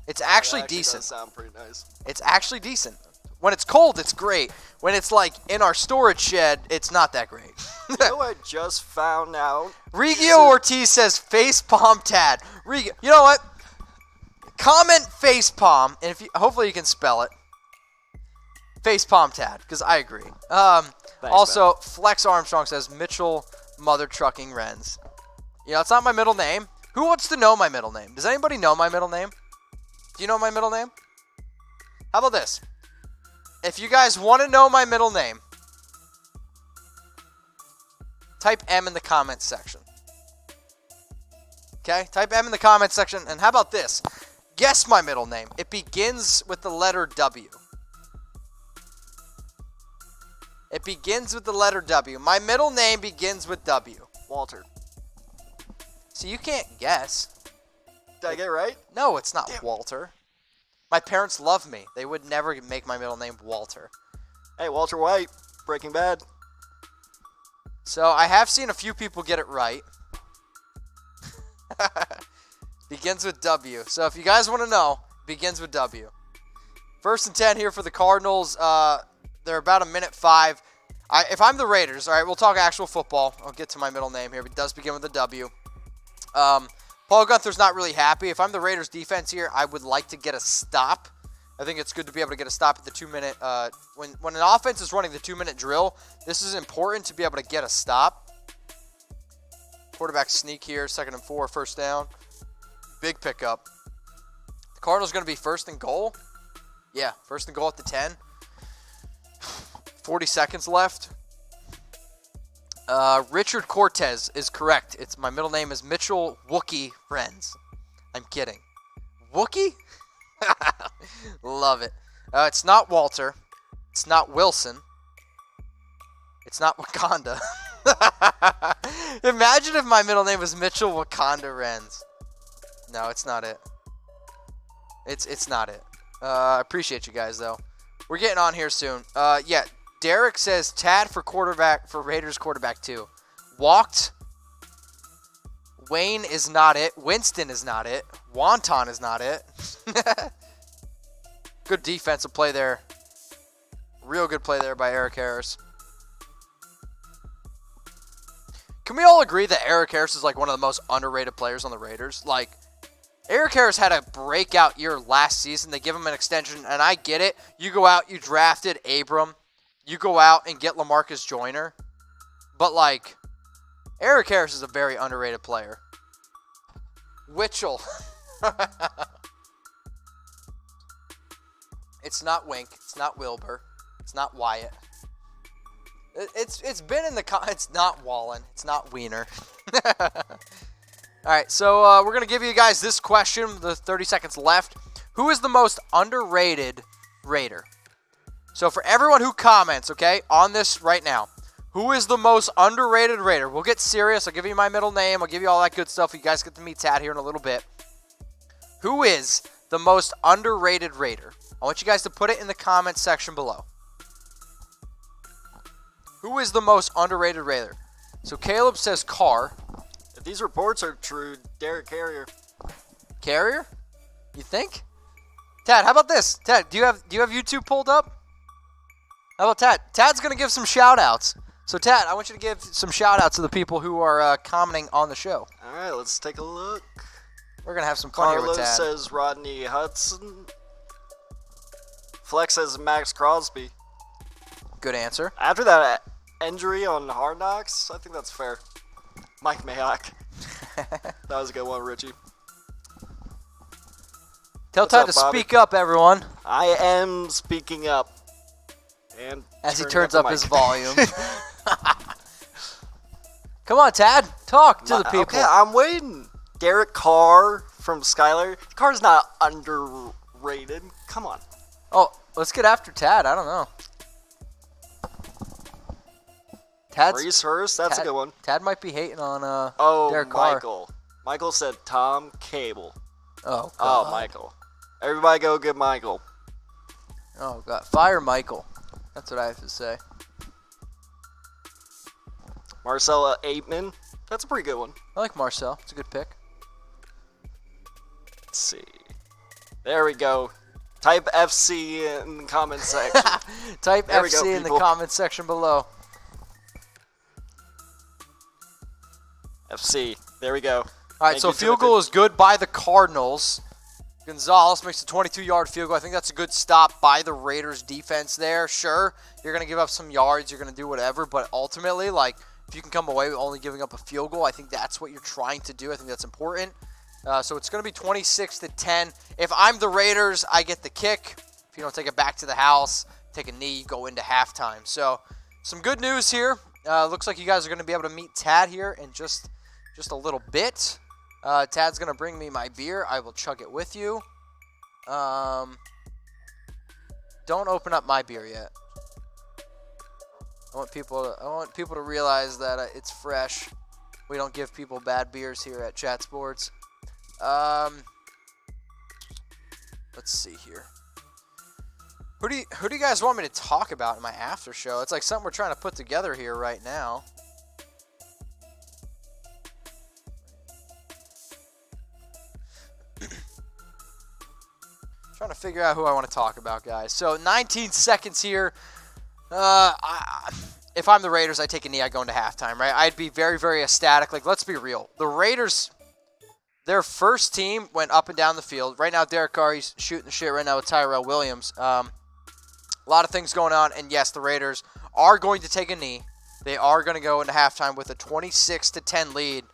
It's actually decent. Does sound pretty nice. It's actually decent. When it's cold, it's great. When it's, like, in our storage shed, it's not that great. You know what I just found out? Regio Ortiz says facepalm Tad. Regio, you know what? Comment facepalm, and hopefully you can spell it. Facepalm Tad, because I agree. Thanks, also, man. Flex Armstrong says Mitchell Mother Trucking Wrens. You know, it's not my middle name. Who wants to know my middle name? Does anybody know my middle name? Do you know my middle name? How about this? If you guys want to know my middle name, type M in the comments section. Okay? Type M in the comments section. And how about this? Guess my middle name. It begins with the letter W. It begins with the letter W. My middle name begins with W. Walter. So you can't guess. Did I get it right? No, it's not Walter. My parents love me. They would never make my middle name Walter. Hey, Walter White, Breaking Bad. So I have seen a few people get it right. Begins with W. So if you guys want to know, begins with W. 1st and 10 here for the Cardinals. They're about a minute 5. If I'm the Raiders, all right, we'll talk actual football. I'll get to my middle name here, but it does begin with a W. Paul Gunther's not really happy. If I'm the Raiders defense here, I would like to get a stop. I think it's good to be able to get a stop at the 2-minute. When an offense is running the 2-minute drill, this is important to be able to get a stop. Quarterback sneak here, 2nd and 4, 1st down. Big pickup. The Cardinals going to be first and goal? Yeah, first and goal at the 10. 40 seconds left. Richard Cortez is correct. My middle name is Mitchell Wookie Renz. I'm kidding. Wookie? Love it. It's not Walter. It's not Wilson. It's not Wakanda. Imagine if my middle name was Mitchell Wakanda Renz. No, it's not it. It's not it. I appreciate you guys, though. We're getting on here soon. Yeah, Derek says Tad for quarterback for Raiders quarterback 2. Walked. Wayne is not it. Winston is not it. Wonton is not it. Good defensive play there. Real good play there by Eric Harris. Can we all agree that Eric Harris is like one of the most underrated players on the Raiders? Like, Eric Harris had a breakout year last season. They give him an extension, and I get it. You go out, you drafted Abram. You go out and get LaMarcus Joyner. But, like, Eric Harris is a very underrated player. Witchell. It's not Wink. It's not Wilbur. It's not Wyatt. It's been in the it's not Wallen. It's not Wiener. All right, so we're going to give you guys this question, the 30 seconds left. Who is the most underrated Raider? So for everyone who comments, okay, on this right now, who is the most underrated Raider? We'll get serious. I'll give you my middle name. I'll give you all that good stuff. You guys get to meet Tad here in a little bit. Who is the most underrated Raider? I want you guys to put it in the comments section below. Who is the most underrated Raider? So Caleb says Carr. If these reports are true, Derek Carrier. Carrier? You think? Tad, how about this? Tad, do you have YouTube pulled up? How about Tad? Tad's gonna give some shout outs. So Tad, I want you to give some shout outs to the people who are commenting on the show. Alright, let's take a look. We're gonna have some fun here with Carlos Tad. says Rodney Hudson. Flex says Max Crosby. Good answer. After that injury on Hard Knocks, I think that's fair. Mike Mayock. That was a good one, Richie. Tell What's Tad up, to Bobby? speak up, everyone, I am speaking up. And as he turning turns the up mic. his volume. Come on, Tad. Talk to the people. Okay, I'm waiting. Derek Carr from Skylar. Carr's not underrated. Come on. Oh, let's get after Tad. I don't know. Tad's, Reese Hurst, that's a good one. Tad might be hating on Derek Oh, Carr. Michael. Michael said Tom Cable. Oh, God. Oh, Michael. Everybody go get Michael. Oh, God. Fire Michael. That's what I have to say. Marcella Aitman. That's a pretty good one. I like Marcel. It's a good pick. Let's see. There we go. Type FC in the comment section. Type There we go, FC in the people. comments section below. FC. There we go. All right, Thank so you, field Timothy. goal is good by the Cardinals. Gonzalez makes a 22-yard field goal. I think that's a good stop by the Raiders defense there. Sure, you're going to give up some yards. You're going to do whatever. But ultimately, like, if you can come away with only giving up a field goal, I think that's what you're trying to do. I think that's important. So it's going to be 26-10. If I'm the Raiders, I get the kick. If you don't take it back to the house, take a knee, go into halftime. So some good news here. Looks like you guys are going to be able to meet Tad here in just a little bit. Tad's going to bring me my beer. I will chug it with you. Don't open up my beer yet. I want people to realize that it's fresh. We don't give people bad beers here at Chat Sports. Let's see here. Who do you guys want me to talk about in my after show? It's like something we're trying to put together here right now. Trying to figure out who I want to talk about, guys. So 19 seconds here. If I'm the Raiders, I take a knee, I go into halftime, right? I'd be very, very ecstatic. Like, let's be real. The Raiders, their first team went up and down the field. Right now, Derek Carr, he's shooting the shit right now with Tyrell Williams. A lot of things going on, and yes, the Raiders are going to take a knee. They are going to go into halftime with a 26-10 lead.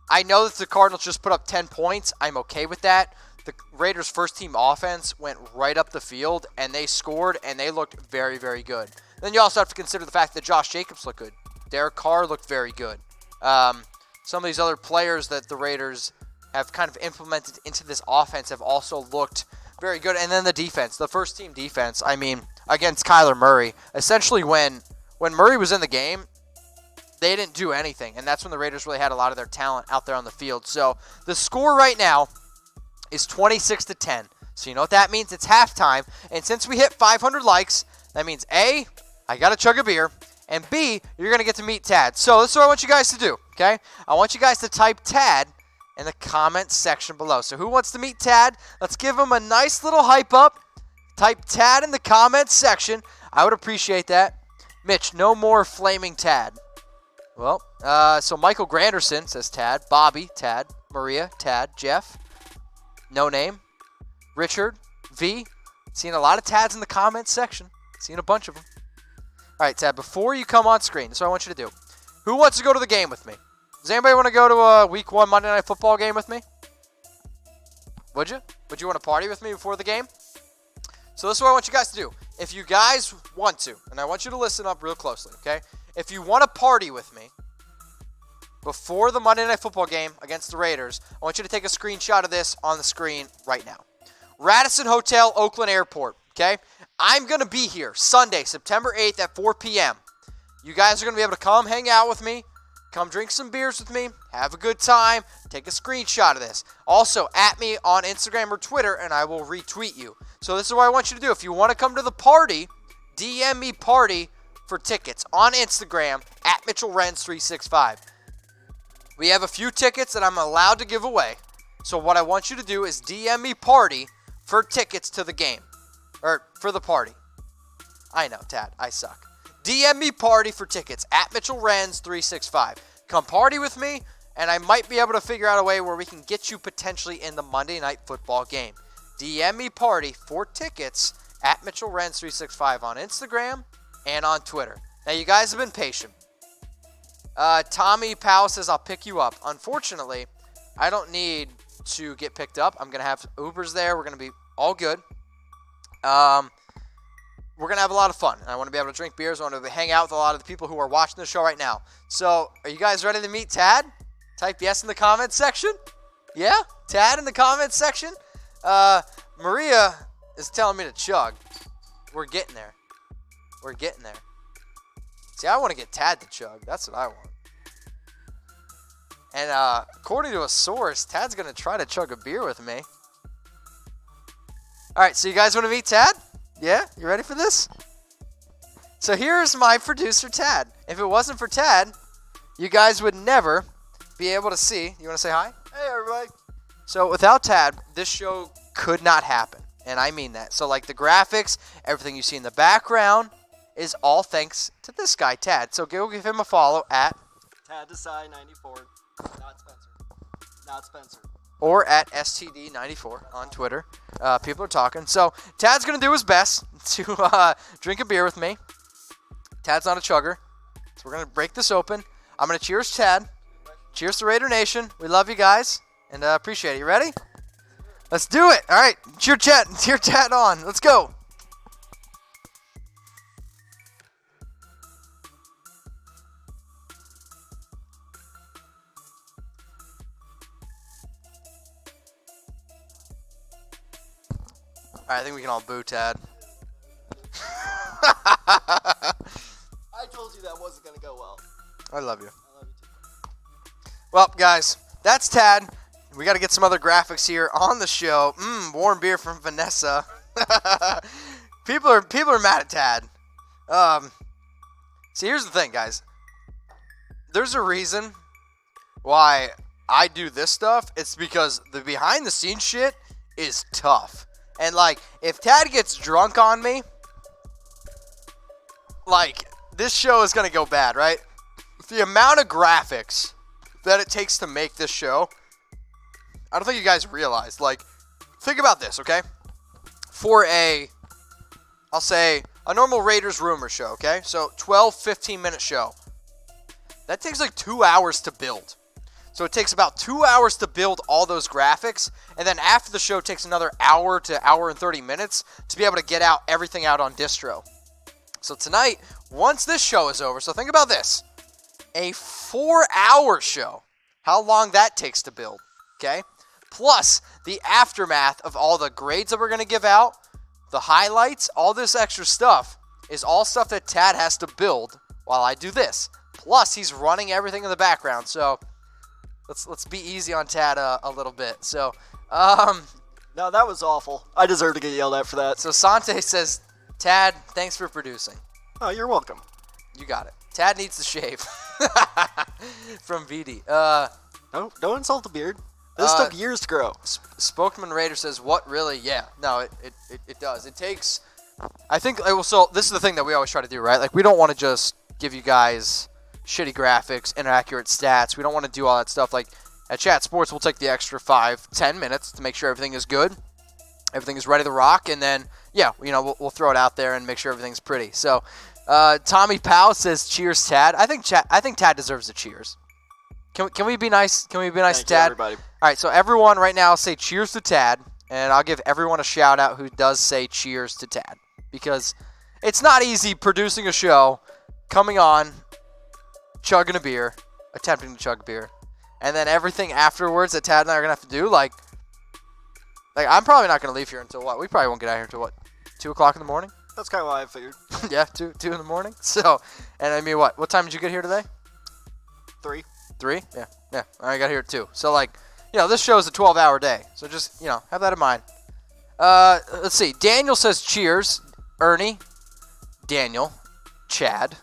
I know that the Cardinals just put up 10 points. I'm okay with that. the Raiders' first-team offense went right up the field, and they scored, and they looked very, very good. Then you also have to consider the fact that Josh Jacobs looked good. Derek Carr looked very good. Some of these other players that the Raiders have kind of implemented into this offense have also looked very good. And then the defense, the first-team defense, I mean, against Kyler Murray. Essentially, when Murray was in the game, they didn't do anything, and that's when the Raiders really had a lot of their talent out there on the field. So the score right now is 26-10. So you know what that means? It's halftime, and since we hit 500 likes, that means A, I got to chug a beer, and B, you're going to get to meet Tad. So this is what I want you guys to do, okay? I want you guys to type Tad in the comments section below. So who wants to meet Tad? Let's give him a nice little hype up. Type Tad in the comments section. I would appreciate that. Mitch, no more flaming Tad. Well, so Michael Granderson says Tad. Bobby, Tad. Maria, Tad. Jeff, no name. Richard, V. Seeing a lot of Tads in the comments section. Seeing a bunch of them. All right, Tad, before you come on screen, this is what I want you to do. Who wants to go to the game with me? Does anybody want to go to a Week 1 Monday Night Football game with me? Would you? Would you want to party with me before the game? So this is what I want you guys to do. If you guys want to, and I want you to listen up real closely, okay? If you want to party with me before the Monday Night Football game against the Raiders, I want you to take a screenshot of this on the screen right now. Radisson Hotel, Oakland Airport, okay? I'm going to be here Sunday, September 8th at 4 p.m. You guys are going to be able to come hang out with me, come drink some beers with me, have a good time, take a screenshot of this. Also, at me on Instagram or Twitter, and I will retweet you. So this is what I want you to do. If you want to come to the party, DM me party for tickets on Instagram at MitchellRens365. We have a few tickets that I'm allowed to give away. So what I want you to do is DM me party for tickets to the game. Or for the party. I know, Tad, I suck. DM me party for tickets at MitchellRens365. Come party with me, and I might be able to figure out a way where we can get you potentially in the Monday Night Football game. DM me party for tickets at MitchellRens365 on Instagram and on Twitter. Now, you guys have been patient. Tommy Powell says, I'll pick you up. Unfortunately, I don't need to get picked up. I'm going to have Ubers there. We're going to be all good. We're going to have a lot of fun. I want to be able to drink beers. I want to hang out with a lot of the people who are watching the show right now. So, are you guys ready to meet Tad? Type yes in the comments section. Yeah? Tad in the comments section. Maria is telling me to chug. We're getting there. We're getting there. See, I want to get Tad to chug. That's what I want. And according to a source, Tad's going to try to chug a beer with me. All right, so you guys want to meet Tad? Yeah? You ready for this? So here's my producer, Tad. If it wasn't for Tad, you guys would never be able to see. You want to say hi? Hey, everybody. So without Tad, this show could not happen. And I mean that. So like the graphics, everything you see in the background is all thanks to this guy, Tad. So go give him a follow at Tad Desai 94. Not Spencer. Not Spencer. Or at STD94 on Twitter. People are talking. So Tad's going to do his best to drink a beer with me. Tad's not a chugger. So we're going to break this open. I'm going to cheers Tad. Cheers to Raider Nation. We love you guys. And appreciate it. You ready? Let's do it. All right. Cheer Tad on. Let's go. All right, I think we can all boo Tad. I told you that wasn't going to go well. I love you. I love you too. Well, guys, that's Tad. We got to get some other graphics here on the show. Warm beer from Vanessa. People are mad at Tad. See, here's the thing, guys. There's a reason why I do this stuff. It's because the behind-the-scenes shit is tough. And, like, if Tad gets drunk on me, like, this show is going to go bad, right? The amount of graphics that it takes to make this show, I don't think you guys realize. Like, think about this, okay? For I'll say, a normal Raiders rumor show, okay? So, 12, 15-minute show. That takes like 2 hours to build. So it takes about 2 hours to build all those graphics. And then after the show, it takes another hour to hour and 30 minutes to be able to get everything out on distro. So tonight, once this show is over, so think about this. A 4-hour show. How long that takes to build, okay? Plus the aftermath of all the grades that we're going to give out, the highlights, all this extra stuff is all stuff that Tad has to build while I do this. Plus, he's running everything in the background, so let's be easy on Tad a little bit. So, No, that was awful. I deserve to get yelled at for that. so Sante says, Tad, thanks for producing. Oh, you're welcome. You got it. Tad needs to shave. From VD. Don't insult the beard. This took years to grow. Spokesman Raider says, what really? Yeah. No, it does. It takes, I think, so this is the thing that we always try to do, right? Like, we don't want to just give you guys shitty graphics, inaccurate stats. We don't want to do all that stuff. Like, at Chat Sports, we'll take the extra 5-10 minutes to make sure everything is good. Everything is ready to rock. And then, yeah, we'll throw it out there and make sure everything's pretty. So, Tommy Powell says, cheers, Tad. I think Tad deserves a cheers. Can we be nice? Can we be nice to Tad? Everybody. All right, so everyone right now say cheers to Tad, and I'll give everyone a shout out who does say cheers to Tad, because it's not easy producing a show, coming on, chugging a beer, attempting to chug a beer, and then everything afterwards that Tad and I are gonna have to do. Like I'm probably not gonna leave here until what? We probably won't get out here until what? 2 o'clock in the morning? That's kind of what I figured. Yeah, 2 in the morning. So, and I mean, what time did you get here today? 3. 3? Yeah. I got here at 2. So, like, this show is a 12-hour day. So just, have that in mind. Let's see. Daniel says cheers. Ernie, Daniel, Chad,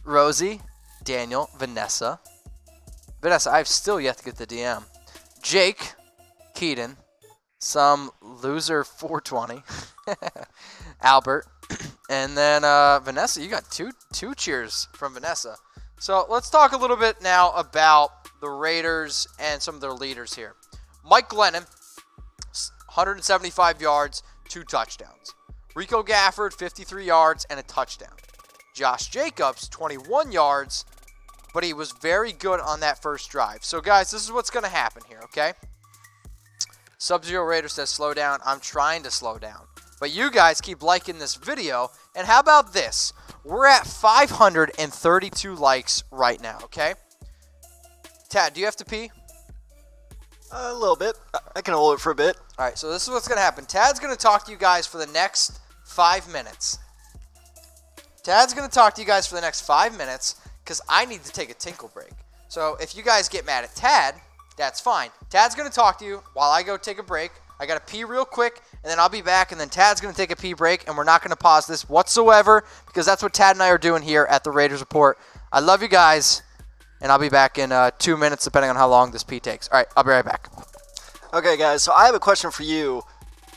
Rosie, Daniel, Vanessa. I've still yet to get the DM. Jake, Keaton, some loser 420, Albert, and then Vanessa. You got two cheers from Vanessa. So let's talk a little bit now about the Raiders and some of their leaders here. Mike Glennon, 175 yards, 2 touchdowns. Rico Gafford, 53 yards and a touchdown. Josh Jacobs, 21 yards, but he was very good on that first drive. So, guys, this is what's going to happen here, okay? Sub-Zero Raider says slow down. I'm trying to slow down. But you guys keep liking this video. And how about this? We're at 532 likes right now, okay? Tad, do you have to pee? A little bit. I can hold it for a bit. All right, so this is what's going to happen. Tad's going to talk to you guys for the next 5 minutes. Tad's going to talk to you guys for the next 5 minutes because I need to take a tinkle break. So if you guys get mad at Tad, that's fine. Tad's going to talk to you while I go take a break. I got to pee real quick, and then I'll be back, and then Tad's going to take a pee break, and we're not going to pause this whatsoever because that's what Tad and I are doing here at the Raiders Report. I love you guys, and I'll be back in 2 minutes depending on how long this pee takes. All right, I'll be right back. Okay, guys, so I have a question for you.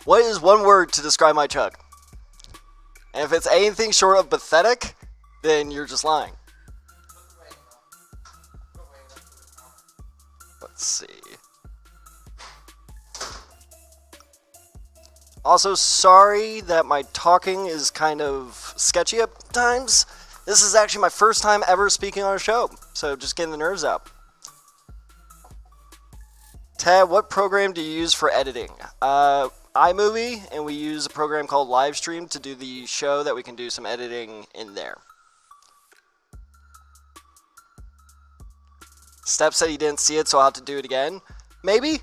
What is one word to describe my chug? And if it's anything short of pathetic, then you're just lying. Let's see. Also, sorry that my talking is kind of sketchy at times. This is actually my first time ever speaking on a show, so just getting the nerves out. Tad, what program do you use for editing? iMovie, and we use a program called Livestream to do the show that we can do some editing in there. Steph said he didn't see it, so I'll have to do it again. Maybe?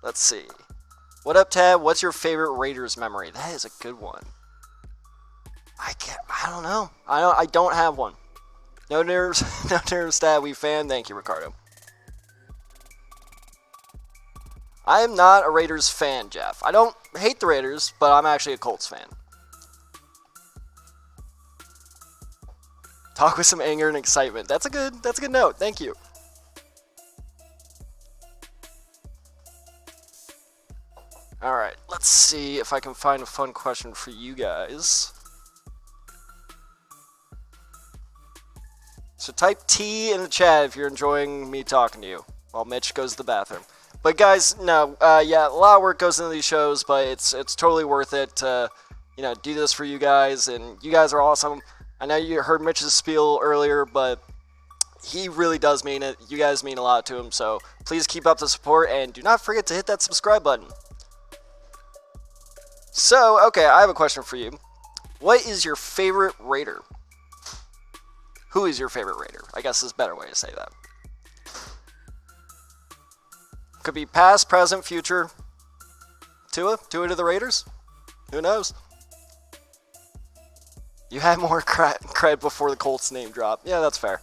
Let's see. What up, Tad? What's your favorite Raiders memory? That is a good one. I don't know. I don't have one. No nerves, no nerves, Tad. We fan. Thank you, Ricardo. I am not a Raiders fan, Jeff. I don't hate the Raiders, but I'm actually a Colts fan. Talk with some anger and excitement. That's a good note. Thank you. Alright, let's see if I can find a fun question for you guys. So type T in the chat if you're enjoying me talking to you while Mitch goes to the bathroom. But guys, no, yeah, a lot of work goes into these shows, but it's totally worth it to, do this for you guys, and you guys are awesome. I know you heard Mitch's spiel earlier, but he really does mean it. You guys mean a lot to him, so please keep up the support, and do not forget to hit that subscribe button. So, okay, I have a question for you. What is your favorite Raider? Who is your favorite Raider? I guess is a better way to say that. Could be past, present, future. Tua to the Raiders? Who knows? You had more cred before the Colts name drop. Yeah, that's fair.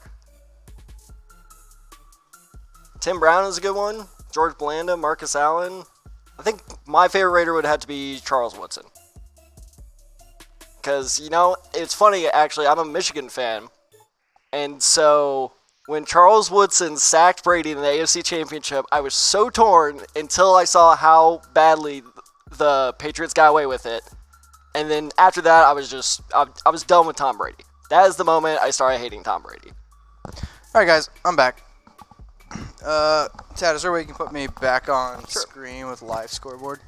Tim Brown is a good one. George Blanda, Marcus Allen. I think my favorite Raider would have to be Charles Woodson. Because, you know, it's funny, actually, I'm a Michigan fan. And so, when Charles Woodson sacked Brady in the AFC Championship, I was so torn until I saw how badly the Patriots got away with it. And then after that, I was done with Tom Brady. That is the moment I started hating Tom Brady. All right, guys, I'm back. Tad, is there a way you can put me back on screen with live scoreboard?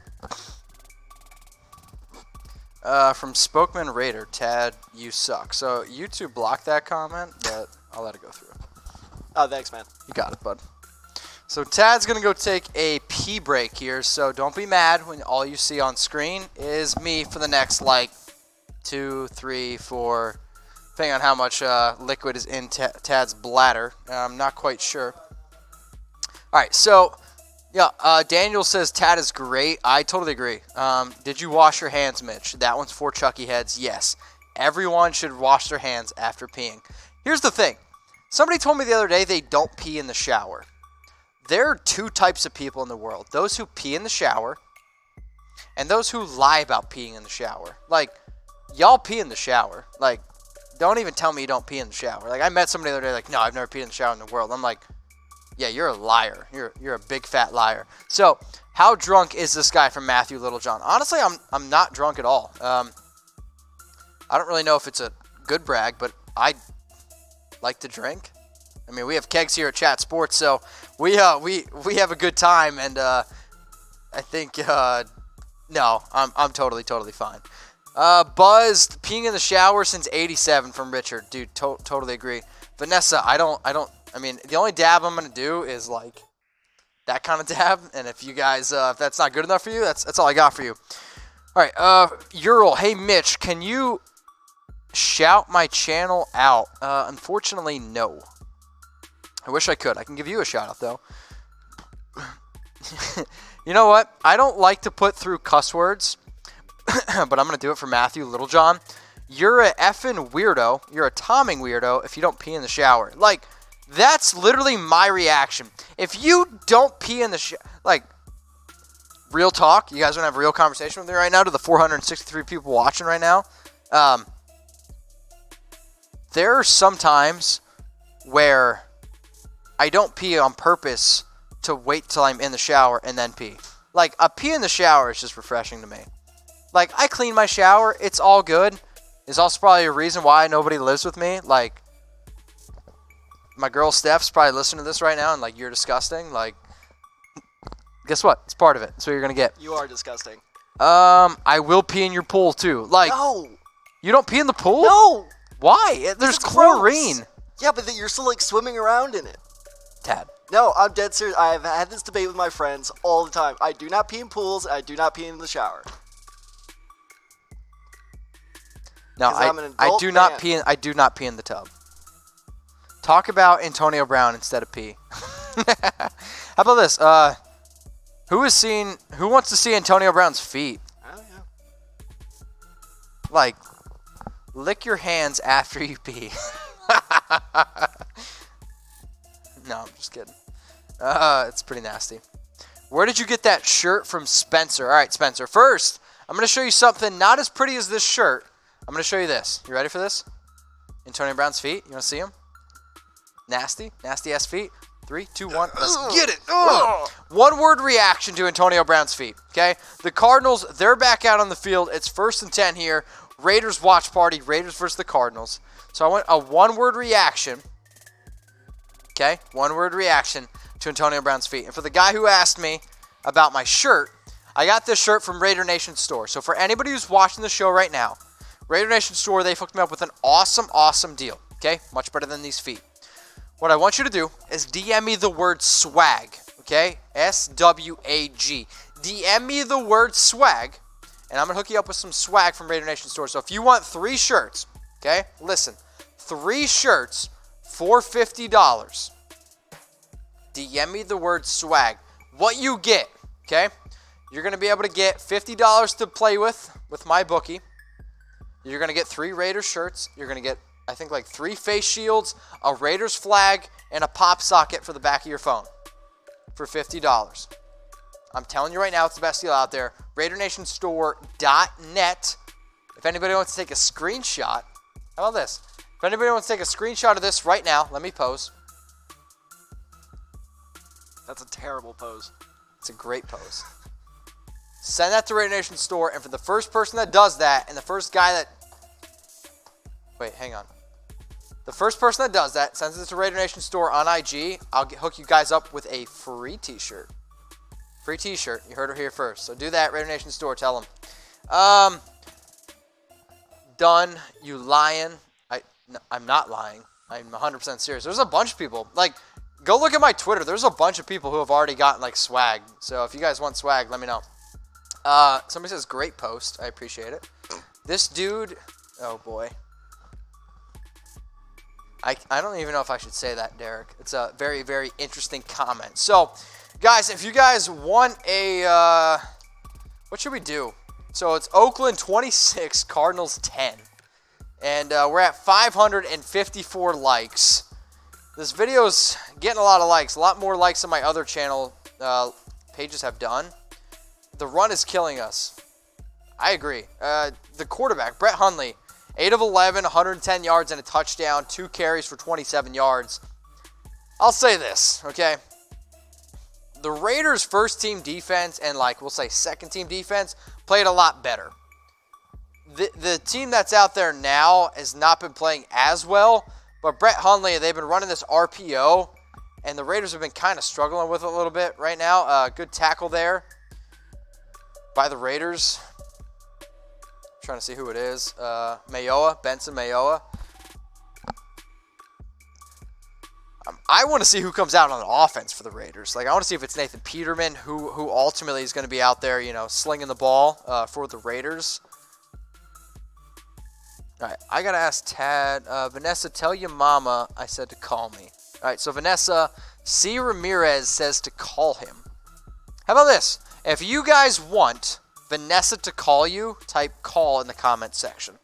From Spokeman Raider, Tad, you suck. So YouTube blocked that comment, but I'll let it go through. Oh, thanks, man. You got it, bud. So Tad's going to go take a pee break here, so don't be mad when all you see on screen is me for the next, 2, 3, 4, depending on how much liquid is in Tad's bladder. I'm not quite sure. All right, so, yeah, Daniel says Tad is great. I totally agree. Did you wash your hands, Mitch? That one's for Chucky heads. Yes. Everyone should wash their hands after peeing. Here's the thing. Somebody told me the other day they don't pee in the shower. There are two types of people in the world. Those who pee in the shower and those who lie about peeing in the shower. Y'all pee in the shower. Don't even tell me you don't pee in the shower. I met somebody the other day no, I've never peed in the shower in the world. I'm like, yeah, you're a liar. You're a big fat liar. So, how drunk is this guy from Matthew Littlejohn? Honestly, I'm not drunk at all. I don't really know if it's a good brag, but I like to drink. I mean, we have kegs here at Chat Sports, so we have a good time, and I think no, I'm totally fine. Buzzed peeing in the shower since '87 from Richard, dude. Totally agree. Vanessa, I mean, the only dab I'm gonna do is that kind of dab, and if you guys, if that's not good enough for you, that's all I got for you. All right, Ural, hey Mitch, can you shout my channel out? Unfortunately, no. I wish I could. I can give you a shout out though. You know what? I don't like to put through cuss words, but I'm gonna do it for Matthew Littlejohn. You're a effing weirdo. You're a Tomming weirdo if you don't pee in the shower. That's literally my reaction. If you don't pee in the shower, real talk, you guys want to have a real conversation with me right now to the 463 people watching right now. There are some times where I don't pee on purpose to wait till I'm in the shower and then pee. A pee in the shower is just refreshing to me. I clean my shower. It's all good. It's also probably a reason why nobody lives with me. My girl Steph's probably listening to this right now and you're disgusting. Guess what? It's part of it. That's what you're going to get. You are disgusting. I will pee in your pool too. No. You don't pee in the pool? No. Why? There's It's chlorine. gross. Yeah, but then you're still swimming around in it. Tad. No, I'm dead serious. I've had this debate with my friends all the time. I do not pee in pools. I do not pee in the shower. No, I do not pee. I do not pee in the tub. Talk about Antonio Brown instead of pee. How about this? Who wants to see Antonio Brown's feet? Oh yeah. Lick your hands after you pee. No, I'm just kidding. It's pretty nasty. Where did you get that shirt from, Spencer? All right, Spencer. First, I'm going to show you something not as pretty as this shirt. I'm going to show you this. You ready for this? Antonio Brown's feet. You want to see them? Nasty ass feet. 3, 2, 1. Let's get it. One word reaction to Antonio Brown's feet. Okay. The Cardinals, they're back out on the field. It's 1st and 10 here. Raiders watch party. Raiders versus the Cardinals. So I want a one-word reaction. Okay. One-word reaction to Antonio Brown's feet. And for the guy who asked me about my shirt, I got this shirt from Raider Nation Store. So for anybody who's watching the show right now, Raider Nation Store, they hooked me up with an awesome deal. Okay. Much better than these feet. what I want you to do is DM me the word swag, okay? SWAG. DM me the word swag, and I'm going to hook you up with some swag from Raider Nation Store. So if you want 3 shirts, okay, listen, 3 shirts for $50, DM me the word swag. What you get, okay, you're going to be able to get $50 to play with MyBookie. You're going to get 3 Raiders shirts. You're going to get, I think, like 3 face shields, a Raiders flag, and a pop socket for the back of your phone for $50. I'm telling you right now, it's the best deal out there. RaiderNationStore.net. If anybody wants to take a screenshot, how about this? If anybody wants to take a screenshot of this right now, let me pose. That's a terrible pose. It's a great pose. Send that to Raider Nation Store, and for the first person that does that, and the first guy that... Wait, hang on. The first person that does that, sends it to Raider Nation Store on IG, I'll hook you guys up with a free t-shirt. Free t-shirt. You heard it here first. So do that, Raider Nation Store. Tell them. Done. You lying. I'm not lying. I'm 100% serious. There's a bunch of people. Like, go look at my Twitter. There's a bunch of people who have already gotten, like, swag. So if you guys want swag, let me know. Somebody says, great post. I appreciate it. This dude... Oh, boy. I don't even know if I should say that, Derek. It's a very, very interesting comment. So, guys, if you guys want a... what should we do? So, it's Oakland 26, Cardinals 10. And we're at 554 likes. This video's getting a lot of likes. A lot more likes than my other channel pages have done. The run is killing us. I agree. The quarterback, Brett Hundley, 8 of 11, 110 yards and a touchdown, 2 carries for 27 yards. I'll say this, okay? The Raiders' first-team defense and, like, we'll say second-team defense played a lot better. The team that's out there now has not been playing as well, but Brett Hundley, they've been running this RPO, and the Raiders have been kind of struggling with it a little bit right now. Good tackle there by the Raiders. Trying to see who it is. Benson Mayoa. I want to see who comes out on offense for the Raiders. Like, I want to see if it's Nathan Peterman, who ultimately is going to be out there, you know, slinging the ball for the Raiders. All right, I got to ask Tad. Vanessa, tell your mama I said to call me. All right, so Vanessa, C. Ramirez says to call him. How about this? If you guys want Vanessa to call you, type call in the comment section.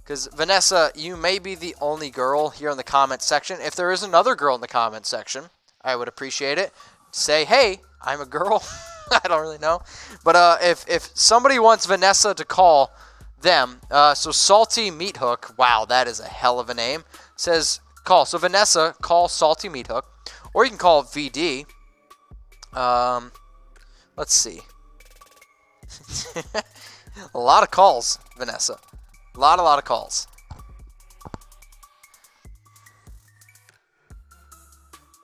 Because, Vanessa, you may be the only girl here in the comment section. If there is another girl in the comment section, I would appreciate it. Say, hey, I'm a girl. I don't really know. But if somebody wants Vanessa to call them, so Salty Meat Hook, wow, that is a hell of a name, says call. So, Vanessa, call Salty Meat Hook. Or you can call VD. Let's see. A lot of calls, Vanessa. A lot of calls.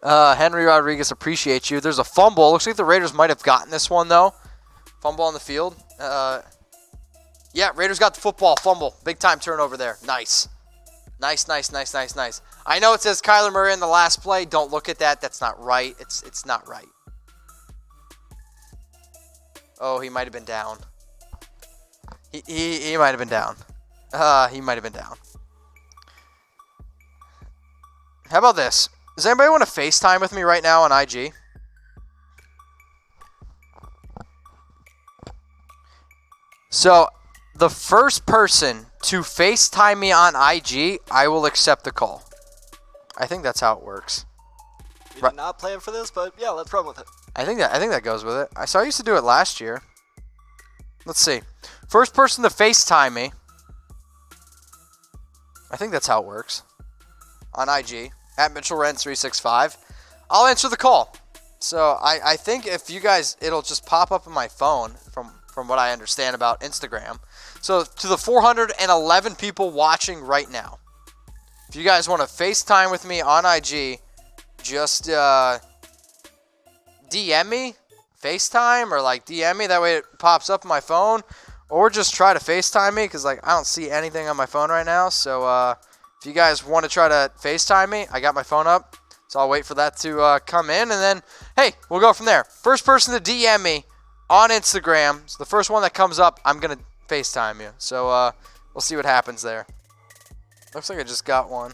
Henry Rodriguez, appreciate you. There's a fumble. Looks like the Raiders might have gotten this one, though. Fumble on the field. Yeah, Raiders got the football. Fumble. Big time turnover there. Nice. Nice. I know it says Kyler Murray in the last play. Don't look at that. That's not right. It's not right. Oh, he might have been down. He might have been down. He might have been down. How about this? Does anybody want to FaceTime with me right now on IG? So, the first person to FaceTime me on IG, I will accept the call. I think that's how it works. We did not plan for this, but yeah, let's run with it. I think that goes with it. I used to do it last year. Let's see. First person to FaceTime me. I think that's how it works. On IG. At MitchellRen365. I'll answer the call. So I think if you guys, it'll just pop up on my phone from what I understand about Instagram. So to the 411 people watching right now. If you guys want to FaceTime with me on IG, just DM me, FaceTime, or like DM me, that way it pops up on my phone, or just try to FaceTime me, because like I don't see anything on my phone right now. So if if you guys want to try to FaceTime me, I got my phone up. So I'll wait for that to come in. And then, hey, we'll go from there. First person to DM me on Instagram, so the first one that comes up, I'm going to FaceTime you. So we'll see what happens there. Looks like I just got one.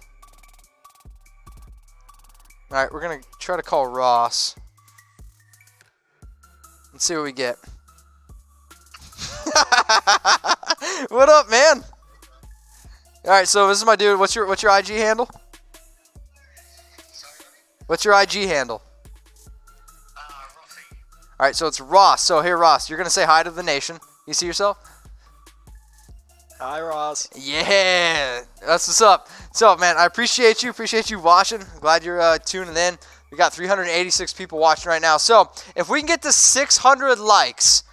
All right, we're going to try to call Ross. Let's see what we get. What up, man? All right, so this is my dude. What's your IG handle? What's your IG handle? All right, so it's Ross. So here, Ross, you're going to say hi to the nation. You see yourself? Hi, Ross. Yeah, that's what's up. So, man, I appreciate you. Appreciate you watching. Glad you're tuning in. We got 386 people watching right now. So, if we can get to 600 likes,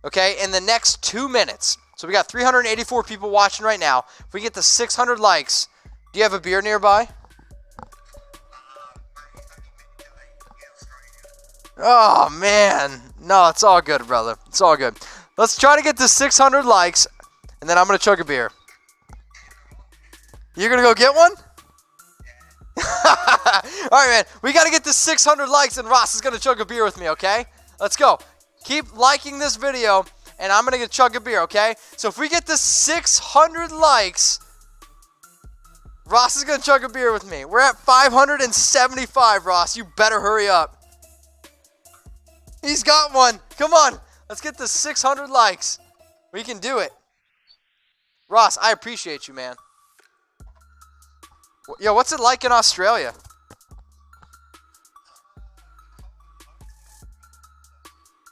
okay, in the next 2 minutes. So, we got 384 people watching right now. If we get to 600 likes, do you have a beer nearby? Oh, man. No, it's all good, brother. It's all good. Let's try to get to 600 likes, and then I'm going to chug a beer. You're going to go get one? All right, man. We got to get to 600 likes, and Ross is going to chug a beer with me, okay? Let's go. Keep liking this video, and I'm going to chug a beer, okay? So if we get to 600 likes, Ross is going to chug a beer with me. We're at 575, Ross. You better hurry up. He's got one. Come on. Let's get to 600 likes. We can do it. Ross, I appreciate you, man. Yo, what's it like in Australia?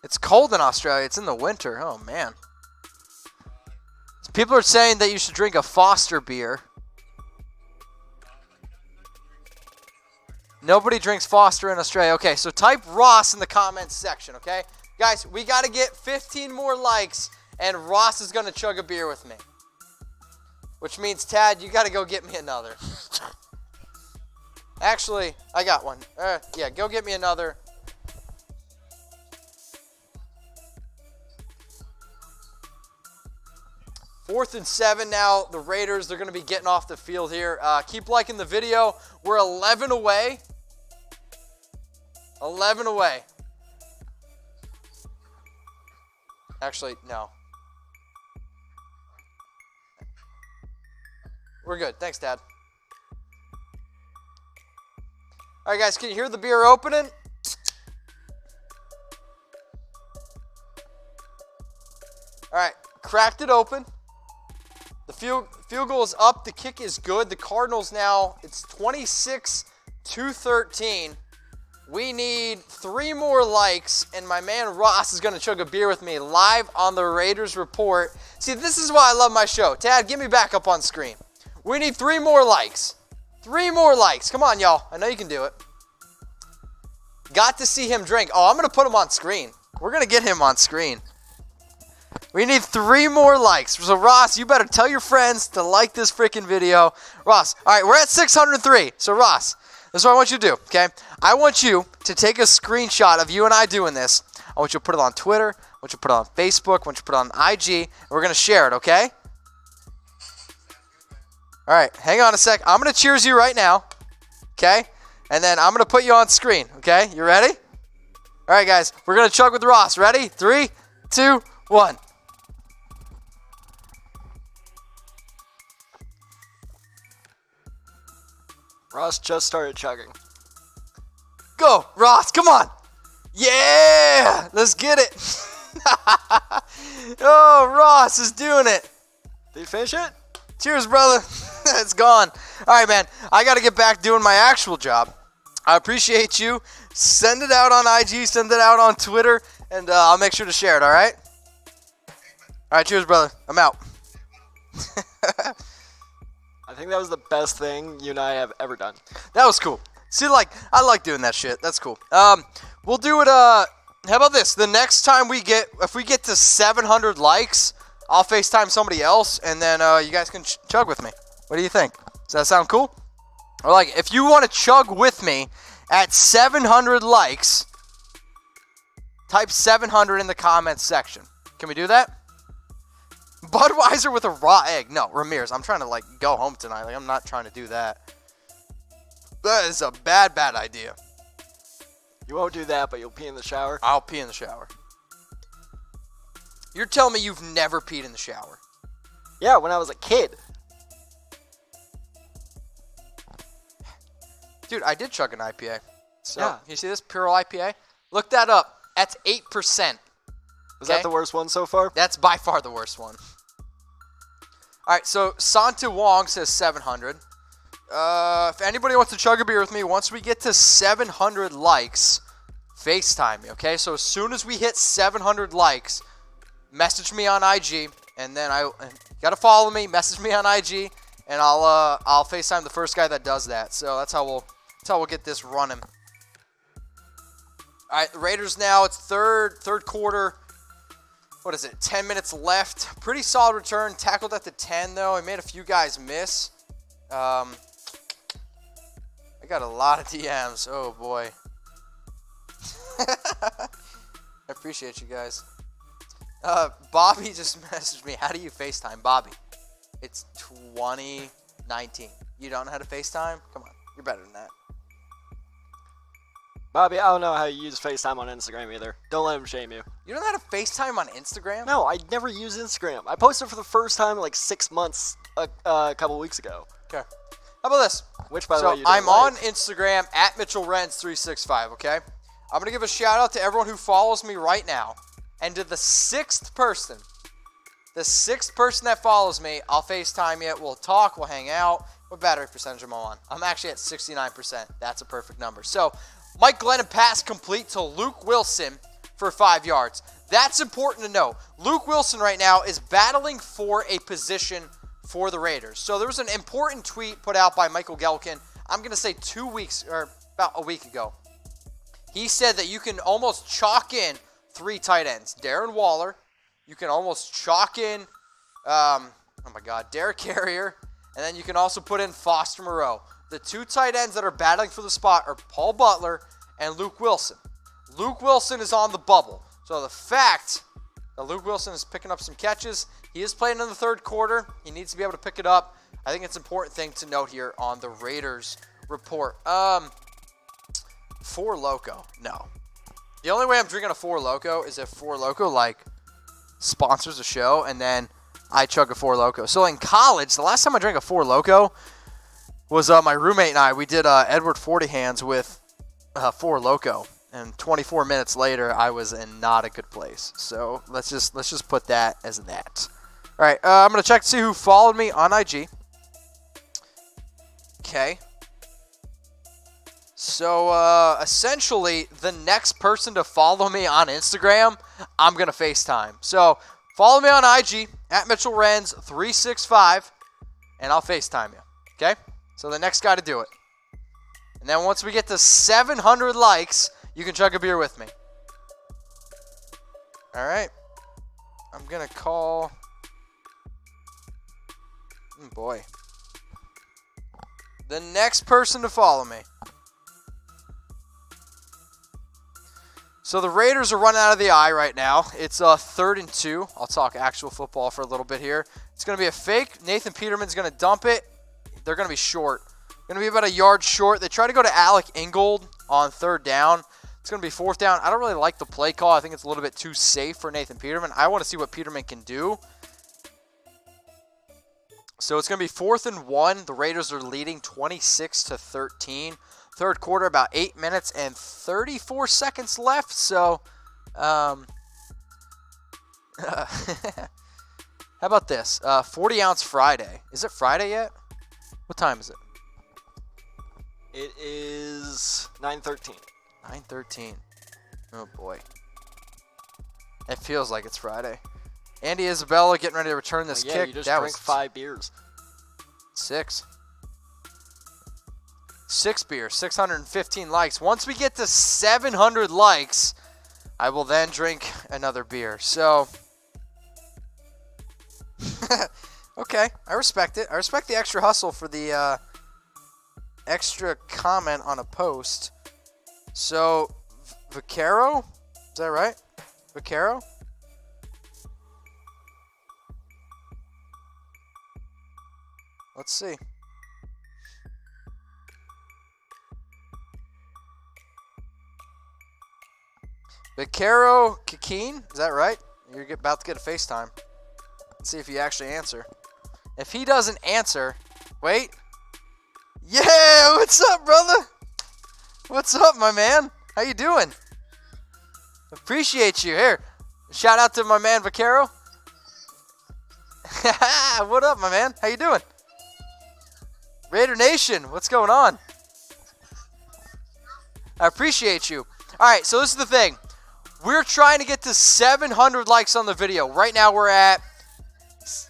It's cold in Australia. It's in the winter. Oh, man. People are saying that you should drink a Foster beer. Nobody drinks Foster in Australia. Okay, so type Ross in the comments section, okay? Guys, we got to get 15 more likes, and Ross is going to chug a beer with me. Which means, Tad, you got to go get me another. Actually, I got one. Yeah, go get me another. Fourth and 7 now. The Raiders, they're going to be getting off the field here. Keep liking the video. We're 11 away. 11 away. Actually, no. We're good. Thanks, Dad. All right, guys, can you hear the beer opening? All right, cracked it open. The field goal is up. The kick is good. The Cardinals now, it's 26-13. We need 3 more likes, and my man Ross is going to chug a beer with me live on the Raiders Report. See, this is why I love my show. Tad, get me back up on screen. We need 3 more likes. 3 more likes. Come on, y'all. I know you can do it. Got to see him drink. Oh, I'm going to put him on screen. We're going to get him on screen. We need 3 more likes. So, Ross, you better tell your friends to like this freaking video. Ross, all right, we're at 603. So, Ross, this is what I want you to do, okay? I want you to take a screenshot of you and I doing this. I want you to put it on Twitter. I want you to put it on Facebook. I want you to put it on IG. And we're going to share it, okay? All right, hang on a sec. I'm going to cheers you right now, okay? And then I'm going to put you on screen, okay? You ready? All right, guys, we're going to chug with Ross. Ready? 3, 2, 1. Ross just started chugging. Go, Ross, come on. Yeah, let's get it. Oh, Ross is doing it. Did you finish it? Cheers, brother. It's gone. All right, man, I got to get back doing my actual job. I appreciate you. Send it out on IG, send it out on Twitter, and I'll make sure to share it, all right? All right, cheers, brother. I'm out. I think that was the best thing you and I have ever done. That was cool. See, like, I like doing that shit. That's cool. We'll do it, how about this? The next time if we get to 700 likes, I'll FaceTime somebody else, and then you guys can chug with me. What do you think? Does that sound cool? Or, like, if you want to chug with me at 700 likes, type 700 in the comments section. Can we do that? Budweiser with a raw egg. No, Ramirez, I'm trying to, like, go home tonight. Like, I'm not trying to do that. That is a bad idea. You won't do that, but you'll pee in the shower? I'll pee in the shower. You're telling me you've never peed in the shower? Yeah, when I was a kid. Dude, I did chug an IPA. So, Yeah. You see this Pure IPA? Look that up. That's 8%. Was that the worst one so far? That's by far the worst one. All right, so Santa Wong says 700. If anybody wants to chug a beer with me, once we get to 700 likes, FaceTime me, okay? So as soon as we hit 700 likes, message me on IG, and then you gotta follow me, message me on IG, and I'll FaceTime the first guy that does that. So that's how we'll get this running. All right, the Raiders now. It's third quarter. What is it? 10 minutes left. Pretty solid return. Tackled at the 10 though. He made a few guys miss. I got a lot of DMs. Oh boy. I appreciate you guys. Bobby just messaged me. How do you FaceTime? Bobby, it's 2019. You don't know how to FaceTime? Come on. You're better than that. Bobby, I don't know how you use FaceTime on Instagram either. Don't let him shame you. You don't know how to FaceTime on Instagram? No, I never use Instagram. I posted for the first time in like 6 months a couple weeks ago. Okay. How about this? Which, by the way, you don't I'm like. on Instagram at MitchellRens365, okay? I'm going to give a shout out to everyone who follows me right now. And to the sixth person that follows me, I'll FaceTime you. We'll talk. We'll hang out. What battery percentage am I on? I'm actually at 69%. That's a perfect number. So, Mike Glennon pass complete to Luke Wilson for 5 yards. That's important to know. Luke Wilson right now is battling for a position for the Raiders. So there was an important tweet put out by Michael Gelkin, I'm going to say 2 weeks, or about a week ago. He said that you can almost chalk in 3 tight ends. Darren Waller, you can almost chalk in, Derek Carrier, and then you can also put in Foster Moreau. The 2 tight ends that are battling for the spot are Paul Butler and Luke Wilson. Luke Wilson is on the bubble. So the fact that Luke Wilson is picking up some catches, he is playing in the third quarter. He needs to be able to pick it up. I think it's an important thing to note here on the Raiders report. Four Loko, no. The only way I'm drinking a Four Loko is if Four Loko, like, sponsors a show, and then I chug a Four Loko. So in college, the last time I drank a Four Loko was my roommate and I. We did Edward 40 hands with Four Loko, and 24 minutes later, I was in not a good place. So let's just put that as that. All right, I'm gonna check to see who followed me on IG. Okay. So essentially, the next person to follow me on Instagram, I'm gonna FaceTime. So follow me on IG at MitchellRens365, and I'll FaceTime you. Okay. So the next guy to do it. And then once we get to 700 likes, you can chug a beer with me. All right. I'm going to call... Oh boy. The next person to follow me. So the Raiders are running out of the eye right now. It's 3rd and 2. I'll talk actual football for a little bit here. It's going to be a fake. Nathan Peterman's going to dump it. They're going to be short. Going to be about a yard short. They try to go to Alec Ingold on 3rd down. It's going to be 4th down. I don't really like the play call. I think it's a little bit too safe for Nathan Peterman. I want to see what Peterman can do. So it's going to be 4th and 1. The Raiders are leading 26-13. Third quarter, about 8 minutes and 34 seconds left. So, how about this? 40-ounce Friday. Is it Friday yet? What time is it? It is 9:13. 9:13. Oh, boy. It feels like it's Friday. Andy Isabella getting ready to return this kick. You just that drank was 5 beers. 6. 6 beers, 615 likes. Once we get to 700 likes, I will then drink another beer. So, okay, I respect it. I respect the extra hustle for the extra comment on a post. So, Vaquero, is that right? Vaquero? Let's see. Vaquero Kikeen, is that right? You're about to get a FaceTime. Let's see if you actually answer. If he doesn't answer, wait. Yeah, what's up, brother? What's up, my man? How you doing? Appreciate you. Here, shout out to my man Vaquero. What up, my man? How you doing? Raider Nation, what's going on? I appreciate you. All right, so this is the thing. We're trying to get to 700 likes on the video. Right now we're at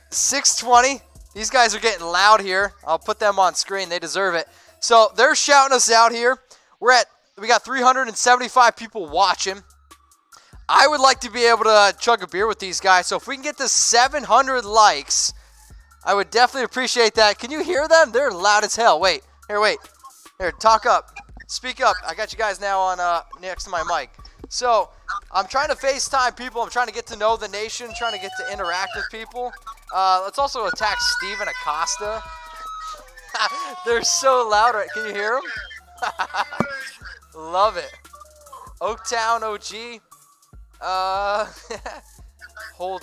620. These guys are getting loud here. I'll put them on screen. They deserve it. So they're shouting us out here. We got 375 people watching. I would like to be able to chug a beer with these guys. So if we can get to 700 likes, I would definitely appreciate that. Can you hear them? They're loud as hell. Wait. Here, talk up. Speak up. I got you guys now on next to my mic. So I'm trying to FaceTime people. I'm trying to get to know the nation, trying to get to interact with people. Let's also attack Steven Acosta. They're so loud. Right? Can you hear them? Love it. Oaktown OG.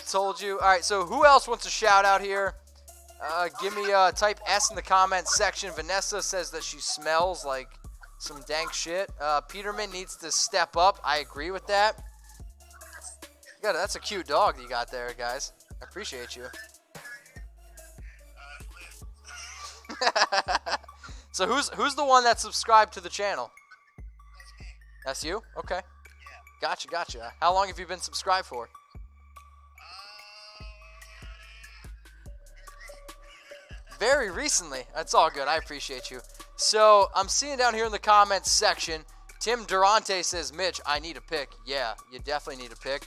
Told you. All right, so who else wants a shout out here? Give me type S in the comments section. Vanessa says that she smells like some dank shit. Peterman needs to step up. I agree with that. That's a cute dog that you got there, guys. I appreciate you. So who's the one that subscribed to the channel? That's you? Okay. Gotcha. How long have you been subscribed for? Very recently. That's all good. I appreciate you. So I'm seeing down here in the comments section, Tim Durante says, Mitch, I need a pick. Yeah, you definitely need a pick.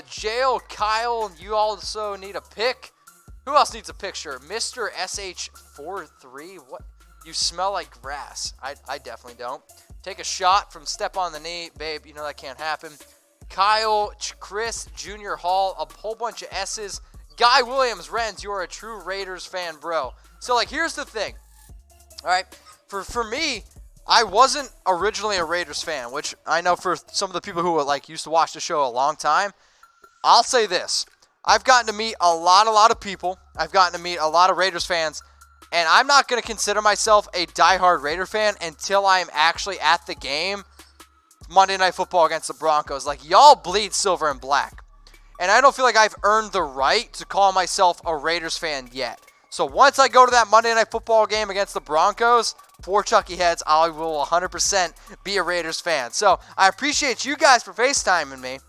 Jail Kyle, you also need a pick. Who else needs a picture? Mr. SH43. What? You smell like grass. I definitely don't. Take a shot from Step on the Knee. Babe, you know that can't happen. Kyle, Chris, Junior Hall, a whole bunch of S's. Guy Williams, Renz, you're a true Raiders fan, bro. So, here's the thing. All right. For me, I wasn't originally a Raiders fan, which I know for some of the people who used to watch the show a long time. I'll say this. I've gotten to meet a lot of people. I've gotten to meet a lot of Raiders fans. And I'm not going to consider myself a diehard Raider fan until I'm actually at the game Monday Night Football against the Broncos. Y'all bleed silver and black. And I don't feel like I've earned the right to call myself a Raiders fan yet. So once I go to that Monday Night Football game against the Broncos, for Chucky Heads, I will 100% be a Raiders fan. So I appreciate you guys for FaceTiming me.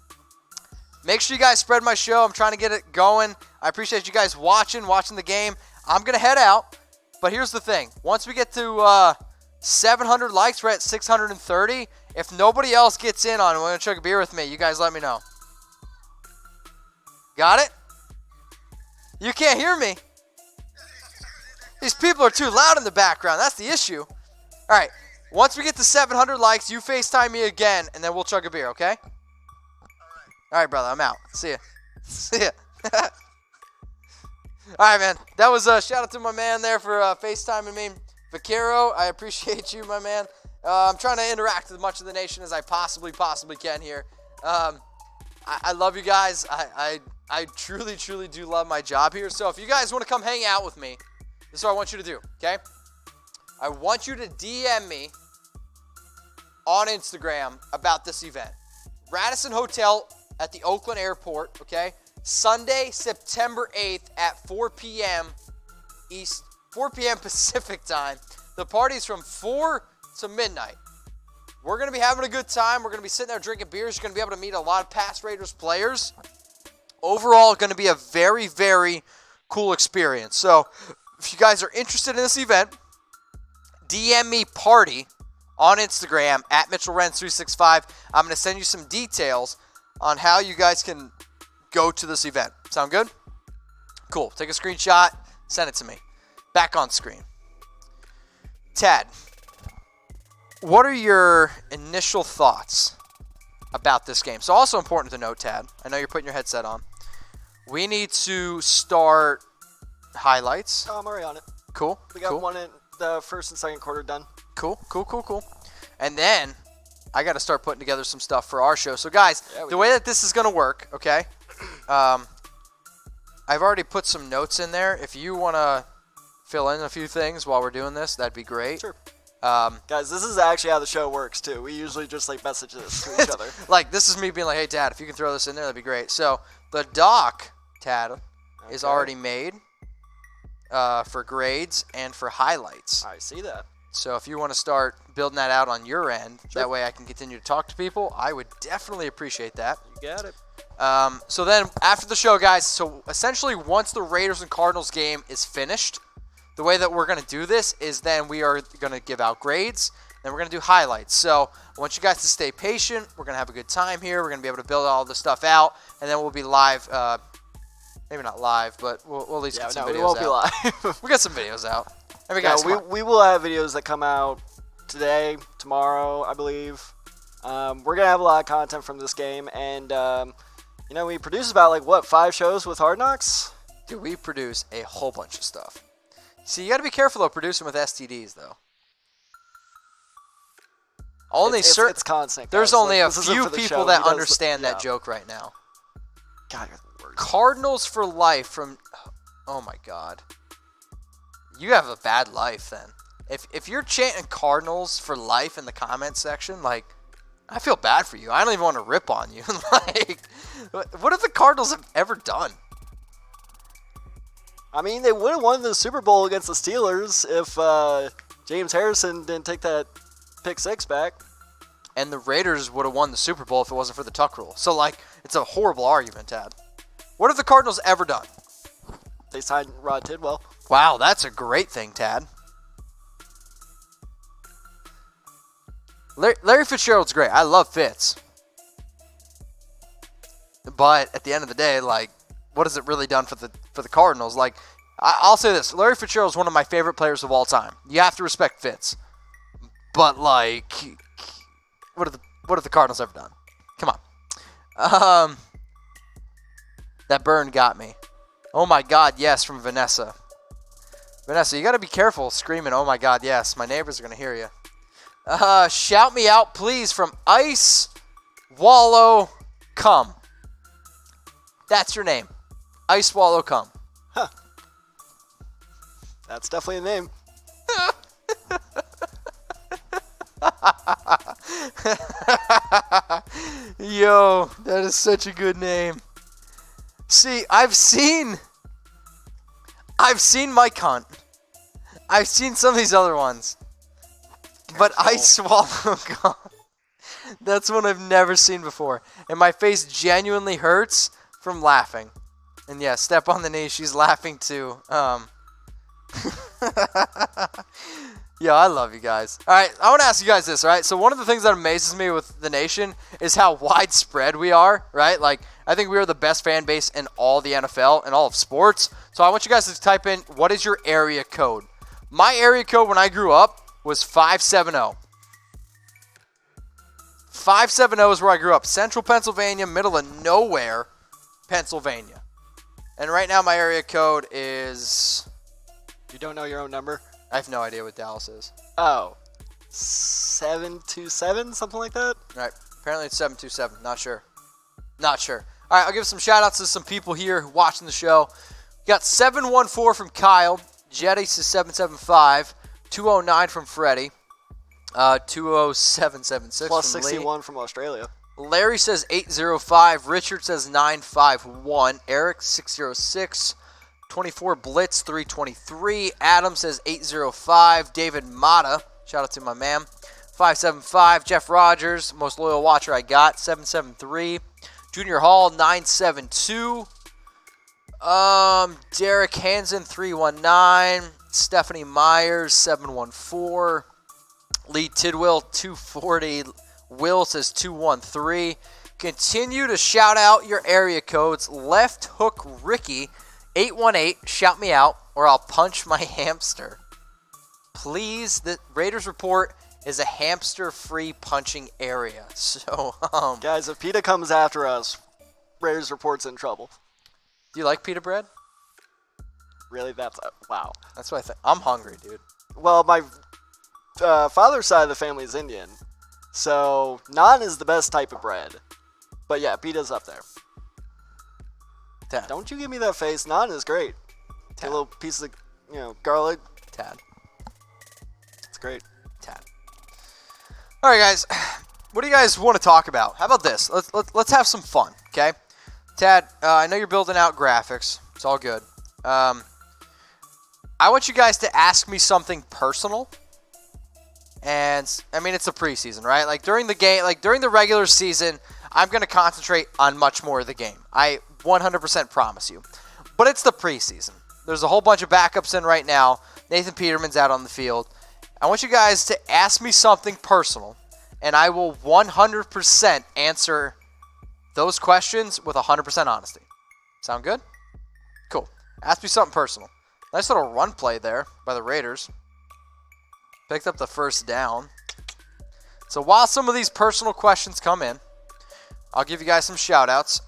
Make sure you guys spread my show. I'm trying to get it going. I appreciate you guys watching the game. I'm going to head out. But here's the thing. Once we get to 700 likes, we're at 630. If nobody else gets in on it, want to chug a beer with me, you guys let me know. Got it? You can't hear me. These people are too loud in the background. That's the issue. All right. Once we get to 700 likes, you FaceTime me again, and then we'll chug a beer, okay? All right, brother. I'm out. See ya. See ya. All right, man. That was a shout out to my man there for FaceTiming me. Vaquero, I appreciate you, my man. I'm trying to interact with as much of the nation as I possibly can here. I love you guys. I truly do love my job here. So if you guys want to come hang out with me, this is what I want you to do, okay? I want you to DM me on Instagram about this event. Radisson Hotel at the Oakland Airport, okay? Sunday, September 8th at 4 p.m. 4 p.m. Pacific time. The party's from 4 to midnight. We're going to be having a good time. We're going to be sitting there drinking beers. You're going to be able to meet a lot of past Raiders players. Overall, going to be a very, very cool experience. So, if you guys are interested in this event, DM me party on Instagram at MitchellRenz365. I'm going to send you some details on how you guys can go to this event. Sound good? Cool. Take a screenshot. Send it to me. Back on screen. Tad, what are your initial thoughts about this game? So also important to note, Tad, I know you're putting your headset on. We need to start highlights. Oh, I'm already on it. Cool. We got cool. one in the first and second quarter done. Cool. And then I got to start putting together some stuff for our show. So, guys, the way that this is going to work, okay, I've already put some notes in there. If you want to fill in a few things while we're doing this, that'd be great. Sure. Guys, this is actually how the show works, too. We usually just, message this to each other. This is me being like, hey, Tad, if you can throw this in there, that'd be great. So, the doc, Tad, is already made for grades and for highlights. I see that. So, if you want to start building that out on your end, that way I can continue to talk to people, I would definitely appreciate that. You got it. So then, after the show, guys, so essentially once the Raiders and Cardinals game is finished, the way that we're going to do this is then we are going to give out grades, and we're going to do highlights. So I want you guys to stay patient. We're going to have a good time here. We're going to be able to build all this stuff out, and then we'll be live. Maybe not live, but we'll at least get some videos out. We won't be live. We'll get some videos out. I mean, guys, we will have videos that come out today, tomorrow, I believe. We're going to have a lot of content from this game, and, we produce about, 5 shows with Hard Knocks? Dude, we produce a whole bunch of stuff. See, you got to be careful, though, producing with STDs, though. It's constant. There's guys. only a This isn't few for the people show. that He does understand that joke right now. God, you're the worst. Cardinals for life from... Oh, my God. You have a bad life, then. If you're chanting Cardinals for life in the comment section, I feel bad for you. I don't even want to rip on you. What have the Cardinals have ever done? I mean, they would have won the Super Bowl against the Steelers if James Harrison didn't take that pick 6 back. And the Raiders would have won the Super Bowl if it wasn't for the tuck rule. So, it's a horrible argument, Tad. What have the Cardinals ever done? They signed Rod Tidwell. Wow, that's a great thing, Tad. Larry Fitzgerald's great. I love Fitz. But at the end of the day, what has it really done for the Cardinals? I'll say this. Larry Fitzgerald is one of my favorite players of all time. You have to respect Fitz. But, what have the Cardinals ever done? Come on. That burn got me. Oh, my God, yes, from Vanessa. Vanessa, you got to be careful screaming, oh, my God, yes. My neighbors are going to hear you. Shout me out, please, from Ice Wallow Cum. That's your name. Ice Wallow Cum. Huh. That's definitely a name. Yo, that is such a good name. See, I've seen Mike Hunt. I've seen some of these other ones. But Ice Wallow Cum. That's one I've never seen before. And my face genuinely hurts from laughing. And yeah, step on the knee. She's laughing too. Yeah, I love you guys. All right, I want to ask you guys this, all right? So one of the things that amazes me with the nation is how widespread we are, right? I think we are the best fan base in all the NFL and all of sports. So I want you guys to type in, what is your area code? My area code when I grew up was 570. 570 is where I grew up. Central Pennsylvania, middle of nowhere, Pennsylvania. And right now my area code is... You don't know your own number? I have no idea what Dallas is. Oh. 727, something like that? Right. Apparently it's 727. Not sure. All right, I'll give some shout-outs to some people here watching the show. We got 714 from Kyle. Jetty says 775. 209 from Freddie. 20776 Plus from 61 from Australia. Larry says 805. Richard says 951. Eric 606. 24 Blitz 323. Adam says 805. David Mata, shout out to my man, 575. Jeff Rogers, most loyal watcher I got, 773. Junior Hall 972. Derek Hansen 319. Stephanie Myers 714. Lee Tidwell 240. Will says 213. Continue to shout out your area codes. Left Hook Ricky 818, shout me out, or I'll punch my hamster. Please, the Raiders Report is a hamster-free punching area. So, Guys, if PETA comes after us, Raiders Report's in trouble. Do you like pita bread? Really? That's wow. That's what I think. I'm hungry, dude. Well, my father's side of the family is Indian, so naan is the best type of bread. But yeah, pita's up there. 10. Don't you give me that face. Naan is great. Take a little piece of, garlic. Tad. It's great. Tad. All right, guys. What do you guys want to talk about? How about this? Let's have some fun, okay? Tad, I know you're building out graphics. It's all good. I want you guys to ask me something personal. And, I mean, it's the preseason, right? Like, during the game, like, during the regular season, I'm going to concentrate on much more of the game. I 100% promise you. But it's the preseason. There's a whole bunch of backups in right now. Nathan Peterman's out on the field. I want you guys to ask me something personal, and I will 100% answer those questions with 100% honesty. Sound good? Cool. Ask me something personal. Nice little run play there by the Raiders. Picked up the first down. So while some of these personal questions come in, I'll give you guys some shout-outs.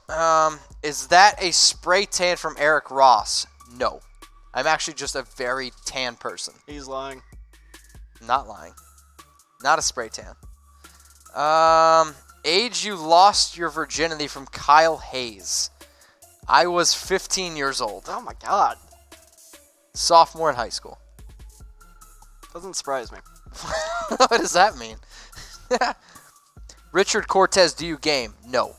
Is that a spray tan from Eric Ross? No. I'm actually just a very tan person. He's lying. Not lying. Not a spray tan. Age you lost your virginity from Kyle Hayes. I was 15 years old. Oh my god. Sophomore in high school. Doesn't surprise me. What does that mean? Richard Cortez, do you game? No.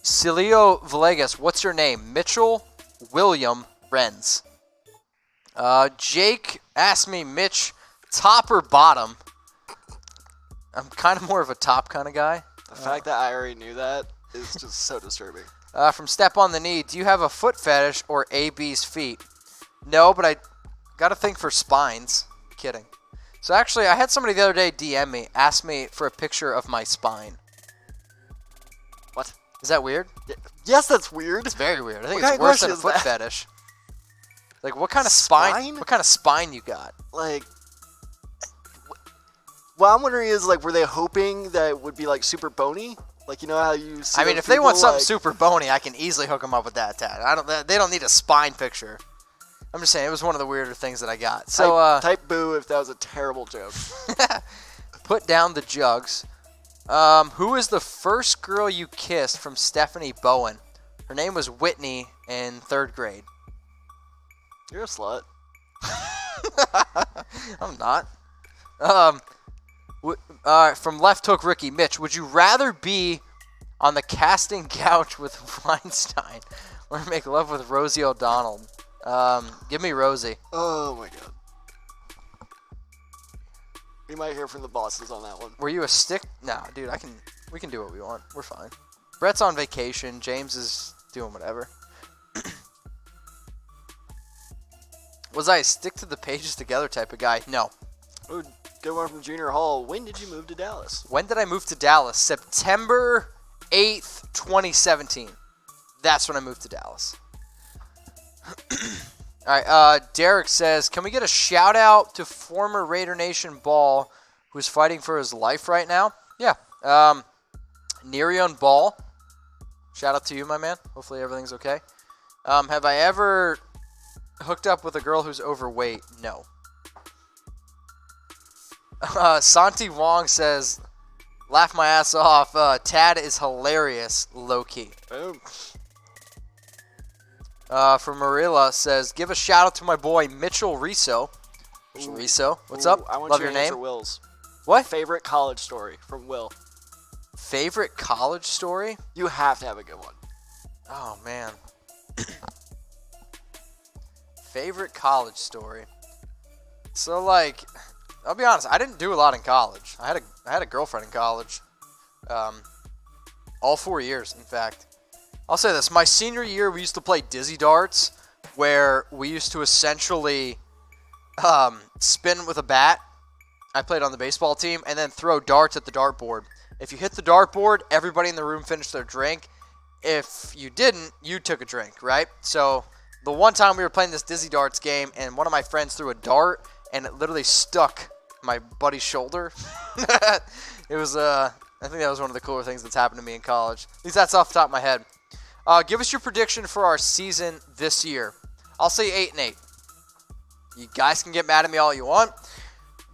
Celio Villegas, what's your name? Mitchell William Renz. Jake asked me, Mitch, top or bottom? I'm kind of more of a top kind of guy. The fact that I already knew that is just so disturbing. From Step on the Knee, do you have a foot fetish or AB's feet? No, but I got to think for spines. Kidding. So actually, I had somebody the other day DM me, ask me for a picture of my spine. What? Is that weird? Yes, that's weird. It's very weird. I think What it's kind of worse than a question foot is that? fetish. Like, what kind of spine? Spine? What kind of spine you got? Like, what I'm wondering is, like, were they hoping that it would be, like, super bony? Like, you know how you see I mean, those if they want people, something like- super bony, I can easily hook them up with that, Tad. They don't need a spine picture. I'm just saying, it was one of the weirder things that I got. So, type boo if that was a terrible joke. put down the jugs. Who is the first girl you kissed from Stephanie Bowen? Her name was Whitney in 3rd grade. You're a slut. I'm not. From Left Hook Ricky, Mitch, would you rather be on the casting couch with Weinstein or make love with Rosie O'Donnell? Give me Rosie. Oh my god. We might hear from the bosses on that one. Were you a stick? No, dude, we can do what we want. We're fine. Brett's on vacation. James is doing whatever. Was I a stick to the pages together type of guy? No. Oh, good one from Junior Hall. When did you move to Dallas? When did I move to Dallas? September 8th, 2017. That's when I moved to Dallas. All right, Derek says, can we get a shout out to former Raider Nation Ball who's fighting for his life right now? Yeah. Nerion Ball. Shout out to you, my man. Hopefully everything's okay. Have I ever hooked up with a girl who's overweight? No. Santi Wong says, laugh my ass off. Tad is hilarious, low-key. Boom. From Marilla says, give a shout out to my boy Mitchell Riso. Mitchell Riso, what's up? I want Love you your to answer name. Will's. What? Favorite college story from Will. Favorite college story? You have to have a good one. Oh man. Favorite college story. So like, I'll be honest, I didn't do a lot in college. I had a girlfriend in college. All 4 years, in fact. I'll say this. My senior year, we used to play dizzy darts, where we used to essentially spin with a bat. I played on the baseball team, and then throw darts at the dartboard. If you hit the dartboard, everybody in the room finished their drink. If you didn't, you took a drink, right? So the one time we were playing this dizzy darts game, and one of my friends threw a dart, and it literally stuck my buddy's shoulder. It was, I think that was one of the cooler things that's happened to me in college. At least that's off the top of my head. Give us your prediction for our season this year. I'll say 8-8. You guys can get mad at me all you want,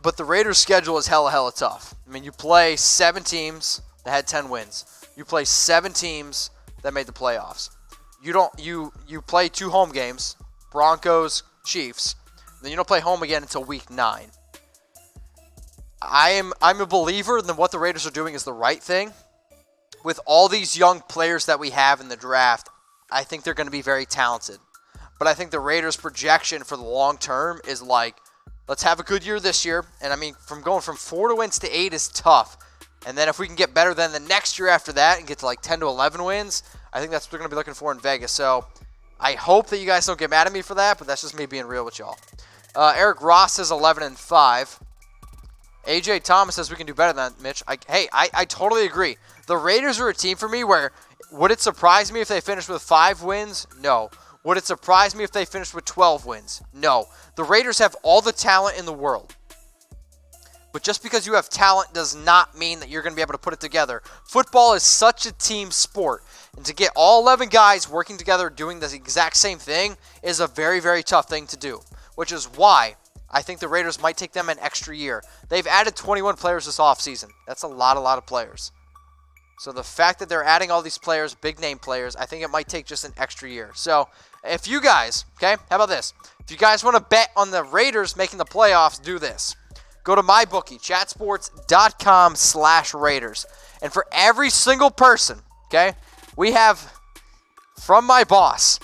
but the Raiders' schedule is hella tough. I mean, you play 7 teams that had 10 wins. You play 7 teams that made the playoffs. You play 2 home games, Broncos, Chiefs. Then you don't play home again until week 9. I'm a believer that what the Raiders are doing is the right thing. With all these young players that we have in the draft, I think they're going to be very talented. But I think the Raiders' projection for the long term is like, let's have a good year this year. And I mean, from going from 4 wins to 8 is tough. And then if we can get better than the next year after that and get to like 10 to 11 wins, I think that's what we're going to be looking for in Vegas. So I hope that you guys don't get mad at me for that, but that's just me being real with y'all. Eric Ross says 11-5. AJ Thomas says we can do better than that, Mitch. I totally agree. The Raiders are a team for me where, would it surprise me if they finished with 5 wins? No. Would it surprise me if they finished with 12 wins? No. The Raiders have all the talent in the world. But just because you have talent does not mean that you're going to be able to put it together. Football is such a team sport. And to get all 11 guys working together doing the exact same thing is a very tough thing to do. Which is why I think the Raiders might take them an extra year. They've added 21 players this offseason. That's a lot of players. So the fact that they're adding all these players, big name players, I think it might take just an extra year. So if you guys, okay, how about this? If you guys want to bet on the Raiders making the playoffs, do this. Go to MyBookie, chatsports.com/Raiders. And for every single person, okay, we have, from my boss,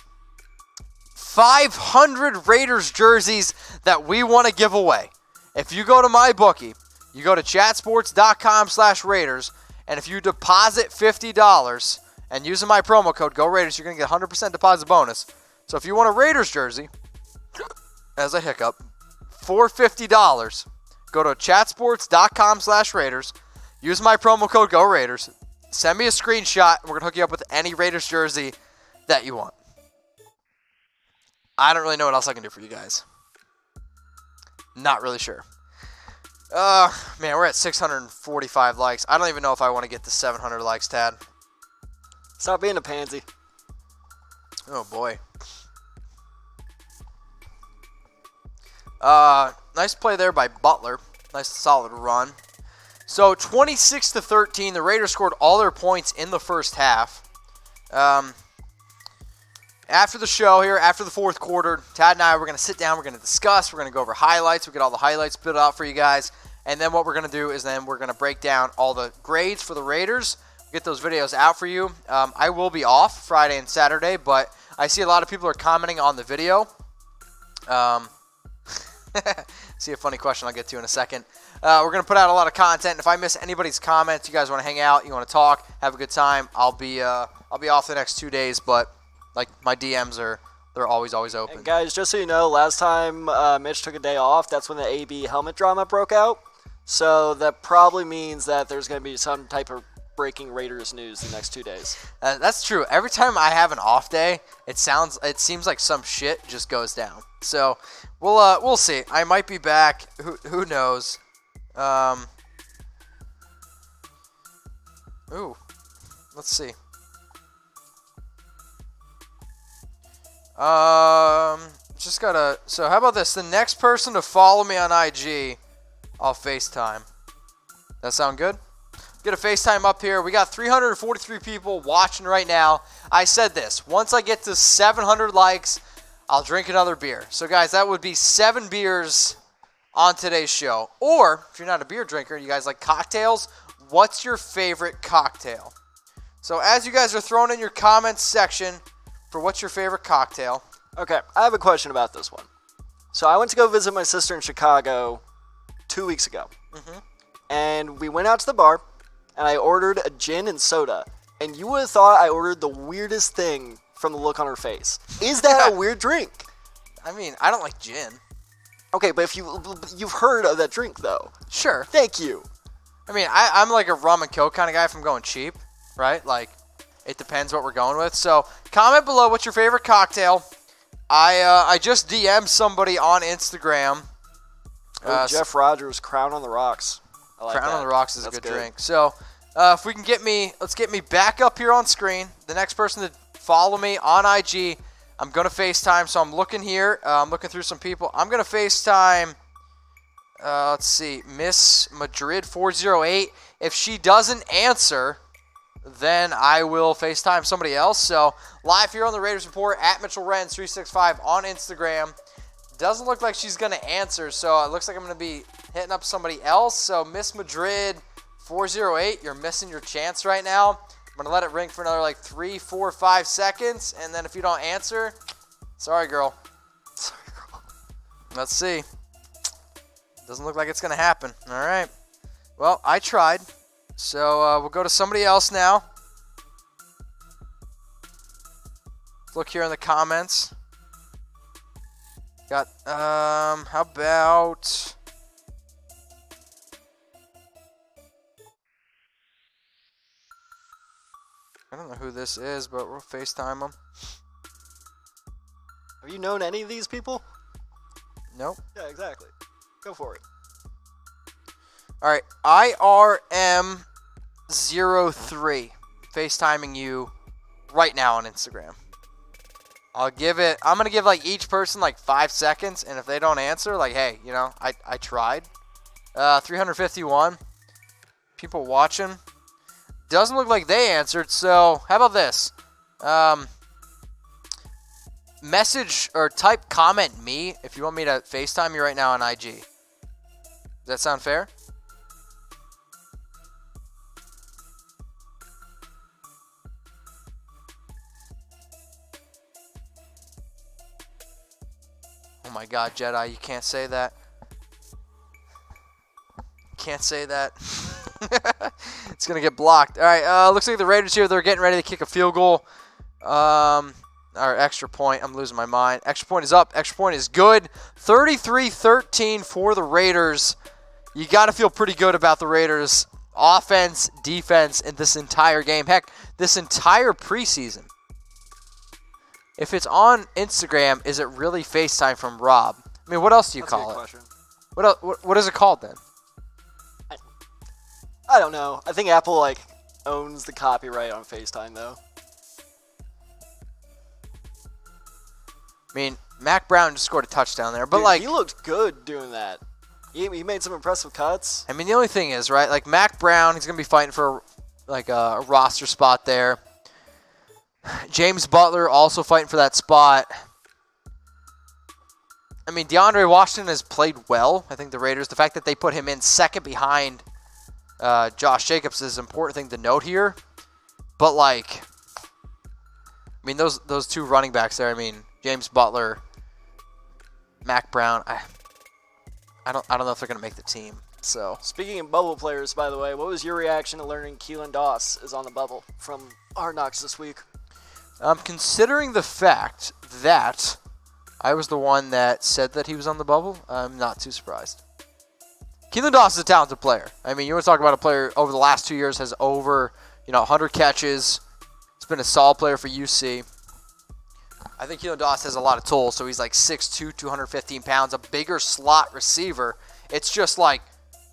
500 Raiders jerseys that we want to give away. If you go to MyBookie, you go to chatsports.com/Raiders, and if you deposit $50 and using my promo code GoRaiders, you're going to get 100% deposit bonus. So if you want a Raiders jersey, as a hiccup, for $50, go to chatsports.com/Raiders, use my promo code GoRaiders, send me a screenshot, and we're going to hook you up with any Raiders jersey that you want. I don't really know what else I can do for you guys. Not really sure. Man, we're at 645 likes. I don't even know if I want to get to 700 likes, Tad. Stop being a pansy. Oh, boy. Nice play there by Butler. Nice solid run. So 26-13, the Raiders scored all their points in the first half. After the show here, after the fourth quarter, Tad and I, we're going to sit down, we're going to discuss, we're going to go over highlights, we'll get all the highlights built out for you guys, and then what we're going to do is then we're going to break down all the grades for the Raiders, get those videos out for you. I will be off Friday and Saturday, but I see a lot of people are commenting on the video. See a funny question I'll get to in a second. We're going to put out a lot of content. If I miss anybody's comments, you guys want to hang out, you want to talk, have a good time, I'll be off the next 2 days, but like my DMs they're always open. And guys, just so you know, last time Mitch took a day off, that's when the AB helmet drama broke out. So that probably means that there's going to be some type of breaking Raiders news the next 2 days. That's true. Every time I have an off day, it seems like some shit just goes down. So we'll see. I might be back. Who knows? Let's see. So how about this? The next person to follow me on IG, I'll FaceTime. That sound good? Get a FaceTime up here. We got 343 people watching right now. I said this. Once I get to 700 likes, I'll drink another beer. So guys, that would be 7 beers on today's show. Or, if you're not a beer drinker and you guys like cocktails, what's your favorite cocktail? So as you guys are throwing in your comments section for what's your favorite cocktail. Okay, I have a question about this one. So I went to go visit my sister in Chicago 2 weeks ago. Mm-hmm. And we went out to the bar, and I ordered a gin and soda. And you would have thought I ordered the weirdest thing from the look on her face. Is that a weird drink? I mean, I don't like gin. Okay, but if you've heard of that drink, though. Sure. Thank you. I mean, I'm like a rum and coke kind of guy if I'm going cheap, right? Like, it depends what we're going with. So, comment below what's your favorite cocktail. I just DM'd somebody on Instagram. Jeff Rogers, Crown on the Rocks. I like Crown that. on the Rocks is That's a good good drink. So, if we can let's get me back up here on screen. The next person to follow me on IG, I'm going to FaceTime, so I'm looking here. I'm looking through some people. I'm going to FaceTime, let's see, Miss Madrid 408. If she doesn't answer, then I will FaceTime somebody else. So live here on the Raiders Report at Mitchell Renz 365 on Instagram. Doesn't look like she's going to answer, so it looks like I'm going to be hitting up somebody else. So Miss Madrid 408, you're missing your chance right now. I'm going to let it ring for another like 3, 4, 5 seconds, and then if you don't answer, sorry, girl. Sorry, girl. Let's see. Doesn't look like it's going to happen. All right. Well, I tried. So we'll go to somebody else now. Look here in the comments. Got, how about... I don't know who this is, but we'll FaceTime them. Have you known any of these people? Nope. Yeah, exactly. Go for it. All right, IRM03, FaceTiming you right now on Instagram. I'm going to give like each person like 5 seconds, and if they don't answer, like, hey, you know, I tried. 351 people watching. Doesn't look like they answered, so how about this? Message or type comment me if you want me to FaceTime you right now on IG. Does that sound fair? Oh my God, Jedi, you can't say that. Can't say that. It's going to get blocked. All right, looks like the Raiders here, they're getting ready to kick a field goal. Or extra point. I'm losing my mind. Extra point is up. Extra point is good. 33-13 for the Raiders. You got to feel pretty good about the Raiders' offense, defense, in this entire game. Heck, this entire preseason. If it's on Instagram, is it really FaceTime from Rob? I mean, what else do you call it? Question. What is it called then? I don't know. I think Apple like owns the copyright on FaceTime though. I mean, Mac Brown just scored a touchdown there, but Dude, like he looked good doing that. He made some impressive cuts. I mean, the only thing is, right? Like Mac Brown, he's gonna be fighting for like a roster spot there. James Butler also fighting for that spot. I mean, DeAndre Washington has played well. I think the Raiders, the fact that they put him in second behind Josh Jacobs is an important thing to note here. But like, I mean, those two running backs there. I mean, James Butler, Mac Brown. I don't know if they're gonna make the team. So Speaking of bubble players, by the way, what was your reaction to learning Keelan Doss is on the bubble from Hard Knocks this week? considering the fact that I was the one that said that he was on the bubble, I'm not too surprised. Keelan Doss is a talented player. I mean, you want to talk about a player over the last 2 years has over 100 catches. He's been a solid player for UC. I think Keelan Doss has a lot of tools, so he's like 6'2", 215 pounds, a bigger slot receiver. It's just like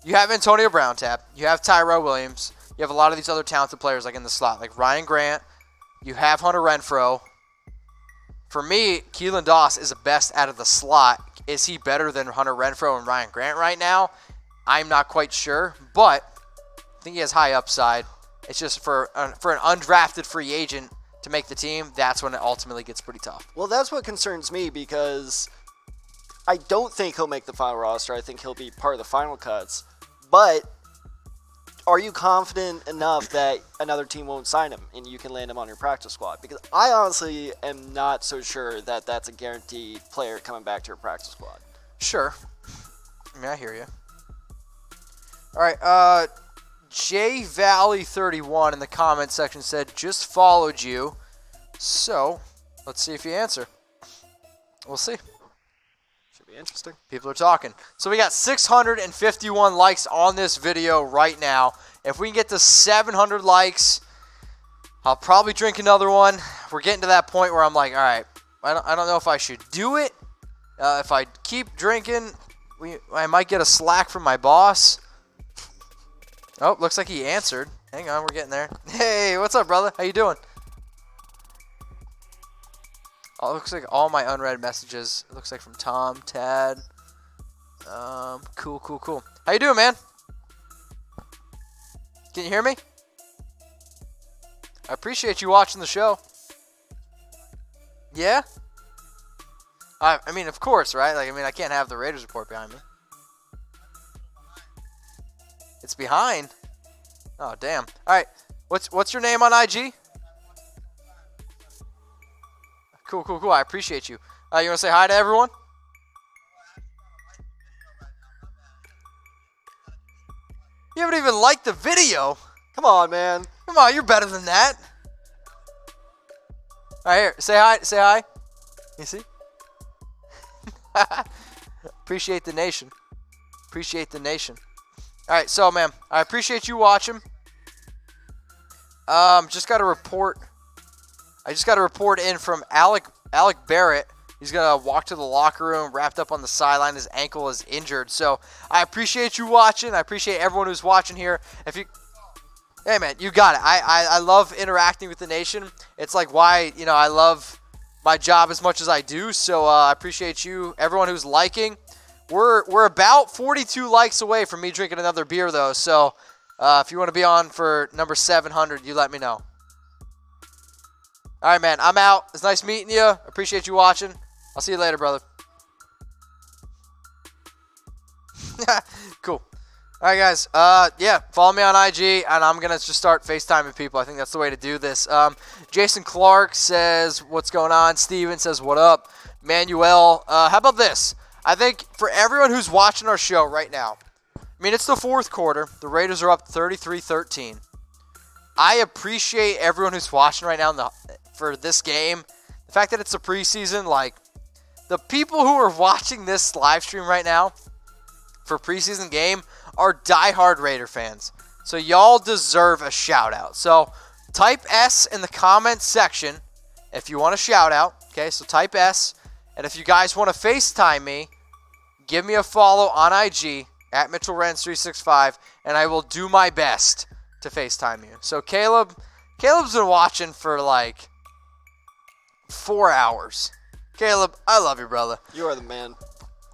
you have Antonio Brown tab, you have Tyrell Williams, you have a lot of these other talented players like in the slot, like Ryan Grant, you have Hunter Renfrow. For me, Keelan Doss is the best out of the slot. Is he better than Hunter Renfrow and Ryan Grant right now? I'm not quite sure, but I think he has high upside. It's just for an undrafted free agent to make the team, that's when it ultimately gets pretty tough. Well, that's what concerns me because I don't think he'll make the final roster. I think he'll be part of the final cuts. But are you confident enough that another team won't sign him and you can land him on your practice squad? Because I honestly am not so sure that that's a guaranteed player coming back to your practice squad. Sure. I mean, I hear you. All right, J Valley 31 in the comment section said, just followed you. So, let's see if you answer. We'll see. Should be interesting. People are talking. So we got 651 likes on this video right now. If we can get to 700 likes, I'll probably drink another one. We're getting to that point where I'm like, all right, I don't know if I should do it. If I keep drinking, I might get a slack from my boss. Oh, looks like he answered. Hang on, we're getting there. Hey, what's up, brother? How you doing? Oh, it looks like all my unread messages. It looks like from Tom, Tad. Cool. How you doing, man? Can you hear me? I appreciate you watching the show. Yeah? I mean, of course, right? Like, I mean, I can't have the Raiders report behind me. It's behind? Oh, damn. All right. What's your name on IG? Cool. I appreciate you. You want to say hi to everyone? You haven't even liked the video. Come on, man. Come on, you're better than that. All right, here. Say hi. Say hi. You see? Appreciate the nation. All right, so, man, I appreciate you watching. Just got a report. I just got a report in from Alec Barrett. He's going to walk to the locker room, wrapped up on the sideline. His ankle is injured. So I appreciate you watching. I appreciate everyone who's watching here. Hey, man, you got it. I love interacting with the nation. It's like why, I love my job as much as I do. So I appreciate you, everyone who's liking. We're about 42 likes away from me drinking another beer, though. So if you want to be on for number 700, you let me know. All right, man, I'm out. It's nice meeting you. Appreciate you watching. I'll see you later, brother. Cool. All right, guys. Yeah, follow me on IG, and I'm going to just start FaceTiming people. I think that's the way to do this. Jason Clark says, what's going on? Steven says, what up? Manuel, how about this? I think for everyone who's watching our show right now, I mean, it's the fourth quarter. The Raiders are up 33-13. I appreciate everyone who's watching right now for this game. The fact that it's a preseason, like, the people who are watching this live stream right now for preseason game are diehard Raider fans. So y'all deserve a shout out. So type S in the comments section if you want a shout out. Okay, so type S. And if you guys want to FaceTime me, give me a follow on IG at MitchellRens365, and I will do my best to FaceTime you. So Caleb's been watching for like 4 hours. Caleb, I love you, brother. You are the man.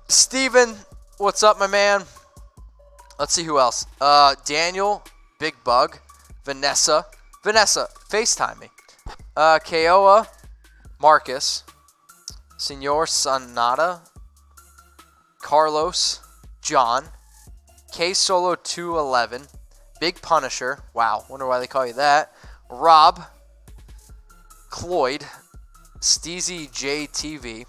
Steven, what's up, my man? Let's see who else. Daniel, Big Bug, Vanessa, FaceTime me. Keoa, Marcus, Senor Sonata, Carlos, John, K Solo 211, Big Punisher. Wow, wonder why they call you that. Rob, Cloyd, Steezy JTV,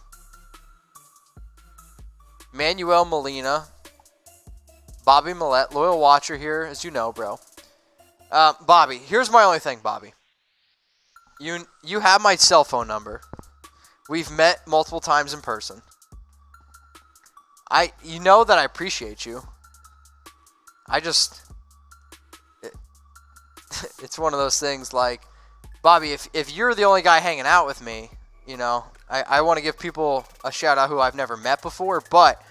Manuel Molina, Bobby Millette, loyal watcher here, as you know, bro. Bobby, here's my only thing, Bobby. You have my cell phone number. We've met multiple times in person. You know that I appreciate you. It's one of those things like, Bobby, if you're the only guy hanging out with me, I want to give people a shout out who I've never met before, but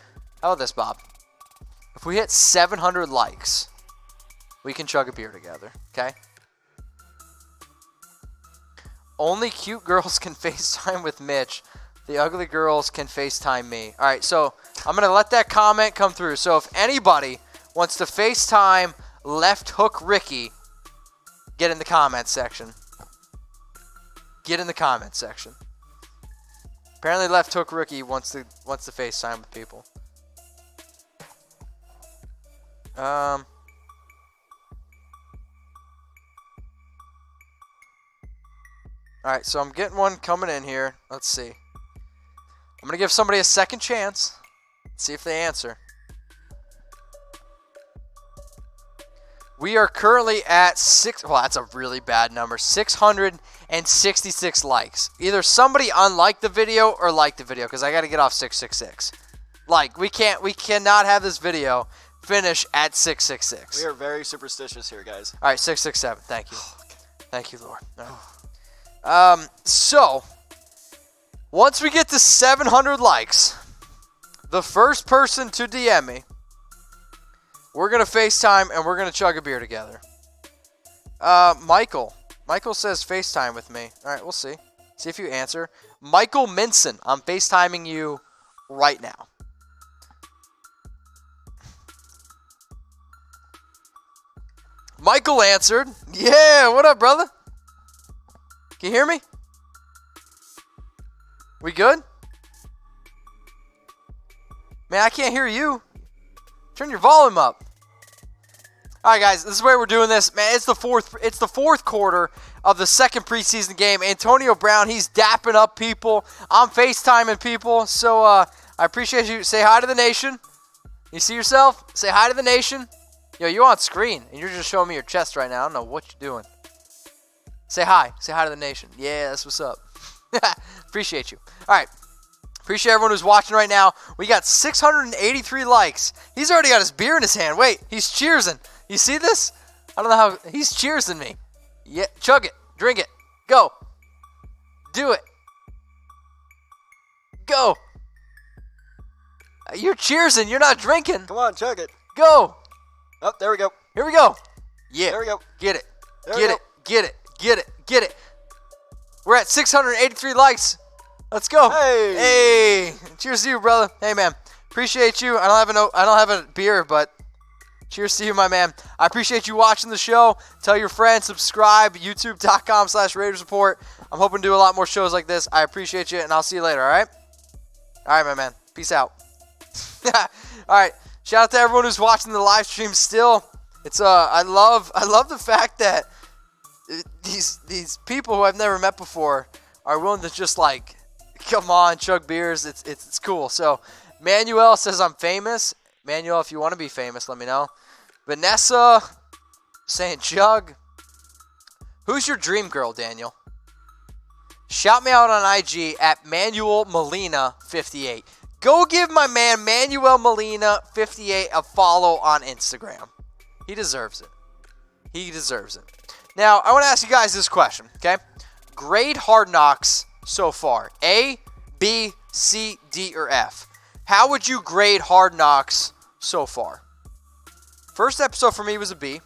how about this, Bob? If we hit 700 likes, we can chug a beer together, okay? Only cute girls can FaceTime with Mitch. The ugly girls can FaceTime me. All right, so I'm going to let that comment come through. So if anybody wants to FaceTime Left Hook Ricky, get in the comment section. Get in the comment section. Apparently Left Hook Ricky wants to FaceTime with people. All right, so I'm getting one coming in here. Let's see. I'm going to give somebody a second chance. See if they answer. We are currently at well, that's a really bad number. 666 likes. Either somebody unliked the video or liked the video, because I got to get off 666. Like, we cannot have this video finish at 666. We are very superstitious here, guys. All right, 667. Thank you. Thank you, Lord. All right. So, once we get to 700 likes, the first person to DM me, we're going to FaceTime and we're going to chug a beer together. Michael says FaceTime with me. All right, we'll see. See if you answer. Michael Minson, I'm FaceTiming you right now. Michael answered. Yeah, what up, brother? Can you hear me? We good? Man, I can't hear you. Turn your volume up. All right, guys, this is where we're doing this. Man, it's the fourth quarter of the second preseason game. Antonio Brown, he's dapping up people. I'm FaceTiming people. So I appreciate you. Say hi to the nation. You see yourself? Say hi to the nation. Yo, you're on screen, and you're just showing me your chest right now. I don't know what you're doing. Say hi. Say hi to the nation. Yeah, that's what's up. Appreciate you. All right. Appreciate everyone who's watching right now. We got 683 likes. He's already got his beer in his hand. Wait, he's cheersing. You see this? I don't know how. He's cheersing me. Yeah, chug it. Drink it. Go. Do it. Go. You're cheersing. You're not drinking. Come on, chug it. Go. Oh, there we go. Here we go. Yeah. There we go. Get it. There we Get go. it. Get it. Get it. Get it. We're at 683 likes. Let's go. Hey. Hey. Cheers to you, brother. Hey, man. Appreciate you. I don't have a beer, but cheers to you, my man. I appreciate you watching the show. Tell your friends, subscribe, youtube.com/Raiders Report. I'm hoping to do a lot more shows like this. I appreciate you, and I'll see you later, all right? All right, my man. Peace out. All right. Shout out to everyone who's watching the live stream still. It's I love the fact that these people who I've never met before are willing to just like come on, chug beers. It's cool. So Manuel says I'm famous. Manuel, if you want to be famous, let me know. Vanessa saying chug. Who's your dream girl, Daniel? Shout me out on IG at Manuel Molina 58. Go give my man Manuel Molina 58 a follow on Instagram. He deserves it. He deserves it. Now, I want to ask you guys this question, okay? Grade Hard Knocks so far. A, B, C, D, or F. How would you grade Hard Knocks so far? First episode for me was a B.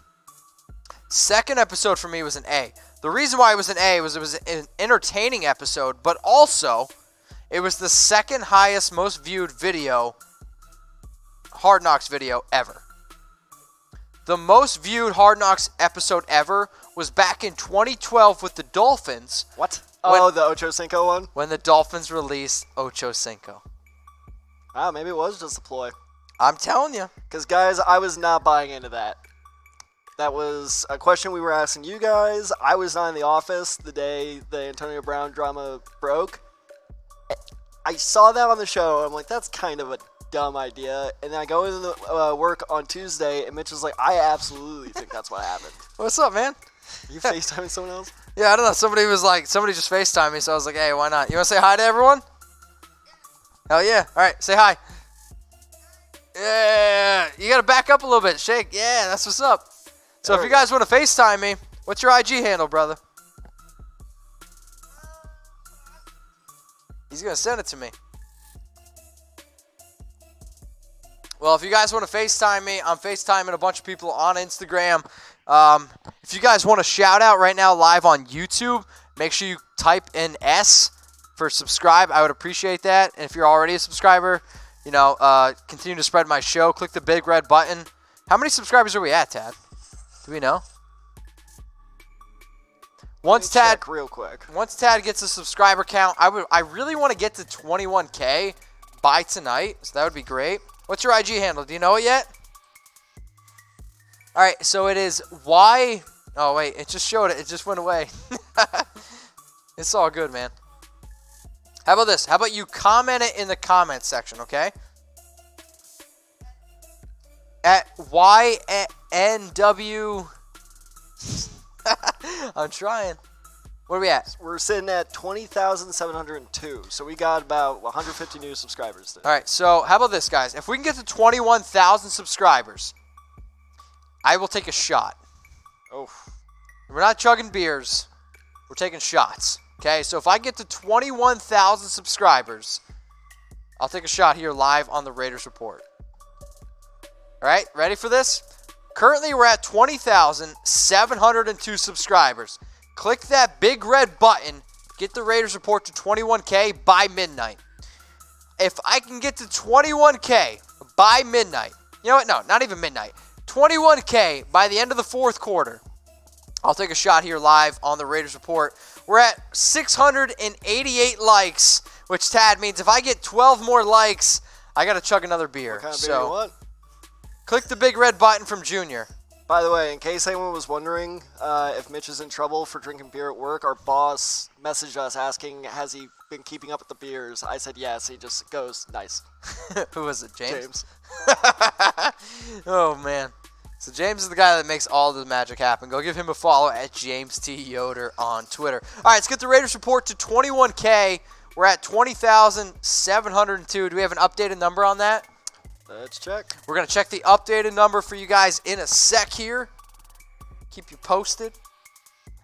Second episode for me was an A. The reason why it was an A was it was an entertaining episode, but also it was the second highest most viewed video, Hard Knocks video ever. The most viewed Hard Knocks episode ever was back in 2012 with the Dolphins. What? The Ocho Cinco one? When the Dolphins released Ocho Cinco. Ah, maybe it was just a ploy. I'm telling you. Because, guys, I was not buying into that. That was a question we were asking you guys. I was not in the office the day the Antonio Brown drama broke. I saw that on the show. I'm like, that's kind of a dumb idea. And then I go into the work on Tuesday, and Mitch is like, I absolutely think that's what happened. What's up, man? Are you FaceTiming someone else? Yeah, I don't know. Somebody just FaceTimed me, so I was like, hey, why not? You want to say hi to everyone? Hell yeah. All right, say hi. Yeah. You got to back up a little bit. Shake. Yeah, that's what's up. So if you guys want to FaceTime me, what's your IG handle, brother? He's going to send it to me. Well, if you guys want to FaceTime me, I'm FaceTiming a bunch of people on Instagram. If you guys want to shout out right now live on YouTube, make sure you type in S for subscribe. I would appreciate that. And if you're already a subscriber, continue to spread my show. Click the big red button. How many subscribers are we at, Tad? Do we know? Once Tad gets a subscriber count, I really want to get to 21K by tonight, so that would be great. What's your IG handle? Do you know it yet? All right, so it is Y. Oh wait, it just showed it. It just went away. It's all good, man. How about this? How about you comment it in the comments section, okay? At YNW. I'm trying. What are we at? We're sitting at 20,702. So we got about 150 new subscribers today. All right, so how about this, guys? If we can get to 21,000 subscribers, I will take a shot. Oh. We're not chugging beers. We're taking shots. Okay, so if I get to 21,000 subscribers, I'll take a shot here live on the Raiders Report. All right, ready for this? Currently, we're at 20,702 subscribers. Click that big red button. Get the Raiders report to 21K by midnight. If I can get to 21K by midnight, you know what? No, not even midnight. 21K by the end of the fourth quarter. I'll take a shot here live on the Raiders report. We're at 688 likes, which, Tad, means if I get 12 more likes, I got to chug another beer. What kind of beer you want? Click the big red button from Junior. By the way, in case anyone was wondering if Mitch is in trouble for drinking beer at work, our boss messaged us asking, has he been keeping up with the beers? I said yes. He just goes, nice. Who was it, James? James. Oh, man. So James is the guy that makes all the magic happen. Go give him a follow at James T. Yoder on Twitter. All right, let's get the Raiders report to 21K. We're at 20,702. Do we have an updated number on that? Let's check. We're going to check the updated number for you guys in a sec here. Keep you posted.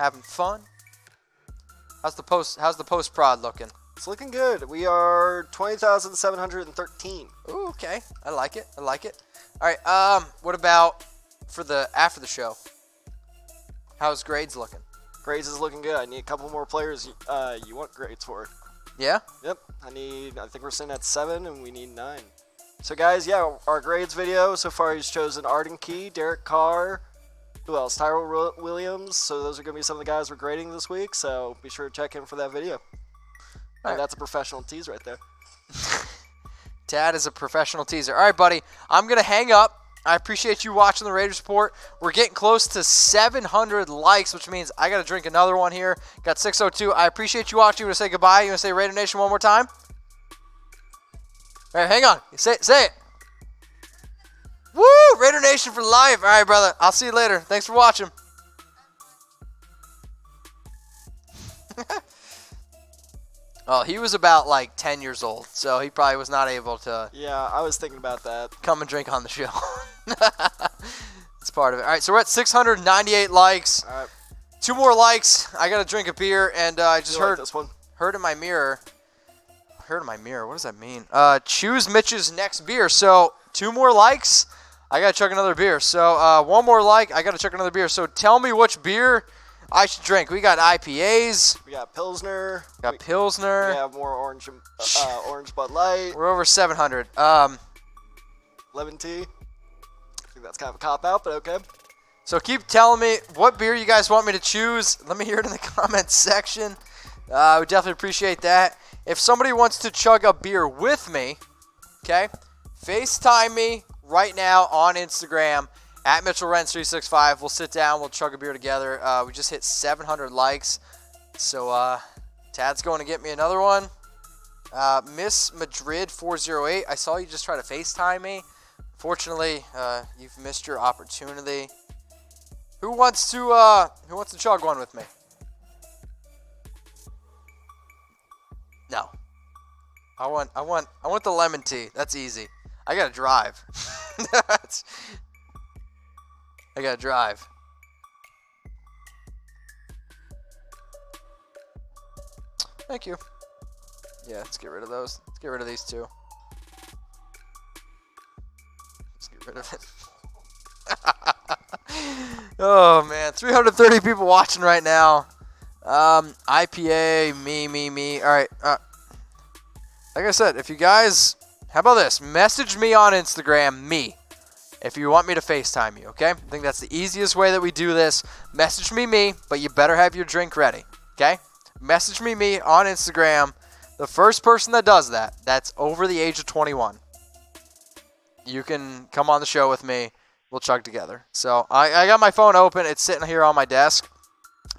Having fun. How's the post prod looking? It's looking good. We are 20,713. Ooh, okay. I like it. I like it. All right. What about for the after the show? How's grades looking? Grades is looking good. I need a couple more players you want grades for. Yeah? Yep. I think we're sitting at 7 and we need 9. So guys, yeah, our grades video so far he's chosen Arden Key, Derek Carr, who else? Tyrell Williams. So those are going to be some of the guys we're grading this week. So be sure to check in for that video. And that's a professional tease right there. Tad is a professional teaser. All right, buddy. I'm going to hang up. I appreciate you watching the Raiders report. We're getting close to 700 likes, which means I got to drink another one here. Got 602. I appreciate you watching. You want to say goodbye? You want to say Raider Nation one more time? All right, hang on. Say it. Woo! Raider Nation for life. All right, brother. I'll see you later. Thanks for watching. Oh, he was about like 10 years old, so he probably was not able to. Yeah, I was thinking about that. Come and drink on the show. It's part of it. All right, so we're at 698 likes. All right. 2 more likes. I got to drink a beer, and I just heard this one. Heard in my mirror. What does that mean? Choose Mitch's next beer. So 2 more likes. I got to chug another beer. So 1 more like. I got to chug another beer. So tell me which beer I should drink. We got IPAs. We got Pilsner. Pilsner. We have more orange Bud Light. We're over 700. Lemon tea. I think that's kind of a cop-out, but okay. So keep telling me what beer you guys want me to choose. Let me hear it in the comments section. I would definitely appreciate that. If somebody wants to chug a beer with me, okay, FaceTime me right now on Instagram at MitchellRens365. We'll sit down. We'll chug a beer together. We just hit 700 likes. So Tad's going to get me another one. Miss Madrid 408. I saw you just try to FaceTime me. Fortunately, you've missed your opportunity. Who wants to chug one with me? No. I want the lemon tea. That's easy. I gotta drive. I gotta drive. Thank you. Yeah, let's get rid of those. Let's get rid of these 2. Let's get rid of it. Oh man, 330 people watching right now. IPA, me. All right. Like I said, if you guys, how about this? Message me on Instagram, if you want me to FaceTime you, okay? I think that's the easiest way that we do this. Message me, but you better have your drink ready, okay? Message me on Instagram. The first person that does that, that's over the age of 21. You can come on the show with me. We'll chug together. So I got my phone open. It's sitting here on my desk.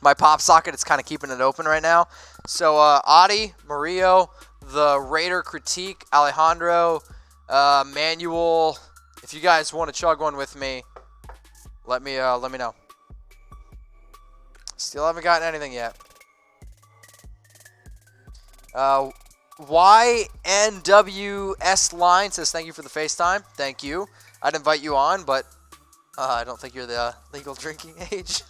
My pop socket is kind of keeping it open right now. So Adi, Mario, the Raider Critique, Alejandro, Manuel, if you guys want to chug one with me, let me know. Still haven't gotten anything yet. YNWS Line says thank you for the FaceTime. Thank you. I'd invite you on, but I don't think you're the legal drinking age.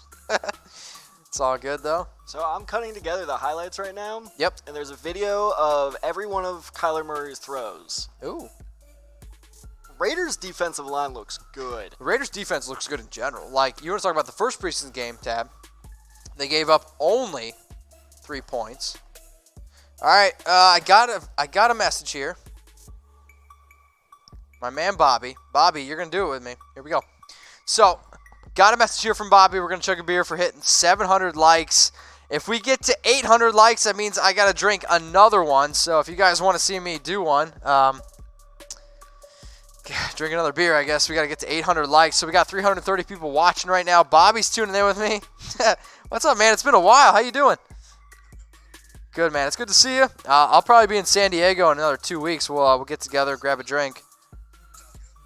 It's all good, though. So I'm cutting together the highlights right now. Yep. And there's a video of every one of Kyler Murray's throws. Ooh. Raiders' defensive line looks good. The Raiders' defense looks good in general. Like, you want to talk about the first preseason game, Tab. They gave up only 3 points. All right, I got a message here. My man Bobby. Bobby, you're going to do it with me. Here we go. So, got a message here from Bobby. We're going to chug a beer for hitting 700 likes. If we get to 800 likes, that means I got to drink another one. So, if you guys want to see me do one, drink another beer, I guess. We got to get to 800 likes. So, we got 330 people watching right now. Bobby's tuning in with me. What's up, man? It's been a while. How you doing? Good, man. It's good to see you. I'll probably be in San Diego in another 2 weeks. We'll get together, grab a drink.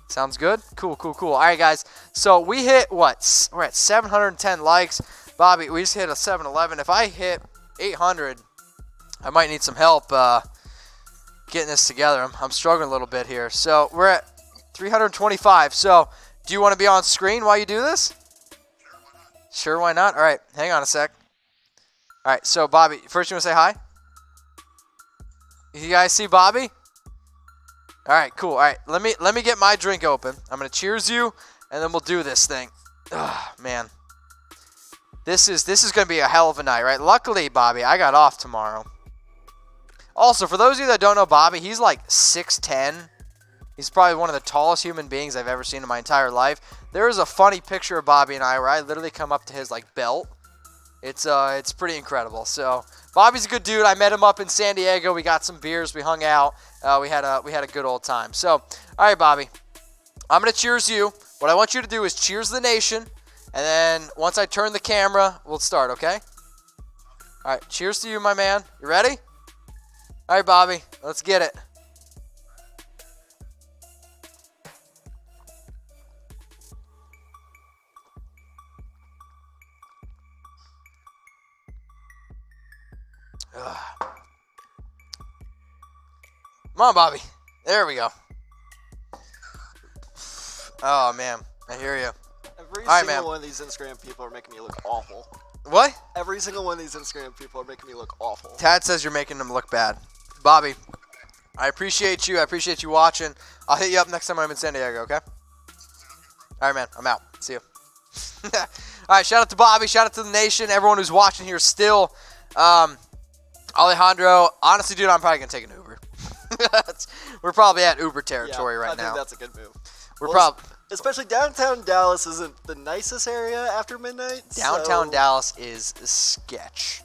Sounds good? Cool. All right, guys. So we hit, what? We're at 710 likes. Bobby, we just hit a 711. If I hit 800, I might need some help getting this together. I'm struggling a little bit here. So we're at 325. So do you want to be on screen while you do this? Sure, why not? All right, hang on a sec. All right, so Bobby, first you want to say hi? You guys see Bobby? All right, cool. All right, let me get my drink open. I'm gonna cheers you, and then we'll do this thing. Man, this is gonna be a hell of a night, right? Luckily, Bobby, I got off tomorrow. Also, for those of you that don't know Bobby, he's like 6'10". He's probably one of the tallest human beings I've ever seen in my entire life. There is a funny picture of Bobby and I where I literally come up to his like belt. It's pretty incredible. So Bobby's a good dude. I met him up in San Diego. We got some beers. We hung out. We had a good old time. So, all right, Bobby, I'm gonna cheers you. What I want you to do is cheers the nation, and then once I turn the camera, we'll start. Okay? All right. Cheers to you, my man. You ready? All right, Bobby. Let's get it. Come on, Bobby. There we go. Oh, man. I hear you. Every right, single man. one of these Instagram people are making me look awful. What? Every single one of these Instagram people are making me look awful. Tad says you're making them look bad. Bobby, I appreciate you. I appreciate you watching. I'll hit you up next time I'm in San Diego, okay? All right, man. I'm out. See you. All right, shout out to Bobby. Shout out to the nation. Everyone who's watching here still. Alejandro, honestly, dude, I'm probably going to take an Uber. We're probably at Uber territory right now. I think that's a good move. We're probably especially downtown Dallas isn't the nicest area after midnight. downtown so, Dallas is sketch.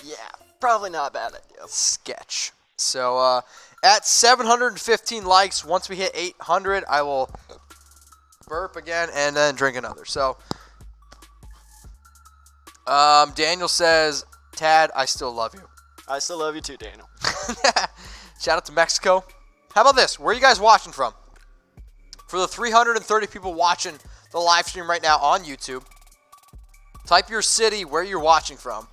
Yeah, probably not a bad idea. Sketch. So at 715 likes, once we hit 800, I will burp again and then drink another. So Daniel says, Tad, I still love you. I still love you too, Daniel. Shout out to Mexico. How about this? Where are you guys watching from? For the 330 people watching the live stream right now on YouTube, type your city where you're watching from.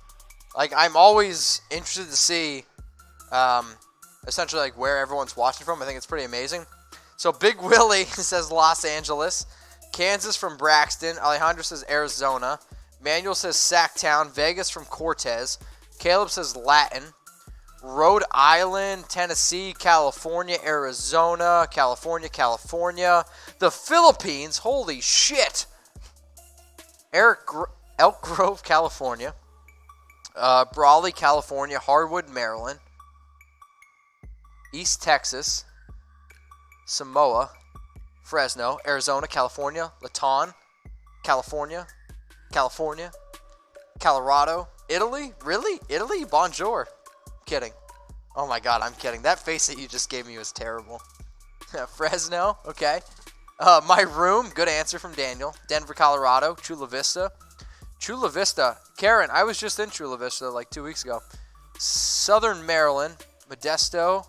Like, I'm always interested to see essentially like where everyone's watching from. I think it's pretty amazing. So Big Willie says Los Angeles. Kansas from Braxton. Alejandro says Arizona. Manuel says Sacktown. Vegas from Cortez. Caleb says Latin. Rhode Island, Tennessee, California, Arizona, California. The Philippines, holy shit. Elk Grove, California. Brawley, California. Harwood, Maryland. East Texas. Samoa. Fresno, Arizona, California. Laton, California. Colorado. Italy? Really? Italy? Bonjour. Kidding. Oh my god, I'm kidding. That face that you just gave me was terrible. Fresno, okay. My room, good answer from Daniel. Denver, Colorado. Chula Vista. Karen, I was just in Chula Vista like 2 weeks ago. Southern Maryland. Modesto,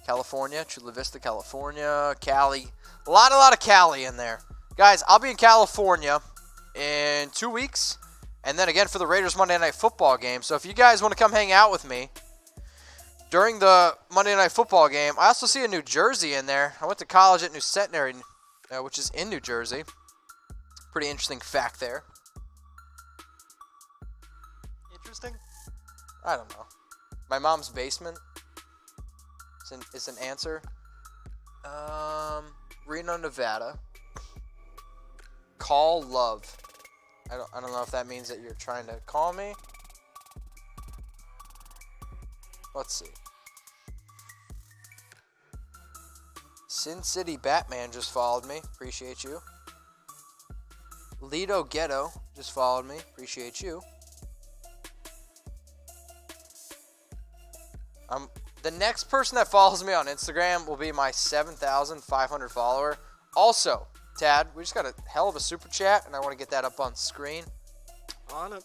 California. Chula Vista, California. Cali. A lot of Cali in there. Guys, I'll be in California in 2 weeks. And then again for the Raiders Monday Night Football game. So if you guys want to come hang out with me during the Monday Night Football game, I also see a New Jersey in there. I went to college at New Centenary, which is in New Jersey. Pretty interesting fact there. Interesting? I don't know. My mom's basement is an answer. Reno, Nevada. Call love. I don't know if that means that you're trying to call me. Let's see. Sin City Batman just followed me. Appreciate you. Lido Ghetto just followed me. Appreciate you. The next person that follows me on Instagram will be my 7,500 follower. Also, Tad, we just got a hell of a super chat, and I want to get that up on screen. On it.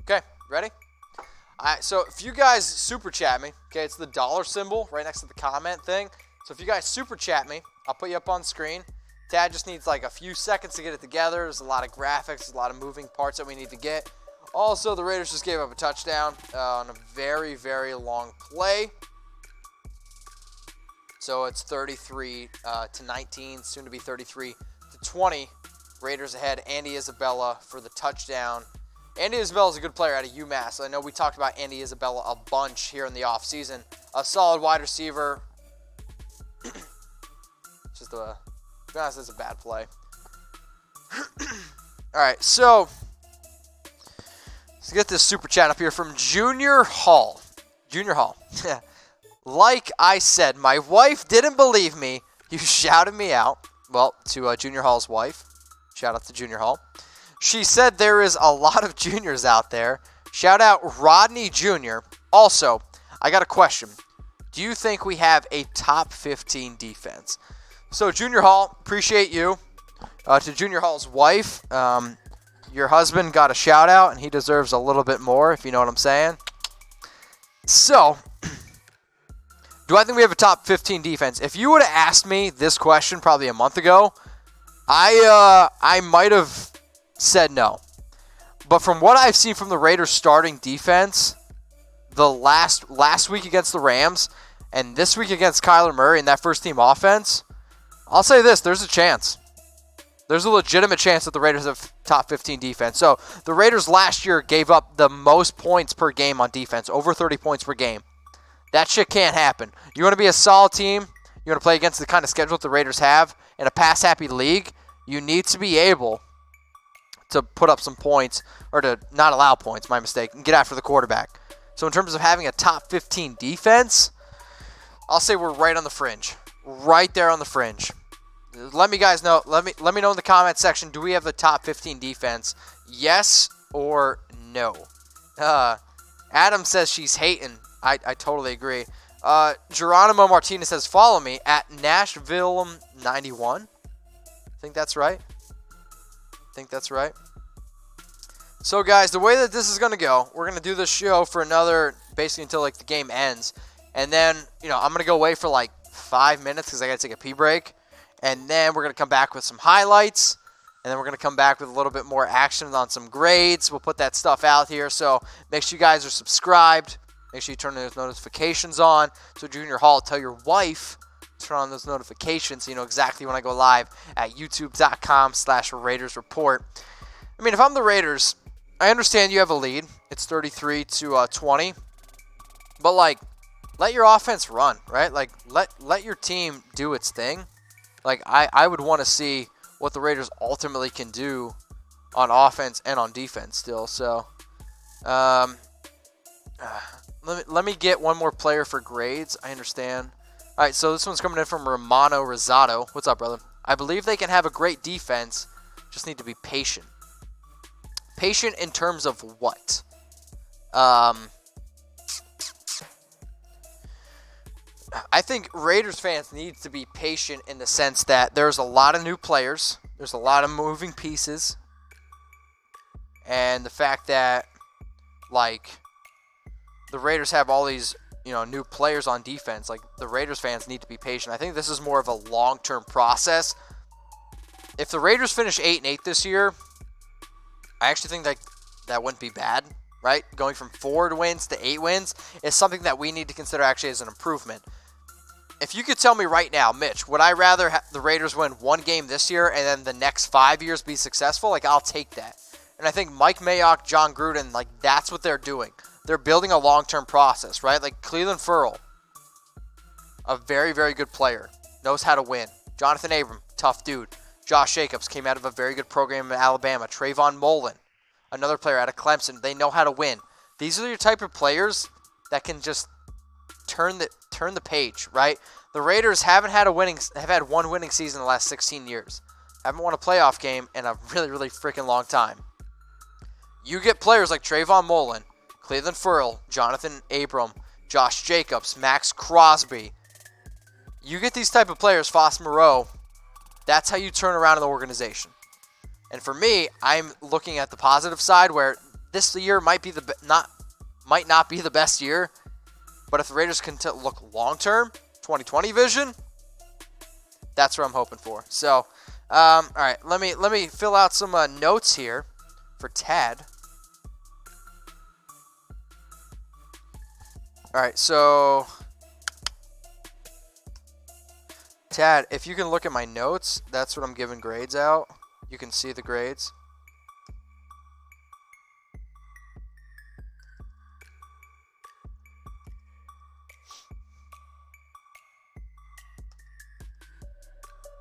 Okay, ready? All right, so if you guys super chat me, okay, it's the dollar symbol right next to the comment thing. So if you guys super chat me, I'll put you up on screen. Tad just needs like a few seconds to get it together. There's a lot of graphics, there's a lot of moving parts that we need to get. Also, the Raiders just gave up a touchdown on a very, very long play. So it's 33 to 19, soon to be 33 to 20. Raiders ahead. Andy Isabella for the touchdown. Andy Isabella is a good player out of UMass. I know we talked about Andy Isabella a bunch here in the offseason. A solid wide receiver. Just to be honest, it's a bad play. All right, so let's get this super chat up here from Junior Hall. Junior Hall. Like I said, my wife didn't believe me. You shouted me out. Well, to Junior Hall's wife. Shout out to Junior Hall. She said there is a lot of juniors out there. Shout out Rodney Jr. Also, I got a question. Do you think we have a top 15 defense? So, Junior Hall, appreciate you. To Junior Hall's wife, your husband got a shout out, and he deserves a little bit more, if you know what I'm saying. So, do I think we have a top 15 defense? If you would have asked me this question probably a month ago, I might have said no. But from what I've seen from the Raiders starting defense, the last week against the Rams and this week against Kyler Murray and that first team offense, I'll say this, there's a chance. There's a legitimate chance that the Raiders have top 15 defense. So the Raiders last year gave up the most points per game on defense, over 30 points per game. That shit can't happen. You want to be a solid team, you want to play against the kind of schedule that the Raiders have in a pass-happy league, you need to be able to put up some points, or to not allow points, my mistake, and get after the quarterback. So in terms of having a top 15 defense, I'll say we're right on the fringe. Right there on the fringe. Let me guys know, let me know in the comment section, do we have the top 15 defense? Yes or no? Adam says she's hating. I totally agree. Geronimo Martinez says, follow me at Nashville91. I think that's right. So, guys, the way that this is going to go, we're going to do this show for another, basically until, like, the game ends. And then, you know, I'm going to go away for, like, 5 minutes because I got to take a pee break. And then we're going to come back with some highlights. And then we're going to come back with a little bit more action on some grades. We'll put that stuff out here. So, make sure you guys are subscribed. Make sure you turn those notifications on. So, Junior Hall, tell your wife turn on those notifications so you know exactly when I go live at youtube.com/Raiders Report. I mean, if I'm the Raiders, I understand you have a lead. It's 33 to 20. But, like, let your offense run, right? Like, let your team do its thing. Like, I would want to see what the Raiders ultimately can do on offense and on defense still. So, let me get one more player for grades. I understand. All right, so this one's coming in from Romano Rosado. What's up, brother? I believe they can have a great defense. Just need to be patient. Patient in terms of what? I think Raiders fans need to be patient in the sense that there's a lot of new players. There's a lot of moving pieces. And the fact that, like, the Raiders have all these, you know, new players on defense. Like, the Raiders fans need to be patient. I think this is more of a long-term process. If the Raiders finish 8-8 this year, I actually think that wouldn't be bad, right? Going from 4 wins to 8 wins is something that we need to consider actually as an improvement. If you could tell me right now, Mitch, would I rather the Raiders win one game this year and then the next 5 years be successful? Like, I'll take that. And I think Mike Mayock, John Gruden, like, that's what they're doing. They're building a long-term process, right? Like Cleveland Ferrell, a very, very good player, knows how to win. Jonathan Abram, tough dude. Josh Jacobs came out of a very good program in Alabama. Trayvon Mullen, another player out of Clemson. They know how to win. These are your type of players that can just turn the page, right? The Raiders have had one winning season in the last 16 years. Haven't won a playoff game in a really, really freaking long time. You get players like Trayvon Mullen, Cleveland Ferrell, Jonathan Abram, Josh Jacobs, Max Crosby. You get these type of players, Foss Moreau. That's how you turn around an organization. And for me, I'm looking at the positive side where this year might not be the best year, but if the Raiders can look long term, 2020 vision, that's what I'm hoping for. So, all right, let me fill out some notes here for Tad. All right, so Tad, if you can look at my notes, that's what I'm giving grades out. You can see the grades.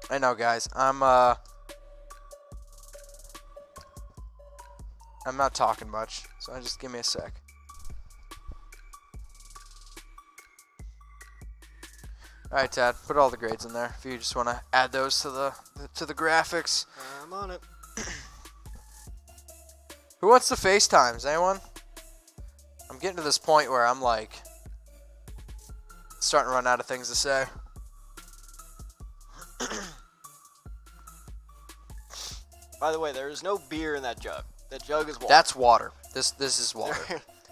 I know, guys. I'm not talking much, so just give me a sec. All right, Tad, put all the grades in there if you just want to add those to the graphics. I'm on it. Who wants to FaceTime? Is anyone? I'm getting to this point where I'm like starting to run out of things to say. By the way, there is no beer in that jug. That jug is water. That's water. This is water.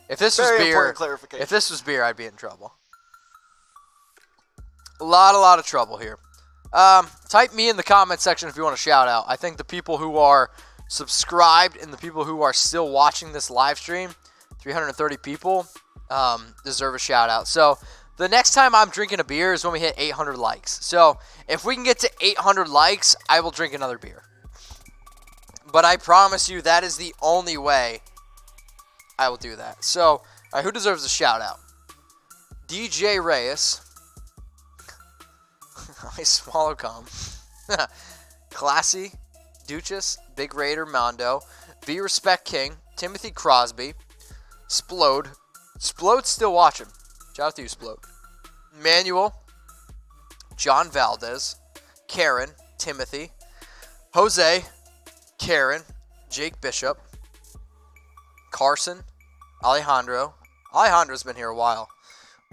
If this was Very beer, important clarification. if this was beer, I'd be in trouble. A lot of trouble here. Type me in the comment section if you want to shout out. I think the people who are subscribed and the people who are still watching this live stream, 330 people, deserve a shout out. So the next time I'm drinking a beer is when we hit 800 likes. So if we can get to 800 likes, I will drink another beer. But I promise you that is the only way I will do that. So, all right, who deserves a shout out? DJ Reyes. I swallow cum. Classy. Duchess. Big Raider Mondo. Be Respect King. Timothy Crosby. Splode. Splode's still watching. Shout out to you, Splode. Manuel. John Valdez. Karen. Timothy. Jose. Karen, Jake Bishop, Carson, Alejandro. Alejandro's been here a while.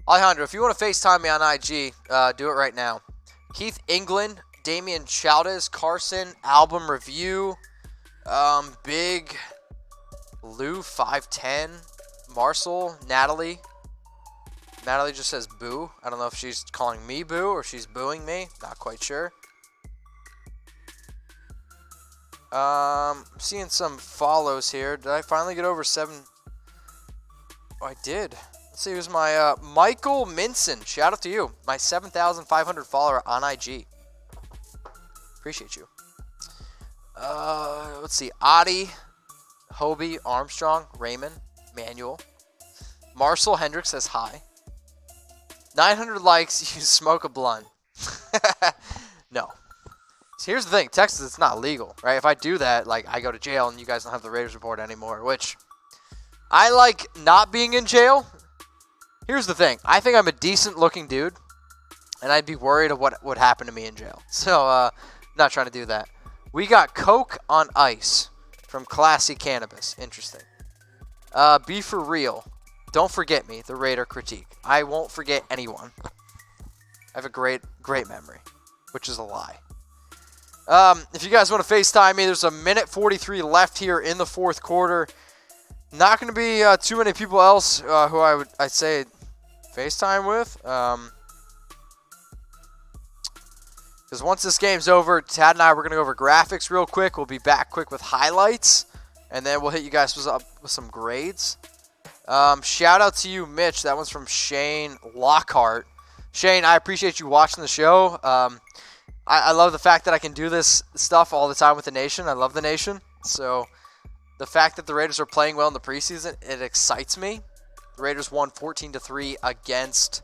Alejandro, if you want to FaceTime me on IG, do it right now. Keith England, Damian Chaldes, Carson, Album Review, Big Lou 510, Marcel, Natalie. Natalie just says boo. I don't know if she's calling me boo or she's booing me. Not quite sure. Seeing some follows here. Did I finally get over 7? Oh, I did. Let's see who's my Michael Minson. Shout out to you. My 7,500 follower on IG. Appreciate you. Let's see. Adi, Hobie, Armstrong, Raymond, Manuel. Marcel Hendricks says hi. 900 likes, you smoke a blunt. No. So here's the thing, Texas, it's not legal, right? If I do that, like, I go to jail and you guys don't have the Raiders report anymore, which I like not being in jail. Here's the thing, I think I'm a decent looking dude, and I'd be worried of what would happen to me in jail. So, not trying to do that. We got Coke on Ice from Classy Cannabis. Interesting. Be for real. Don't forget me, the Raider critique. I won't forget anyone. I have a great memory, which is a lie. If you guys want to FaceTime me, there's a minute 43 left here in the fourth quarter. Not going to be too many people else who I'd say FaceTime with. Because once this game's over, Tad and I, we're going to go over graphics real quick. We'll be back quick with highlights. And then we'll hit you guys with some grades. Shout out to you, Mitch. That one's from Shane Lockhart. Shane, I appreciate you watching the show. I love the fact that I can do this stuff all the time with the Nation. I love the Nation. So the fact that the Raiders are playing well in the preseason, it excites me. The Raiders won 14-3 against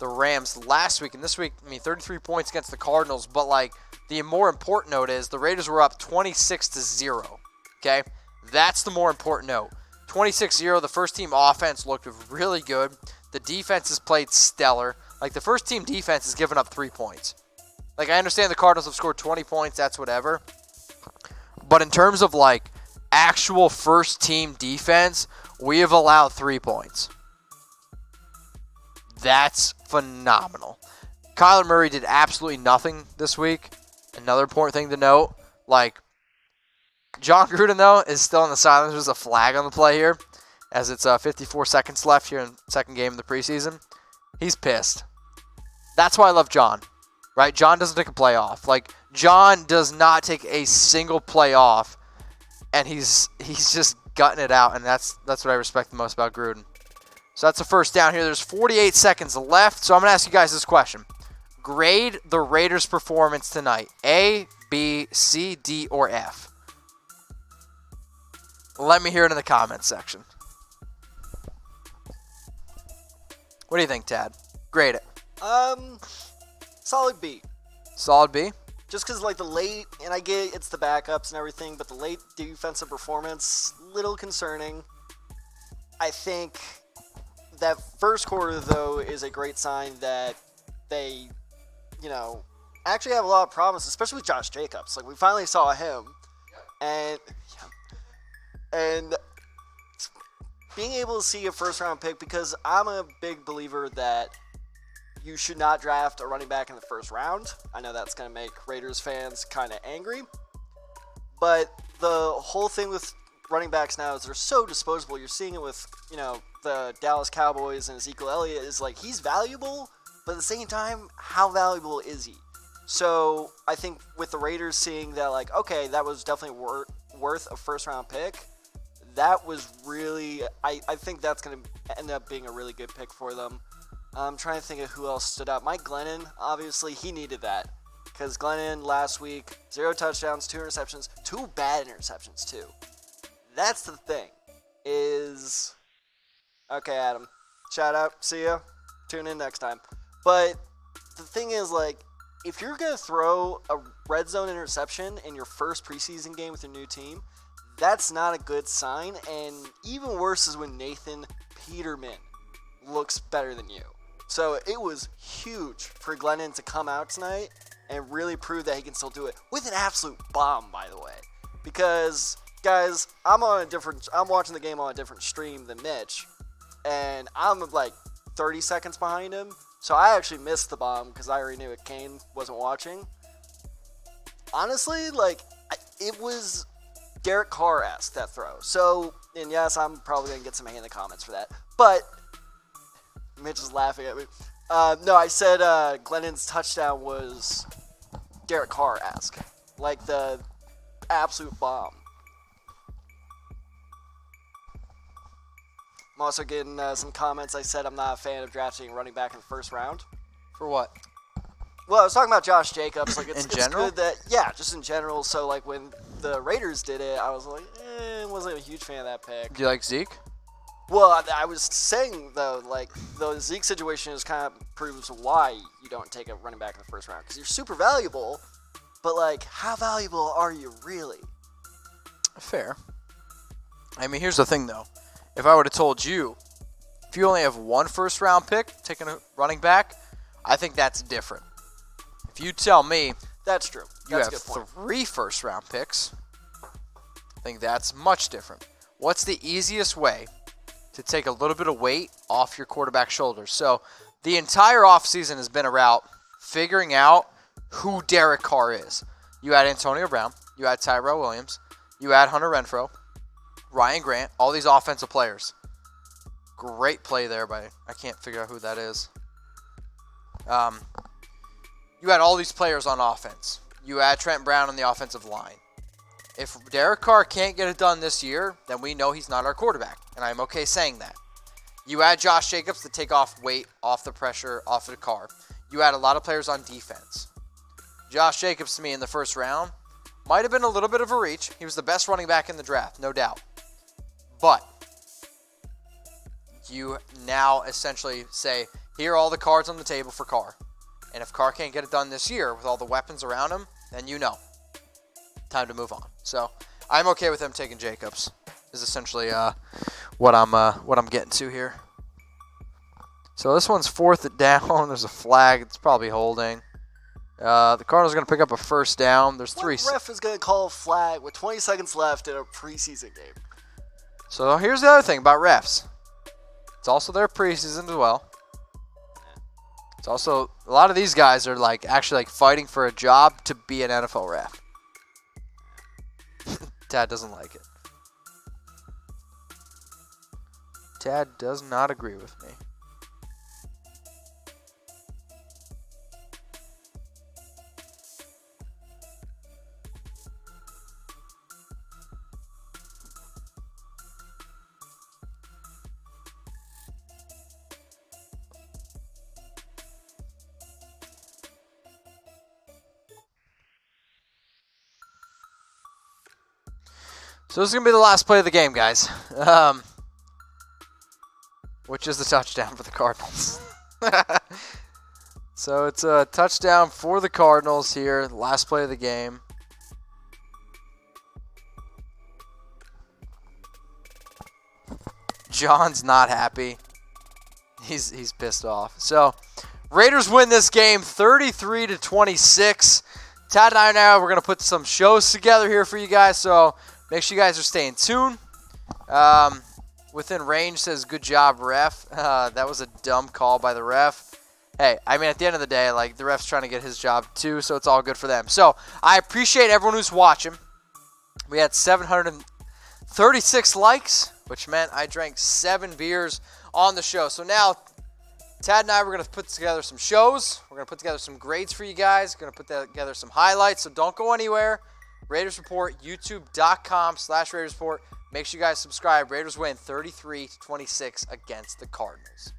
the the Rams last week. And this week, 33 points against the Cardinals. But, like, the more important note is the Raiders were up 26-0. Okay? That's the more important note. 26-0, the first-team offense looked really good. The defense has played stellar. Like, the first-team defense has given up 3 points. Like, I understand the Cardinals have scored 20 points. That's whatever. But in terms of, like, actual first-team defense, we have allowed 3 points. That's phenomenal. Kyler Murray did absolutely nothing this week. Another important thing to note, like, John Gruden, though, is still in the sidelines. There's a flag on the play here, as it's 54 seconds left here in the second game of the preseason. He's pissed. That's why I love John, right? John doesn't take a play off. Like, John does not take a single play off, and he's just gutting it out, and that's what I respect the most about Gruden. So that's the first down here. There's 48 seconds left, so I'm going to ask you guys this question. Grade the Raiders' performance tonight. A, B, C, D, or F? Let me hear it in the comments section. What do you think, Tad? Grade it. Solid B. Solid B? Just because, like, the late, and I get it's the backups and everything, but the late defensive performance, little concerning. I think that first quarter, though, is a great sign that they, actually have a lot of promise, especially with Josh Jacobs. Like, we finally saw him, and being able to see a first-round pick, because I'm a big believer that you should not draft a running back in the first round. I know that's going to make Raiders fans kind of angry, but the whole thing with running backs now is they're so disposable. You're seeing it with, the Dallas Cowboys and Ezekiel Elliott is like, he's valuable, but at the same time, how valuable is he? So I think with the Raiders seeing that, like, okay, that was definitely worth a first-round pick, that was really, I think that's going to end up being a really good pick for them. I'm trying to think of who else stood out. Mike Glennon, obviously, he needed that. Because Glennon last week, 0 touchdowns, 2 interceptions, 2 bad interceptions, too. That's the thing, is... Okay, Adam. Shout out. See ya. Tune in next time. But the thing is, like, if you're going to throw a red zone interception in your first preseason game with your new team, that's not a good sign. And even worse is when Nathan Peterman looks better than you. So it was huge for Glennon to come out tonight and really prove that he can still do it with an absolute bomb, by the way. Because, guys, I'm watching the game on a different stream than Mitch, and I'm like 30 seconds behind him. So I actually missed the bomb because I already knew it. Kane wasn't watching. Honestly, like, it was Derek Carr-esque, that throw. So, and yes, I'm probably going to get some hate in the comments for that. But Mitch is laughing at me. No, I said Glennon's touchdown was Derek Carr-esque. Like the absolute bomb. I'm also getting some comments. I said I'm not a fan of drafting running back in the first round. For what? Well, I was talking about Josh Jacobs. Like, it's general? good that, yeah, just in general. So, like, when the Raiders did it, I was like, wasn't a huge fan of that pick. Do you like Zeke? Well, I was saying, though, like, the Zeke situation is kind of proves why you don't take a running back in the first round. Because you're super valuable, but, like, how valuable are you really? Fair. I mean, here's the thing, though. If I would have told you, if you only have 1 first-round pick, taking a running back, I think that's different. If you tell me that's true. You that's have a good point. 3 first-round picks, I think that's much different. What's the easiest way to take a little bit of weight off your quarterback's shoulders? So the entire offseason has been about figuring out who Derek Carr is. You had Antonio Brown. You had Tyrell Williams. You had Hunter Renfrow. Ryan Grant. All these offensive players. Great play there by, I can't figure out who that is. You had all these players on offense. You had Trent Brown on the offensive line. If Derek Carr can't get it done this year, then we know he's not our quarterback, and I'm okay saying that. You add Josh Jacobs to take off weight, off the pressure, off of the Carr. You add a lot of players on defense. Josh Jacobs, to me, in the first round, might have been a little bit of a reach. He was the best running back in the draft, no doubt. But you now essentially say, here are all the cards on the table for Carr. And if Carr can't get it done this year with all the weapons around him, then time to move on. So I'm okay with him taking Jacobs. Is essentially what I'm getting to here. So this one's 4th down. There's a flag. It's probably holding. The Cardinals are going to pick up a first down. There's three. What ref is going to call a flag with 20 seconds left in a preseason game? So here's the other thing about refs. It's also their preseason as well. It's also a lot of these guys are actually fighting for a job to be an NFL ref. Tad doesn't like it. Tad does not agree with me. So this is going to be the last play of the game, guys. Which is the touchdown for the Cardinals. So it's a touchdown for the Cardinals here. Last play of the game. John's not happy. He's pissed off. So Raiders win this game 33-26. Tad and I now we're going to put some shows together here for you guys. So make sure you guys are staying tuned. Within range says, good job, ref. That was a dumb call by the ref. Hey, I mean, at the end of the day, the ref's trying to get his job too, so it's all good for them. So I appreciate everyone who's watching. We had 736 likes, which meant I drank 7 beers on the show. So now, Tad and I, we're going to put together some shows. We're going to put together some grades for you guys. We're going to put together some highlights, so don't go anywhere. Raiders Report, youtube.com/Raiders Report. Make sure you guys subscribe. Raiders win 33-26 against the Cardinals.